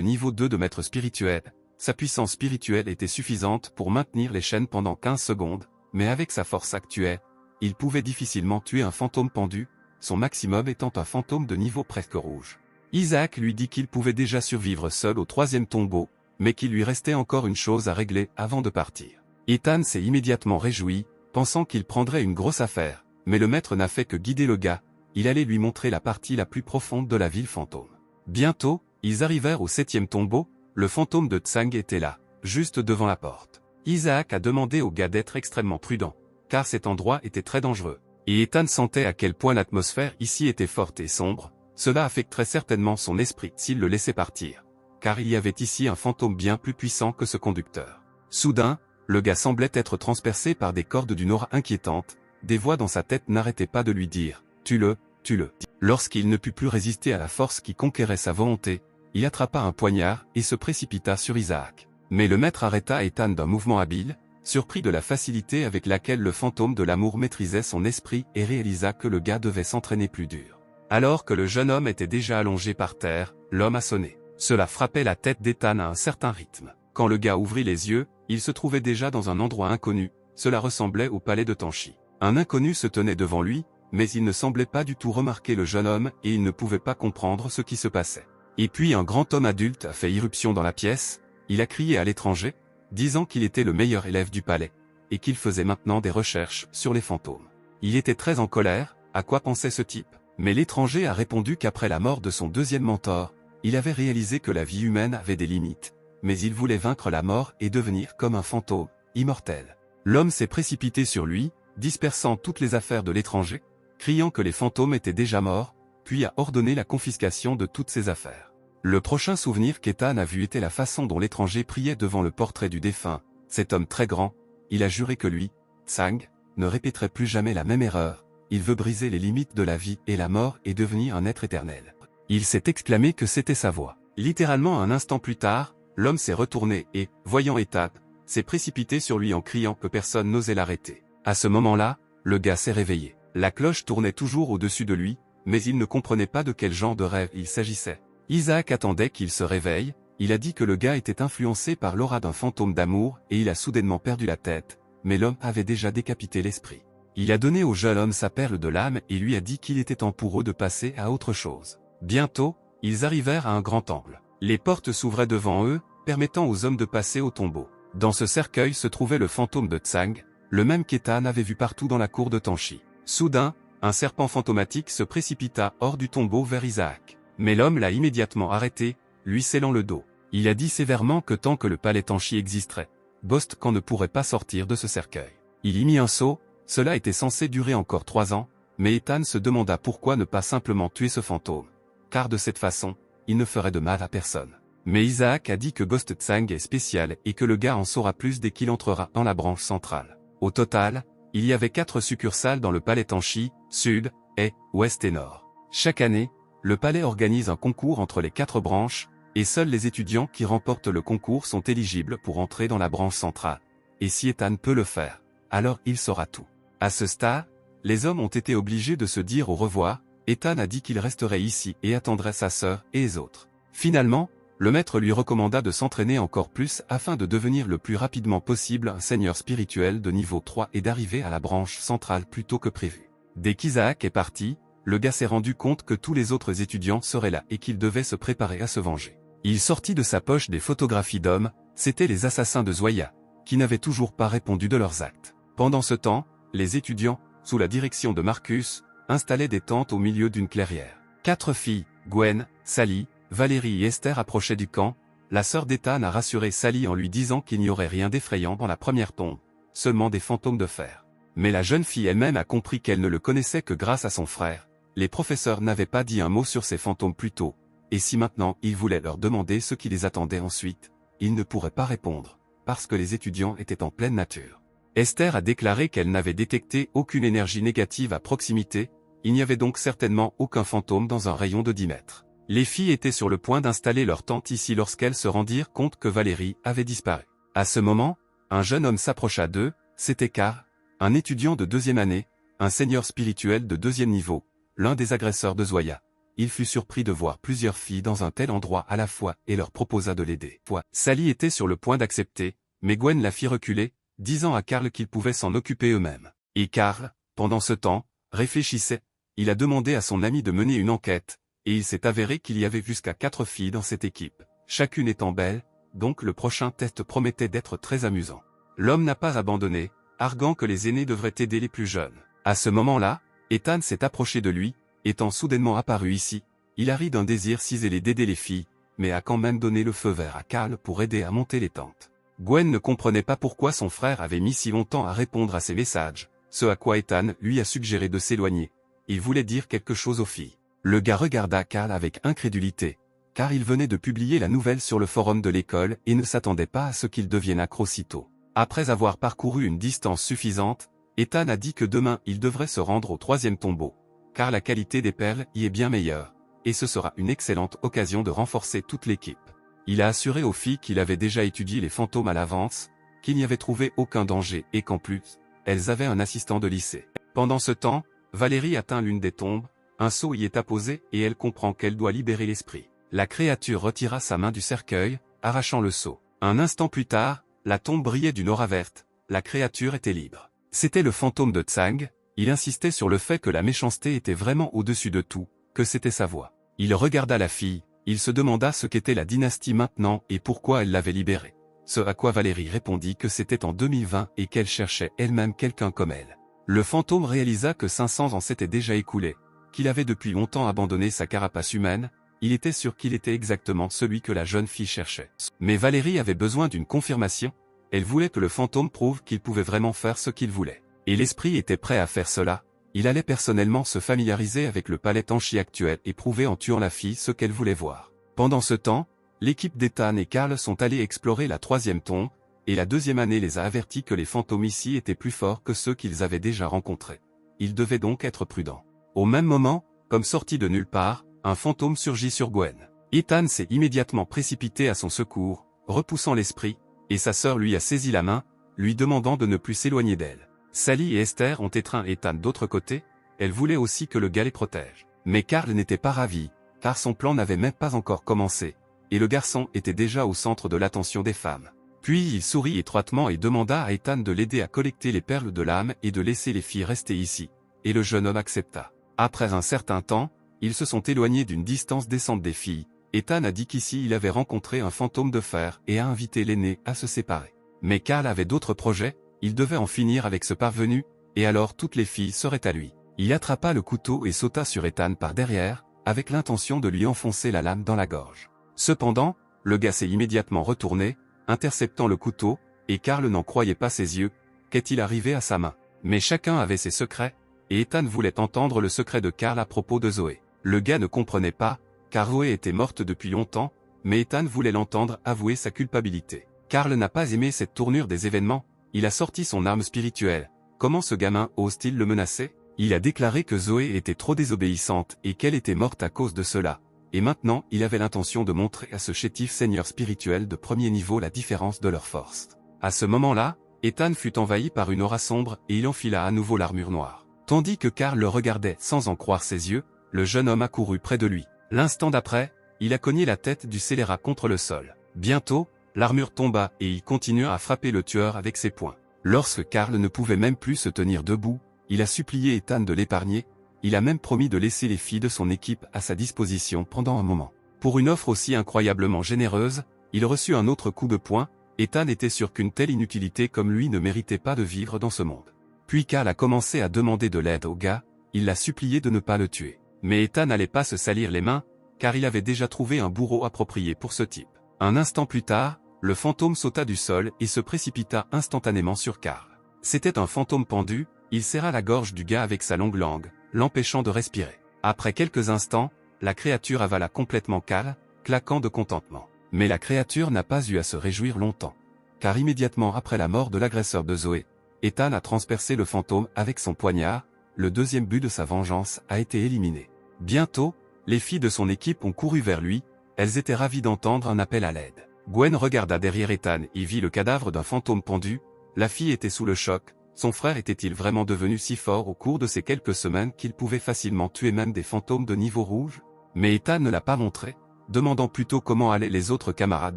niveau 2 de maître spirituel, sa puissance spirituelle était suffisante pour maintenir les chaînes pendant 15 secondes, mais avec sa force actuelle, il pouvait difficilement tuer un fantôme pendu, son maximum étant un fantôme de niveau presque rouge. Isaac lui dit qu'il pouvait déjà survivre seul au troisième tombeau, mais qu'il lui restait encore une chose à régler avant de partir. Ethan s'est immédiatement réjoui, pensant qu'il prendrait une grosse affaire, mais le maître n'a fait que guider le gars, il allait lui montrer la partie la plus profonde de la ville fantôme. Bientôt, ils arrivèrent au septième tombeau, le fantôme de Tsang était là, juste devant la porte. Isaac a demandé au gars d'être extrêmement prudent, car cet endroit était très dangereux. Et Ethan sentait à quel point l'atmosphère ici était forte et sombre, cela affecterait certainement son esprit s'il le laissait partir, car il y avait ici un fantôme bien plus puissant que ce conducteur. Soudain, le gars semblait être transpercé par des cordes d'une aura inquiétante, des voix dans sa tête n'arrêtaient pas de lui dire « Tue-le, tue-le ». Lorsqu'il ne put plus résister à la force qui conquérait sa volonté, il attrapa un poignard et se précipita sur Isaac. Mais le maître arrêta Ethan d'un mouvement habile, surpris de la facilité avec laquelle le fantôme de l'amour maîtrisait son esprit et réalisa que le gars devait s'entraîner plus dur. Alors que le jeune homme était déjà allongé par terre, l'homme a sonné. Cela frappait la tête d'Ethan à un certain rythme. Quand le gars ouvrit les yeux, il se trouvait déjà dans un endroit inconnu, cela ressemblait au palais de Tanchi. Un inconnu se tenait devant lui, mais il ne semblait pas du tout remarquer le jeune homme et il ne pouvait pas comprendre ce qui se passait. Et puis un grand homme adulte a fait irruption dans la pièce, il a crié à l'étranger, disant qu'il était le meilleur élève du palais, et qu'il faisait maintenant des recherches sur les fantômes. Il était très en colère, à quoi pensait ce type? Mais l'étranger a répondu qu'après la mort de son deuxième mentor, il avait réalisé que la vie humaine avait des limites, mais il voulait vaincre la mort et devenir comme un fantôme, immortel. L'homme s'est précipité sur lui, dispersant toutes les affaires de l'étranger, criant que les fantômes étaient déjà morts, puis a ordonné la confiscation de toutes ses affaires. Le prochain souvenir qu'Ethan a vu était la façon dont l'étranger priait devant le portrait du défunt, cet homme très grand, il a juré que lui, Tsang, ne répéterait plus jamais la même erreur, il veut briser les limites de la vie et la mort et devenir un être éternel. Il s'est exclamé que c'était sa voix. Littéralement un instant plus tard, l'homme s'est retourné et, voyant Ethan, s'est précipité sur lui en criant que personne n'osait l'arrêter. À ce moment-là, le gars s'est réveillé. La cloche tournait toujours au-dessus de lui, mais il ne comprenait pas de quel genre de rêve il s'agissait. Isaac attendait qu'il se réveille, il a dit que le gars était influencé par l'aura d'un fantôme d'amour et il a soudainement perdu la tête, mais l'homme avait déjà décapité l'esprit. Il a donné au jeune homme sa perle de l'âme et lui a dit qu'il était temps pour eux de passer à autre chose. Bientôt, ils arrivèrent à un grand temple. Les portes s'ouvraient devant eux, permettant aux hommes de passer au tombeau. Dans ce cercueil se trouvait le fantôme de Tsang, le même qu'Ethan avait vu partout dans la cour de Tanchi. Soudain, un serpent fantomatique se précipita hors du tombeau vers Isaac. Mais l'homme l'a immédiatement arrêté, lui scellant le dos. Il a dit sévèrement que tant que le palais Tanchi existerait, Bostkan ne pourrait pas sortir de ce cercueil. Il y mit un sceau, cela était censé durer encore 3 ans, mais Ethan se demanda pourquoi ne pas simplement tuer ce fantôme, car de cette façon, il ne ferait de mal à personne. Mais Isaac a dit que Ghost Tsang est spécial et que le gars en saura plus dès qu'il entrera dans la branche centrale. Au total, il y avait 4 succursales dans le palais Tanchi, sud, est, ouest et nord. Chaque année, le palais organise un concours entre les 4 branches, et seuls les étudiants qui remportent le concours sont éligibles pour entrer dans la branche centrale. Et si Ethan peut le faire, alors il saura tout. À ce stade, les hommes ont été obligés de se dire au revoir, Ethan a dit qu'il resterait ici et attendrait sa sœur et les autres. Finalement, le maître lui recommanda de s'entraîner encore plus afin de devenir le plus rapidement possible un seigneur spirituel de niveau 3 et d'arriver à la branche centrale plus tôt que prévu. Dès qu'Isaac est parti, le gars s'est rendu compte que tous les autres étudiants seraient là et qu'il devait se préparer à se venger. Il sortit de sa poche des photographies d'hommes, c'étaient les assassins de Zoya, qui n'avaient toujours pas répondu de leurs actes. Pendant ce temps, les étudiants, sous la direction de Marcus, installaient des tentes au milieu d'une clairière. 4 filles, Gwen, Sally, Valérie et Esther approchaient du camp, la sœur d'Ethan a rassuré Sally en lui disant qu'il n'y aurait rien d'effrayant dans la première tombe, seulement des fantômes de fer. Mais la jeune fille elle-même a compris qu'elle ne le connaissait que grâce à son frère. Les professeurs n'avaient pas dit un mot sur ces fantômes plus tôt, et si maintenant ils voulaient leur demander ce qui les attendait ensuite, ils ne pourraient pas répondre, parce que les étudiants étaient en pleine nature. Esther a déclaré qu'elle n'avait détecté aucune énergie négative à proximité, il n'y avait donc certainement aucun fantôme dans un rayon de 10 mètres. Les filles étaient sur le point d'installer leur tente ici lorsqu'elles se rendirent compte que Valérie avait disparu. À ce moment, un jeune homme s'approcha d'eux, c'était Karl, un étudiant de 2e année, un seigneur spirituel de 2e niveau, l'un des agresseurs de Zoya. Il fut surpris de voir plusieurs filles dans un tel endroit à la fois et leur proposa de l'aider. Sally était sur le point d'accepter, mais Gwen la fit reculer, disant à Karl qu'ils pouvaient s'en occuper eux-mêmes. Et Karl, pendant ce temps, réfléchissait, il a demandé à son ami de mener une enquête, et il s'est avéré qu'il y avait jusqu'à 4 filles dans cette équipe, chacune étant belle, donc le prochain test promettait d'être très amusant. L'homme n'a pas abandonné, arguant que les aînés devraient aider les plus jeunes. À ce moment-là, Ethan s'est approché de lui, étant soudainement apparu ici, il a ri d'un désir ciselé d'aider les filles, mais a quand même donné le feu vert à Carl pour aider à monter les tentes. Gwen ne comprenait pas pourquoi son frère avait mis si longtemps à répondre à ses messages, ce à quoi Ethan lui a suggéré de s'éloigner. Il voulait dire quelque chose aux filles. Le gars regarda Carl avec incrédulité, car il venait de publier la nouvelle sur le forum de l'école et ne s'attendait pas à ce qu'il devienne accro si tôt. Après avoir parcouru une distance suffisante, Ethan a dit que demain il devrait se rendre au 3e tombeau, car la qualité des perles y est bien meilleure, et ce sera une excellente occasion de renforcer toute l'équipe. Il a assuré aux filles qu'il avait déjà étudié les fantômes à l'avance, qu'il n'y avait trouvé aucun danger et qu'en plus, elles avaient un assistant de lycée. Pendant ce temps, Valérie atteint l'une des tombes, un seau y est apposé et elle comprend qu'elle doit libérer l'esprit. La créature retira sa main du cercueil, arrachant le seau. Un instant plus tard, la tombe brillait d'une aura verte, la créature était libre. C'était le fantôme de Tsang, il insistait sur le fait que la méchanceté était vraiment au-dessus de tout, que c'était sa voix. Il regarda la fille, il se demanda ce qu'était la dynastie maintenant et pourquoi elle l'avait libérée. Ce à quoi Valérie répondit que c'était en 2020 et qu'elle cherchait elle-même quelqu'un comme elle. Le fantôme réalisa que 500 ans s'étaient déjà écoulés, qu'il avait depuis longtemps abandonné sa carapace humaine, il était sûr qu'il était exactement celui que la jeune fille cherchait. Mais Valérie avait besoin d'une confirmation, elle voulait que le fantôme prouve qu'il pouvait vraiment faire ce qu'il voulait. Et l'esprit était prêt à faire cela, il allait personnellement se familiariser avec le palais Tanchi actuel et prouver en tuant la fille ce qu'elle voulait voir. Pendant ce temps, l'équipe d'Ethan et Carl sont allés explorer la 3e tombe, et la 2e année les a avertis que les fantômes ici étaient plus forts que ceux qu'ils avaient déjà rencontrés. Ils devaient donc être prudents. Au même moment, comme sorti de nulle part, un fantôme surgit sur Gwen. Ethan s'est immédiatement précipité à son secours, repoussant l'esprit, et sa sœur lui a saisi la main, lui demandant de ne plus s'éloigner d'elle. Sally et Esther ont étreint Ethan d'autre côté, elles voulaient aussi que le gars les protège. Mais Carl n'était pas ravi, car son plan n'avait même pas encore commencé, et le garçon était déjà au centre de l'attention des femmes. Puis il sourit étroitement et demanda à Ethan de l'aider à collecter les perles de l'âme et de laisser les filles rester ici, et le jeune homme accepta. Après un certain temps, ils se sont éloignés d'une distance décente des filles. Ethan a dit qu'ici il avait rencontré un fantôme de fer et a invité l'aîné à se séparer. Mais Carl avait d'autres projets, il devait en finir avec ce parvenu, et alors toutes les filles seraient à lui. Il attrapa le couteau et sauta sur Ethan par derrière, avec l'intention de lui enfoncer la lame dans la gorge. Cependant, le gars s'est immédiatement retourné, interceptant le couteau, et Carl n'en croyait pas ses yeux, qu'est-il arrivé à sa main? Mais chacun avait ses secrets, et Ethan voulait entendre le secret de Carl à propos de Zoé. Le gars ne comprenait pas, car Zoé était morte depuis longtemps, mais Ethan voulait l'entendre avouer sa culpabilité. Carl n'a pas aimé cette tournure des événements, il a sorti son arme spirituelle. Comment ce gamin ose-t-il le menacer? Il a déclaré que Zoé était trop désobéissante et qu'elle était morte à cause de cela. Et maintenant il avait l'intention de montrer à ce chétif seigneur spirituel de premier niveau la différence de leurs forces. À ce moment-là, Ethan fut envahi par une aura sombre et il enfila à nouveau l'armure noire. Tandis que Carl le regardait sans en croire ses yeux, le jeune homme accourut près de lui. L'instant d'après, il a cogné la tête du scélérat contre le sol. Bientôt, l'armure tomba et il continua à frapper le tueur avec ses poings. Lorsque Carl ne pouvait même plus se tenir debout, il a supplié Ethan de l'épargner, il a même promis de laisser les filles de son équipe à sa disposition pendant un moment. Pour une offre aussi incroyablement généreuse, il reçut un autre coup de poing, Ethan était sûr qu'une telle inutilité comme lui ne méritait pas de vivre dans ce monde. Puis Carl a commencé à demander de l'aide au gars, il l'a supplié de ne pas le tuer. Mais Ethan n'allait pas se salir les mains, car il avait déjà trouvé un bourreau approprié pour ce type. Un instant plus tard, le fantôme sauta du sol et se précipita instantanément sur Carl. C'était un fantôme pendu, il serra la gorge du gars avec sa longue langue, l'empêchant de respirer. Après quelques instants, la créature avala complètement Carl, claquant de contentement. Mais la créature n'a pas eu à se réjouir longtemps. Car immédiatement après la mort de l'agresseur de Zoé, Ethan a transpercé le fantôme avec son poignard, le deuxième but de sa vengeance a été éliminé. Bientôt, les filles de son équipe ont couru vers lui, elles étaient ravies d'entendre un appel à l'aide. Gwen regarda derrière Ethan et vit le cadavre d'un fantôme pendu, la fille était sous le choc, son frère était-il vraiment devenu si fort au cours de ces quelques semaines qu'il pouvait facilement tuer même des fantômes de niveau rouge? Mais Ethan ne l'a pas montré, demandant plutôt comment allaient les autres camarades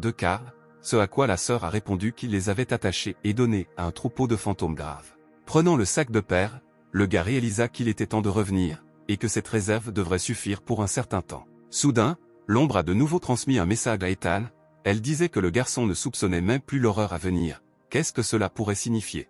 de Carl, ce à quoi la sœur a répondu qu'il les avait attachés et donnés à un troupeau de fantômes graves. Prenant le sac de perles, le gars réalisa qu'il était temps de revenir, et que cette réserve devrait suffire pour un certain temps. Soudain, l'ombre a de nouveau transmis un message à Ethan. Elle disait que le garçon ne soupçonnait même plus l'horreur à venir. Qu'est-ce que cela pourrait signifier?